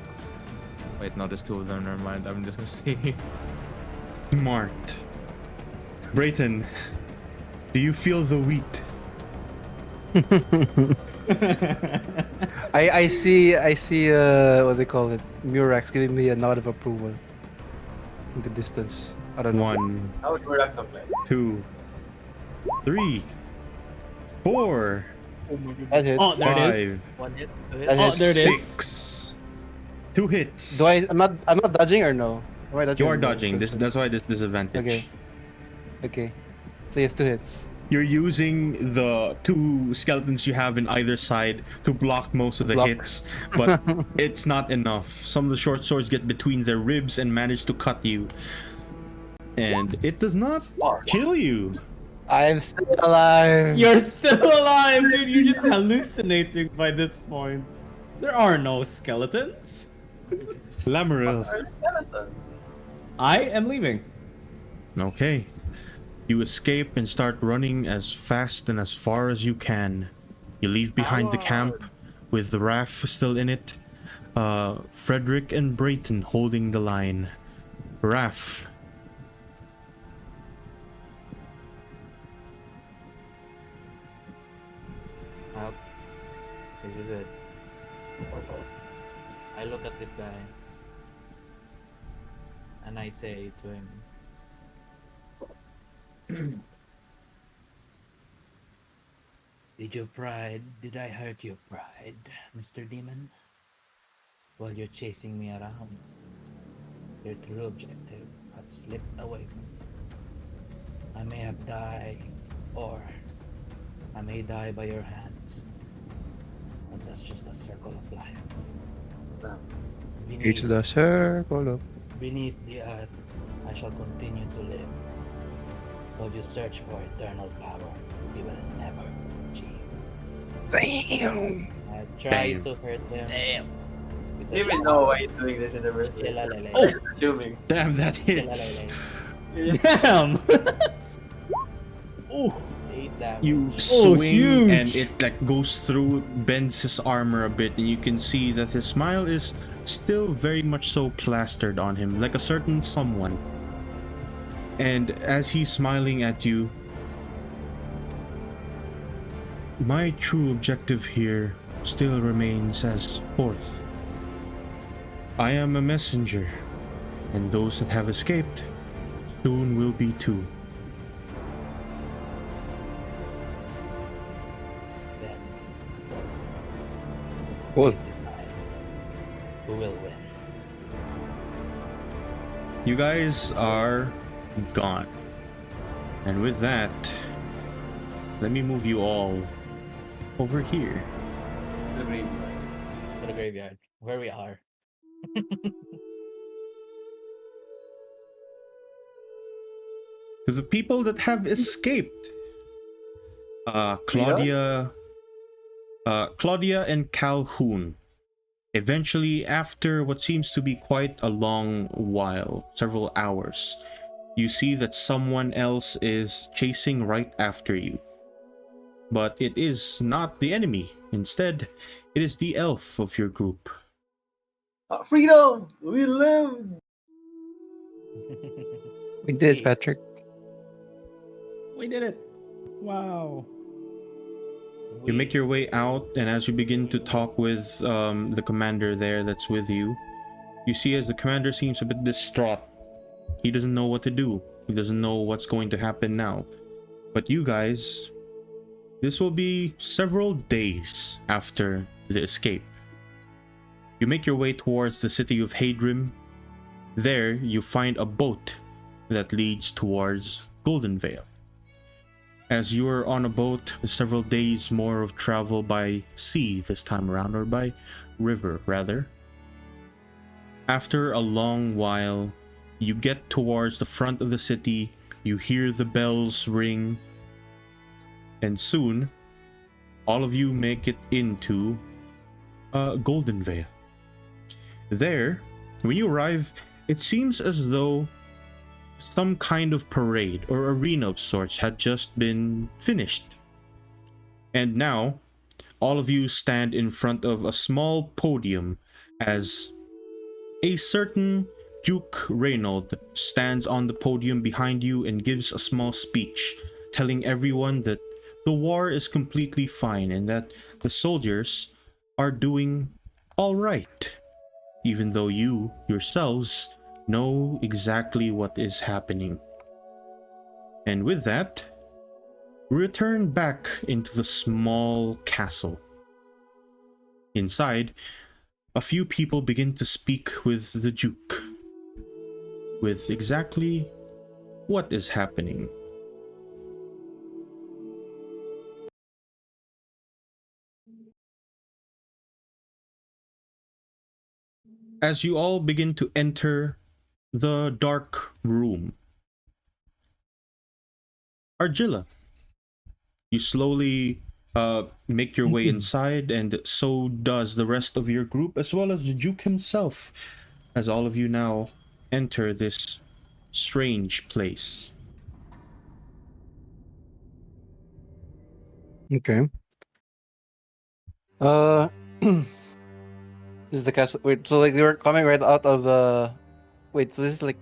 Wait, no, there's two of them, never mind. I'm just gonna see. Smart. Brayton, do you feel the wheat? I see what they call it, Murex giving me a nod of approval in the distance. I don't know. 1, How would relax a play? 2, 3, 4, That hits. Oh, there it is. 5, One hit, two hit. That Oh, hits. there it is. 6. 2 hits. I'm not dodging or no? Am I dodging? You are or no? dodging. That's why this disadvantage. Okay. So he has 2 hits. You're using the 2 skeletons you have in either side to block most of the Block. hits, but it's not enough. Some of the short swords get between their ribs and manage to cut you. And it does not kill you. I am still alive. You're still alive, dude. You're just hallucinating by this point. There are no skeletons. Lamaril. Skeletons. I am leaving. Okay. You escape and start running as fast and as far as you can. You leave behind the camp with the raft still in it. Frederick and Brayton holding the line. Raph. Up. This is it. I look at this guy and I say to him, Did I hurt your pride, Mr. Demon? While you're chasing me around, your true objective had slipped away from you. I may have died, or I may die by your hands, but that's just a circle of life. It's Beneath, the circle of. beneath the earth, I shall continue to live. While you search for eternal power, you will never achieve. Damn. I tried Damn. to hurt him. Damn. with Do you a even know why he's doing this in the first place? Shilalele. I'm just assuming. Damn, that hits. Shilalele. Damn. Oh, 8 damage. You Oh, swing huge. and it like goes through, bends his armor a bit, and you can see that his smile is still very much so plastered on him, like a certain someone. And as he's smiling at you, my true objective here still remains as fourth. I am a messenger, and those that have escaped soon will be too. Then Cool. we decide who will win. You guys are gone. And with that, let me move you all over here. Agreed. To the graveyard, where we are. To the people that have escaped, Claudia and Calhoun. Eventually, after what seems to be quite a long while, several hours, you see that someone else is chasing right after you. But it is not the enemy. Instead, it is the elf of your group. Freedom! We live! We did, Patrick. we did it. Wow. You make your way out, and as you begin to talk with the commander there that's with you, you see as the commander seems a bit distraught. He doesn't know what to do. He doesn't know what's going to happen now. But you guys, this will be several days after the escape. You make your way towards the city of Hadrim. There, you find a boat that leads towards Goldenvale. As you are on a boat, several days more of travel by sea this time around, or by river rather. After a long while, you get towards the front of the city, you hear the bells ring, and soon, all of you make it into Goldenvale. There, when you arrive, it seems as though some kind of parade or arena of sorts had just been finished. And now, all of you stand in front of a small podium as a certain Duke Reynold stands on the podium behind you and gives a small speech, telling everyone that the war is completely fine and that the soldiers are doing all right, even though you yourselves know exactly what is happening. And with that, we return back into the small castle. Inside, a few people begin to speak with the Duke, with exactly what is happening. As you all begin to enter the dark room, Argilla, you slowly make your way inside, and so does the rest of your group, as well as the Duke himself, as all of you now enter this strange place. Okay. This is the castle. Wait, so like they were coming right out of the. Wait, so this is like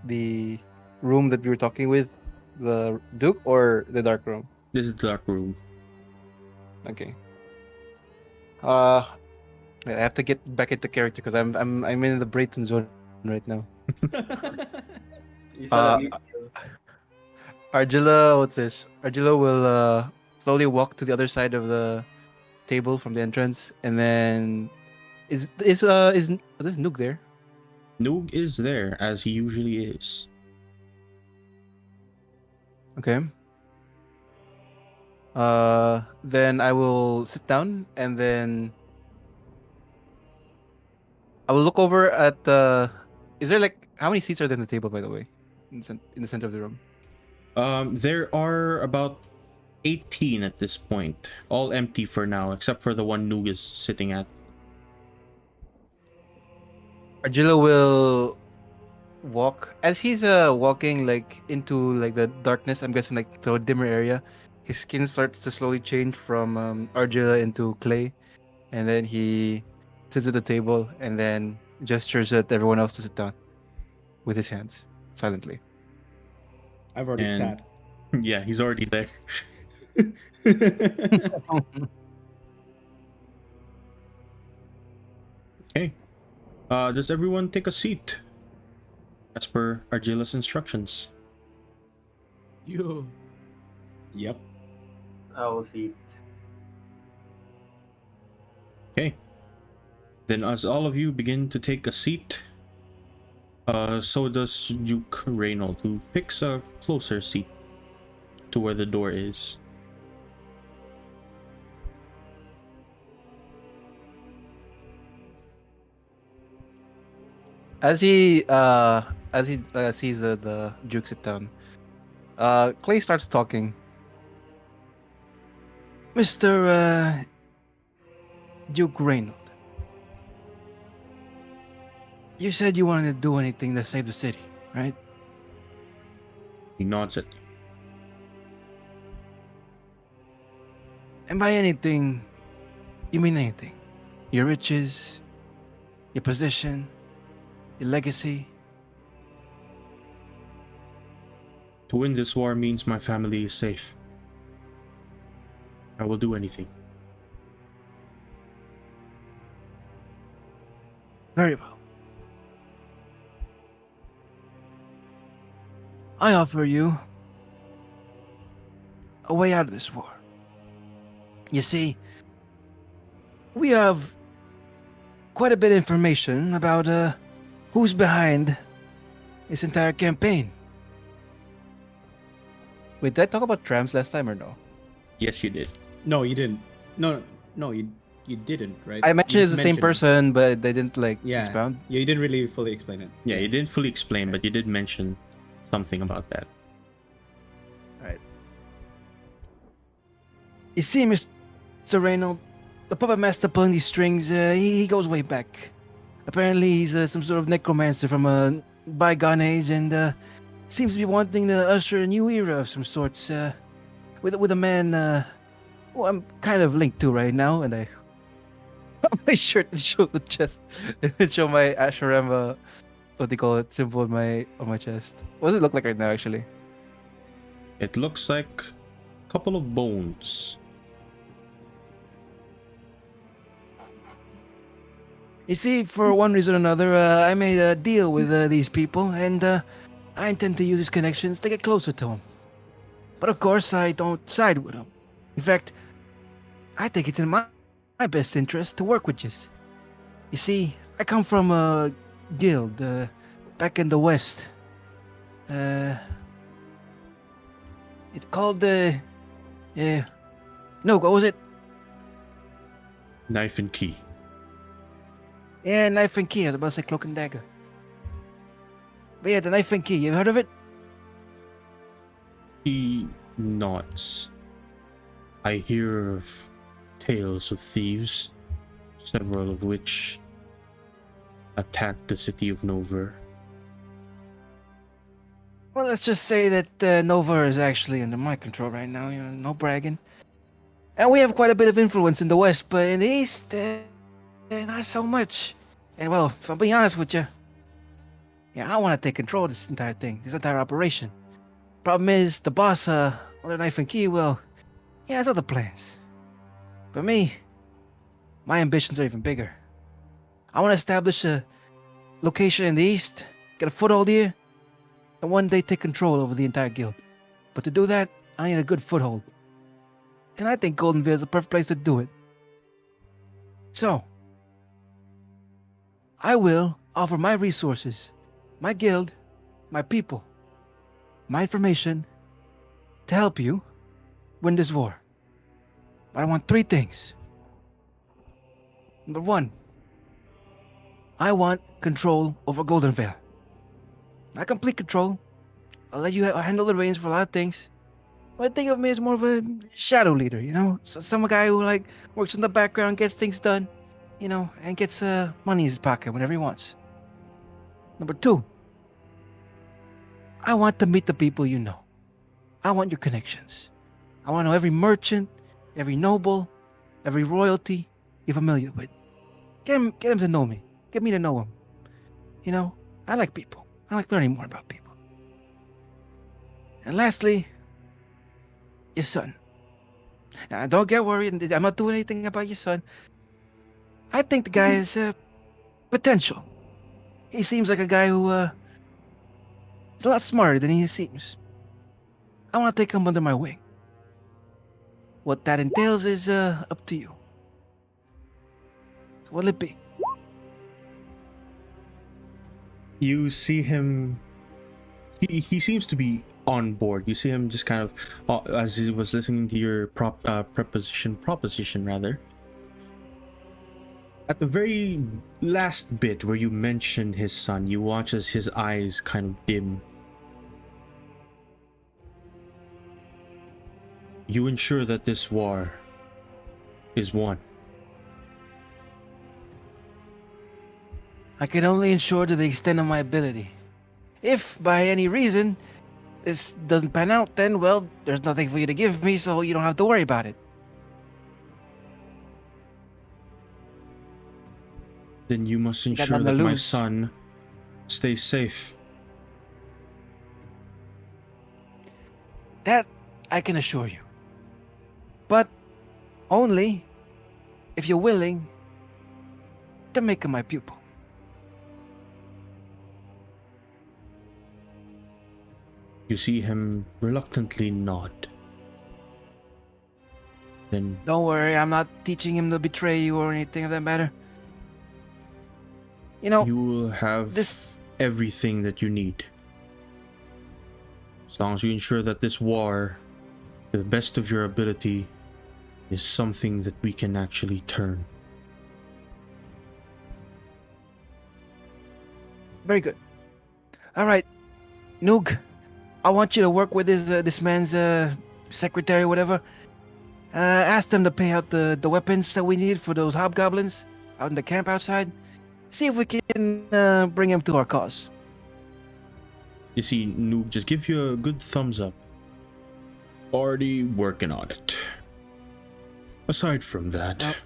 the room that we were talking with the Duke, or the dark room? This is the dark room. Okay. Wait, I have to get back into character because I'm in the Brayton zone right now. You saw Uh, that Argilla, what's this? Argilla will slowly walk to the other side of the table from the entrance, and then is this Nook there? Noog is there as he usually is. Okay. Then I will sit down, and then I will look over at the. Is there like how many seats are there in the table, by the way, in the center of the room? There are about 18 at this point, all empty for now, except for the one Noog is sitting at. Argilla will walk as he's walking like into like the darkness. I'm guessing like to a dimmer area. His skin starts to slowly change from Argilla into clay, and then he sits at the table and then gestures at everyone else to sit down with his hands silently. I've already And sat. yeah, he's already there. Okay. Does everyone take a seat? As per Argilla's instructions. You. Yep. I will see. Okay. Then as all of you begin to take a seat, so does Duke Reynold, who picks a closer seat to where the door is. As he sees the Duke sit down, Clay starts talking. Mr. Duke Reynold, you said you wanted to do anything to save the city, right? He nods at you. And by anything, you mean anything. Your riches, your position, your legacy. To win this war means my family is safe. I will do anything. Very well. I offer you a way out of this war. You see, we have quite a bit of information about who's behind this entire campaign. Wait, did I talk about trams last time or no? Yes, you did. No, you didn't. No, you didn't, right? I You mentioned it's just the same mentioned it. person, but they didn't like Yeah. expound. You didn't really fully explain it. Yeah, you didn't fully explain, but you did mention something about that. Right. You see, Mr. Reynold, the puppet master pulling these strings, he goes way back. Apparently, he's some sort of necromancer from a bygone age, and seems to be wanting to usher a new era of some sorts. With a man, who I'm kind of linked to right now, and I put my shirt and show the chest, and then show my Asheram, what do you call it, symbol on my chest. What does it look like right now, actually? It looks like a couple of bones. You see, for one reason or another, I made a deal with these people, and I intend to use these connections to get closer to them. But of course, I don't side with them. In fact, I think it's in my best interest to work with you. You see, I come from a guild back in the west. It's called no, what was it? Knife and key. Yeah, Knife and Key. I was about to say Cloak and Dagger. But yeah, the Knife and Key. You heard of it? He nods. I hear of tales of thieves, several of which attacked the city of Nova. Well, let's just say that Nova is actually under my control right now. You know, no bragging. And we have quite a bit of influence in the west, but in the east, not so much. And well, if I'm being honest with you, yeah, I want to take control of this entire thing, this entire operation. Problem is, the boss, under Knife and Key, well, he has other plans. But me, my ambitions are even bigger. I want to establish a location in the east, get a foothold here, and one day take control over the entire guild. But to do that, I need a good foothold. And I think Goldenvale is the perfect place to do it. So, I will offer my resources, my guild, my people, my information to help you win this war. But I want 3 things. Number 1, I want control over Goldenvale. Not complete control. I'll let you handle the reins for a lot of things. But think of me as more of a shadow leader, you know? So some guy who like works in the background, gets things done, you know, and gets money in his pocket whenever he wants. Number 2, I want to meet the people you know. I want your connections. I want to know every merchant, every noble, every royalty you're familiar with. Get him to know me. Get me to know him. You know, I like people. I like learning more about people. And lastly, your son. Now, don't get worried. I'm not doing anything about your son. I think the guy has potential. He seems like a guy who is a lot smarter than he seems. I want to take him under my wing. What that entails is up to you. So what'll it be? You see him. He seems to be on board. You see him just kind of as he was listening to your proposition rather. At the very last bit where you mention his son, you watch as his eyes kind of dim. You ensure that this war is won. I can only ensure to the extent of my ability. If by any reason this doesn't pan out, then, well, there's nothing for you to give me, so you don't have to worry about it. Then you must got ensure nothing that to my lose. son stays safe. That I can assure you. But only if you're willing to make him my pupil. You see him reluctantly nod. Then Don't worry, I'm not teaching him to betray you or anything of that matter. You know, you will have this- everything that you need. As long as you ensure that this war, to the best of your ability, is something that we can actually turn. Very good. All right, Noog, I want you to work with this man's secretary, whatever. Ask them to pay out the weapons that we need for those hobgoblins out in the camp outside. See if we can bring him to our cause. You see, Noob just give you a good thumbs up. Already working on it. Aside from that,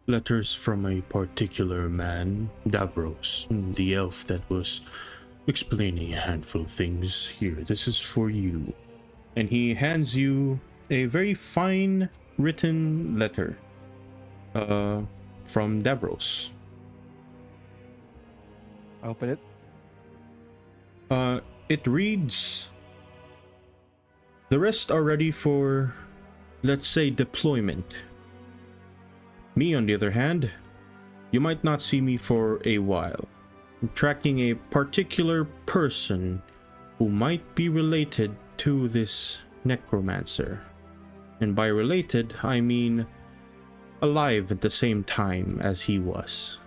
letters from a particular man, Davros, the elf that was explaining a handful of things. Here, this is for you. And he hands you a very fine written letter from Davros. Open it. It reads, the rest are ready for, let's say, deployment. Me, on the other hand, you might not see me for a while. I'm tracking a particular person who might be related to this necromancer. And by related, I mean alive at the same time as he was.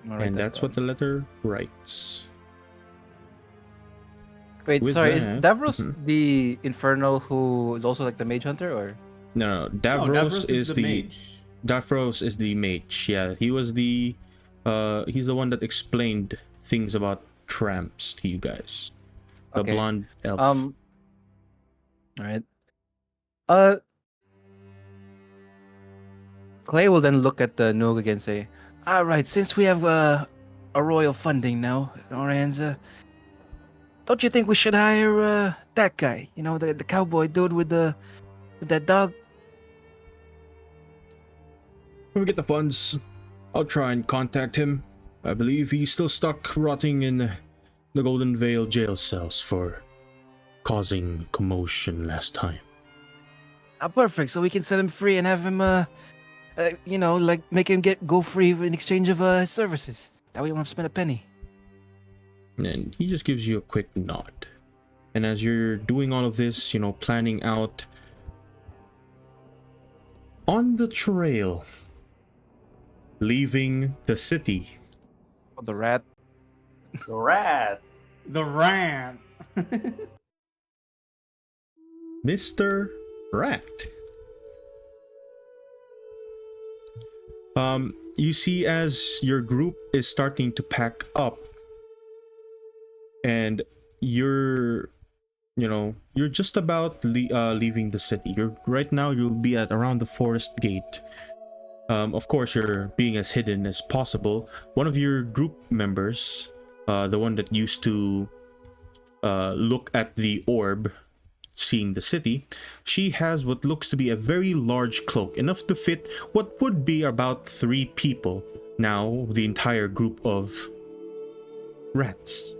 And that's what the letter writes. Wait, With sorry, is that- Davros the infernal who is also like the mage hunter, or? No, No, Davros is the mage. Davros is the mage. Yeah, he was the he's the one that explained things about tramps to you guys. The Okay. blonde elf. All right. Clay will then look at the Noog again and say, all right, since we have a royal funding now in our hands, don't you think we should hire that guy? You know, the cowboy dude with that dog? When we get the funds, I'll try and contact him. I believe he's still stuck rotting in the Goldenvale jail cells for causing commotion last time. Perfect. So we can set him free and have him, like make him go free in exchange of his services. That way we won't have to spend a penny. And he just gives you a quick nod. And as you're doing all of this, planning out on the trail, leaving the city, Oh, the rat. The rat. The rat. Mr. Rat. You see as your group is starting to pack up, and you're just about leaving the city. Right now you'll be at around the forest gate. Of course, you're being as hidden as possible. One of your group members, the one that used to look at the orb, seeing the city, she has what looks to be a very large cloak, enough to fit what would be about 3 people. Now, the entire group of rats.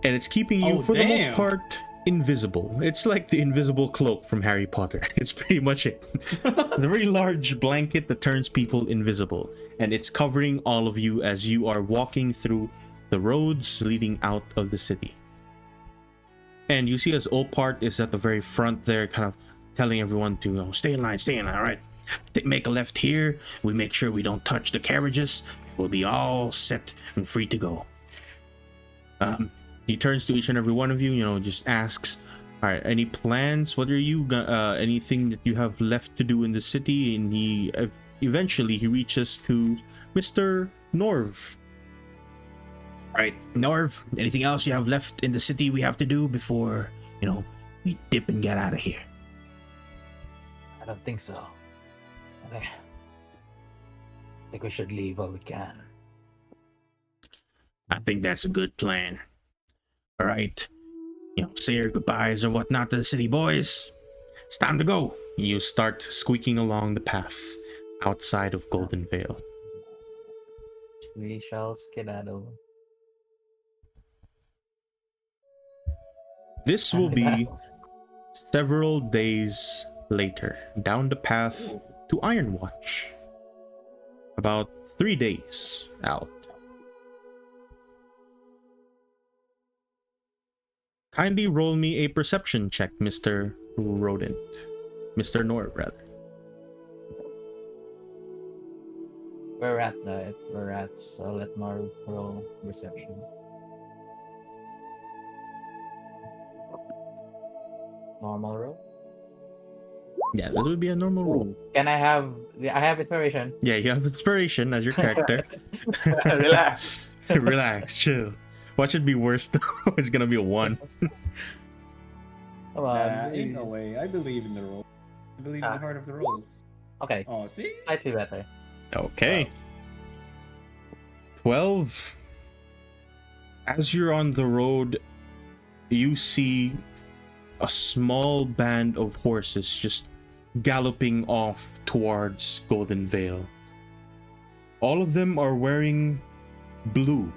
And it's keeping you, for the most part, invisible. It's like the invisible cloak from Harry Potter. It's pretty much it. The very large blanket that turns people invisible. And it's covering all of you as you are walking through the roads leading out of the city. And you see as Opart is at the very front there, kind of telling everyone to stay in line, all right? Make a left here. We make sure we don't touch the carriages. We'll be all set and free to go. He turns to each and every one of you, just asks, all right, any plans? What are you, anything that you have left to do in the city? And he eventually reaches to Mr. Norv. All right, Norv, anything else you have left in the city we have to do before, we dip and get out of here? I don't think so. I think we should leave while we can. I think that's a good plan. All right, say your goodbyes or whatnot to the city boys. It's time to go. You start squeaking along the path outside of Goldenvale. We shall skedaddle. This will be several days later, down the path to Ironwatch. About 3 days out. Kindly roll me a perception check, Mr. Rodent. Mr. Nor, rather. We're rats, so let Marv roll perception. Normal roll? Yeah, that would be a normal roll. Can I have inspiration? Yeah, you have inspiration as your character. Relax. Relax, chill. What should be worse though? It's gonna be a 1. Come on. Ain't no way. I believe in the roll. I believe in the heart of the rolls. Okay. Oh, see? Slightly better. Okay. 12. As you're on the road, you see a small band of horses just galloping off towards Goldenvale. All of them are wearing blue,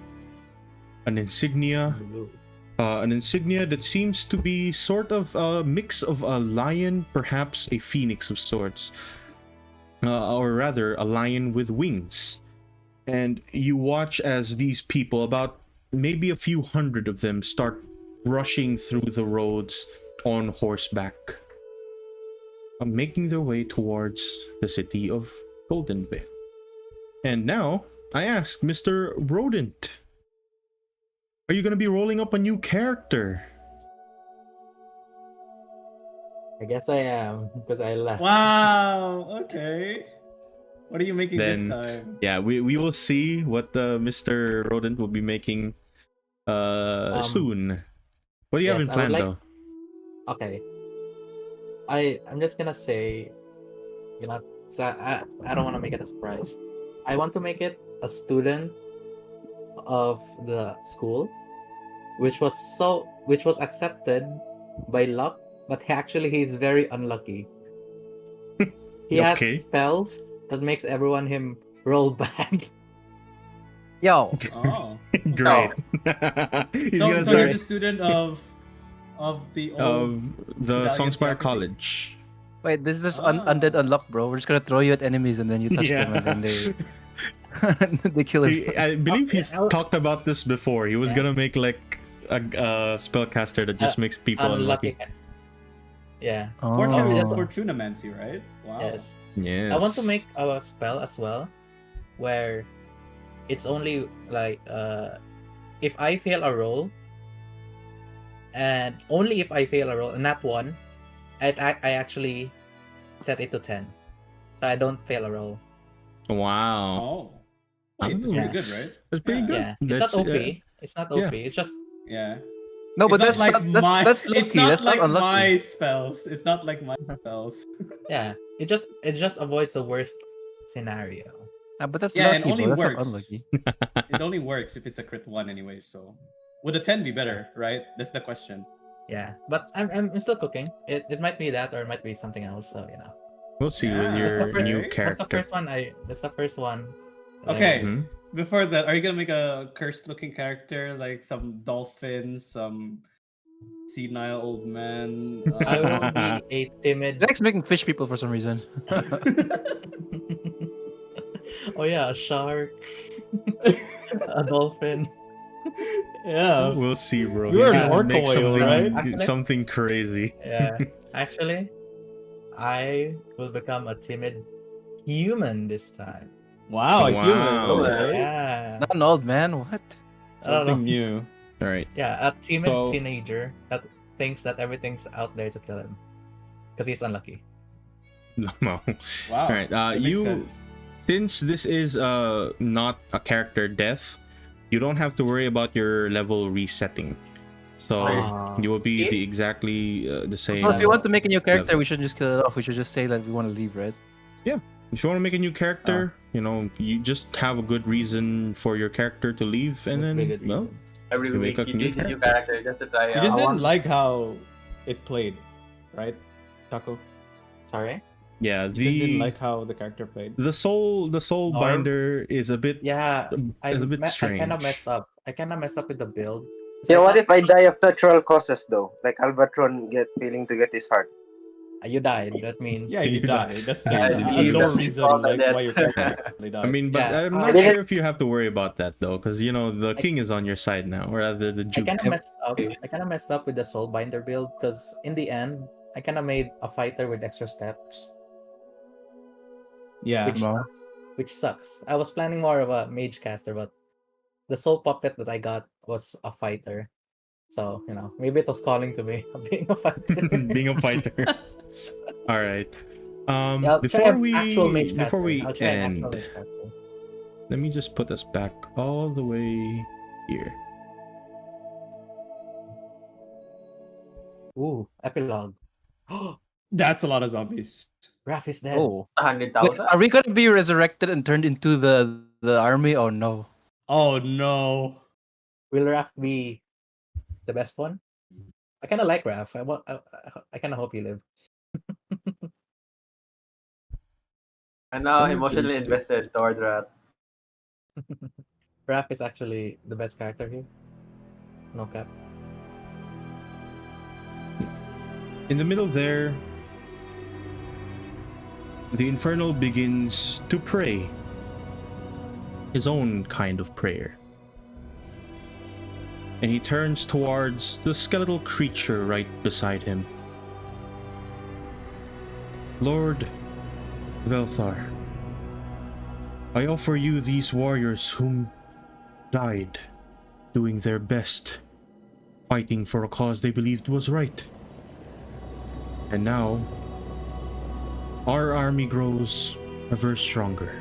an insignia that seems to be sort of a mix of a lion, perhaps a phoenix of sorts, or rather a lion with wings. And you watch as these people, about maybe a few hundred of them, start rushing through the roads on horseback, making their way towards the city of Goldenvale. And now, I ask Mr. Rodent, are you going to be rolling up a new character? I guess I am, because I left. Wow. Okay. What are you making Then, this time? Yeah, we will see what Mr. Rodent will be making soon. What do you have in plan, though? Okay. I'm just gonna say, so I don't want to make it a surprise. I want to make it a student of the school, which was accepted by luck, but actually he's very unlucky. He has spells that makes everyone him roll bad. Yo, Oh. Great. He's So, gonna so start he's a student of the old. of the Medallion Songspire TRPG. College. Wait, this is Ah. undead unlock, bro. We're just gonna throw you at enemies and then you touch them and then they they kill everyone. I believe he's I'll- talked about this before. He was Yeah. gonna make like a spellcaster that just makes people unlucky. Yeah. Oh. Fortunamancy, right? Wow. Yes. Yes. I want to make a spell as well, where it's only like if I fail a roll, and only if I fail a roll, and not one, I actually set it to 10, so I don't fail a roll. Wow. Oh. Wait, that's Yeah. pretty good, right? That's pretty good. Yeah, it's That's, not OP. It's not OP. It's just Yeah. No, but It's that's not not, that's lucky. It's not That's like not unlucky. my spells. It's not like my spells. yeah. It just avoids the worst scenario. Ah, but that's Yeah, lucky, it only bro. That's not works. unlucky. It only works if it's a crit one anyway. So, would a 10 be better? Right? That's the question. Yeah, but I'm still cooking. It might be that or it might be something else. So you know. We'll see Yeah, with that's your the first- new that's the character. That's the first one. that I Okay. did. Mhm. Before that, are you gonna make a cursed looking character like some dolphins, some senile old man? I will be a timid. He likes making fish people for some reason. Oh yeah, a shark, a dolphin. Yeah. We'll see, bro. You are He's an gonna orca make whale, something, right? Actually- something crazy. Yeah, actually, I will become a timid human this time. Wow, Wow. human. Okay. Yeah, Not an old man. What? I don't Something know. new. All right. Yeah, a timid So- teenager that thinks that everything's out there to kill him because he's unlucky. No. Wow. All right. that makes You sense. since this is not a character death, you don't have to worry about your level resetting. So Ah. you will be See? the exactly the same. So if you want to make a new character, we shouldn't just kill it off. We should just say that we want to leave, right? If you want to make a new character, you know, you just have a good reason for your character to leave, and That's a then good well, reason. Every You week make a you new change a new character just to try You out. just didn't one. like how it played, right, Taco? Sorry. yeah, You just didn't the like how the character played. soul Or- binder is a bit Yeah, is a bit I strange. kind of messed up. I kind of messed up with the build. Yeah, what if I die of natural causes though? Like Albatron failing to get his heart. You died. That means Yeah, you You died. died. That's Yeah, a you lower died. reason All like that. why your character actually died. I mean, but Yeah, I'm I not didn't- sure if you have to worry about that though, because you know the king is on your side now, or rather the I Duke. kind of messed up. I kind of messed up with the Soulbinder build because in the end, I kind of made a fighter with extra steps, yeah. which sucks. I was planning more of a mage caster, but the soul puppet that I got was a fighter. So you know, maybe it was calling to me of being a fighter. Being a fighter. All right. Yeah, I'll try Before an we actual mage before caster. we I'll try an actual end, mage caster. let me just put us back all the way here. Ooh, epilogue. That's a lot of zombies. Raph is dead. Oh. 100,000. Wait, are we gonna be resurrected and turned into the army? Oh no. Oh no. Will Raph be the best one? I kind of like Raph. I kind of hope he live. I'm now Where emotionally is the- invested toward that. Raph is actually the best character here. No cap. In the middle there, the Infernal begins to pray. His own kind of prayer. And he turns towards the skeletal creature right beside him. Lord Velthar, I offer you these warriors whom died doing their best, fighting for a cause they believed was right. And now, our army grows ever stronger.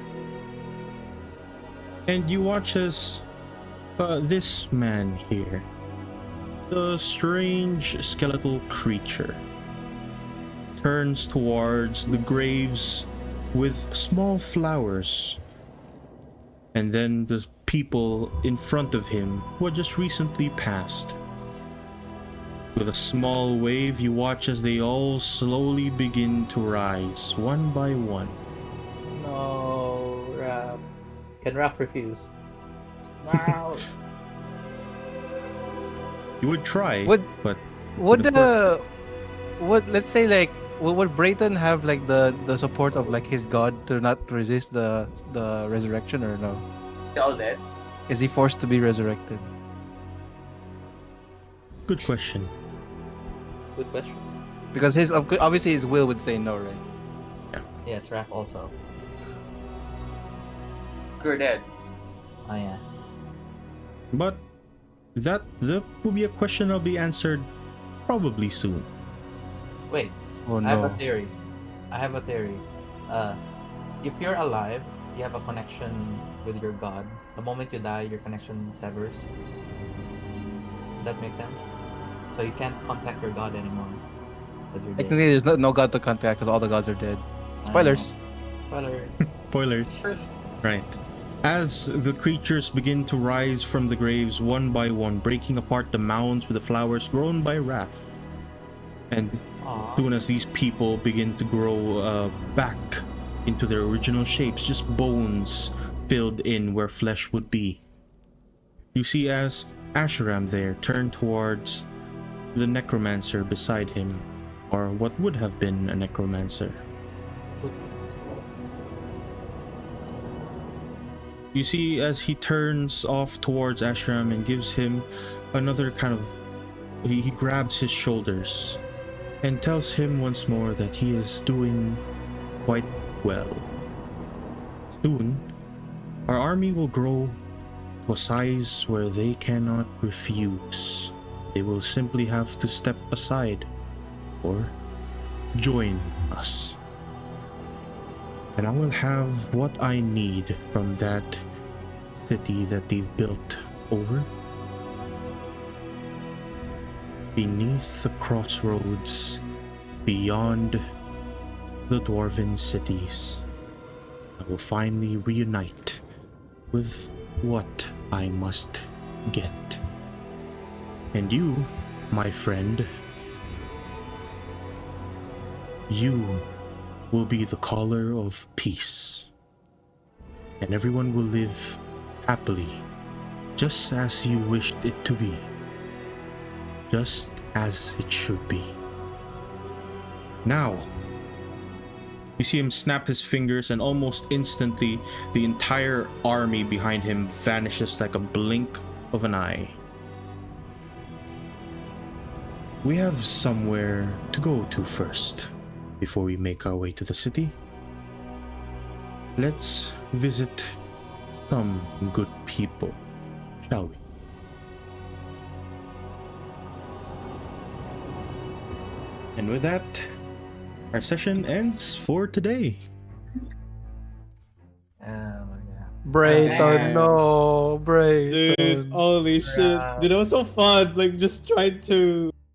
And you watch as this man here, the strange skeletal creature, turns towards the graves with small flowers. And then the people in front of him who had just recently passed. With a small wave, you watch as they all slowly begin to rise, one by one. No, Raph. Can Raph refuse? No. You would try, Would but would wouldn't work. would let's say like would Brayton have like the support of like his god to not resist the resurrection or no? They're all dead. Is he forced to be resurrected? Good question. Good question. Because obviously his will would say no, right? Yes, Raph also. You're dead. Oh yeah. But that will be a question that'll be answered probably soon. Wait, Oh I have a no. theory. If you're alive, you have a connection with your god. The moment you die, your connection severs. That makes sense. So you can't contact your god anymore because you're dead. Technically, there's no god to contact because all the gods are dead. I Spoilers. know. Spoiler. Spoilers. Right. As the creatures begin to rise from the graves one by one, breaking apart the mounds with the flowers grown by Wrath. And Aw. soon as these people begin to grow back into their original shapes, just bones filled in where flesh would be. You see as Asheram there turned towards the necromancer beside him, or what would have been a necromancer. You see as he turns off towards Ashram and gives him another kind of... He grabs his shoulders and tells him once more that he is doing quite well. Soon, our army will grow to a size where they cannot refuse. They will simply have to step aside or join us. And I will have what I need from that city that they've built over beneath the crossroads beyond the dwarven cities. I will finally reunite with what I must get. And you, my friend, you will be the caller of peace, and everyone will live happily, just as you wished it to be, just as it should be. Now, you see him snap his fingers, and almost instantly, the entire army behind him vanishes like a blink of an eye. We have somewhere to go to first, before we make our way to the city. Let's visit some good people, shall we? And with that, our session ends for today. Brayton, Damn. no, Brayton. Dude, holy shit. Dude, that was so fun. Like, just trying to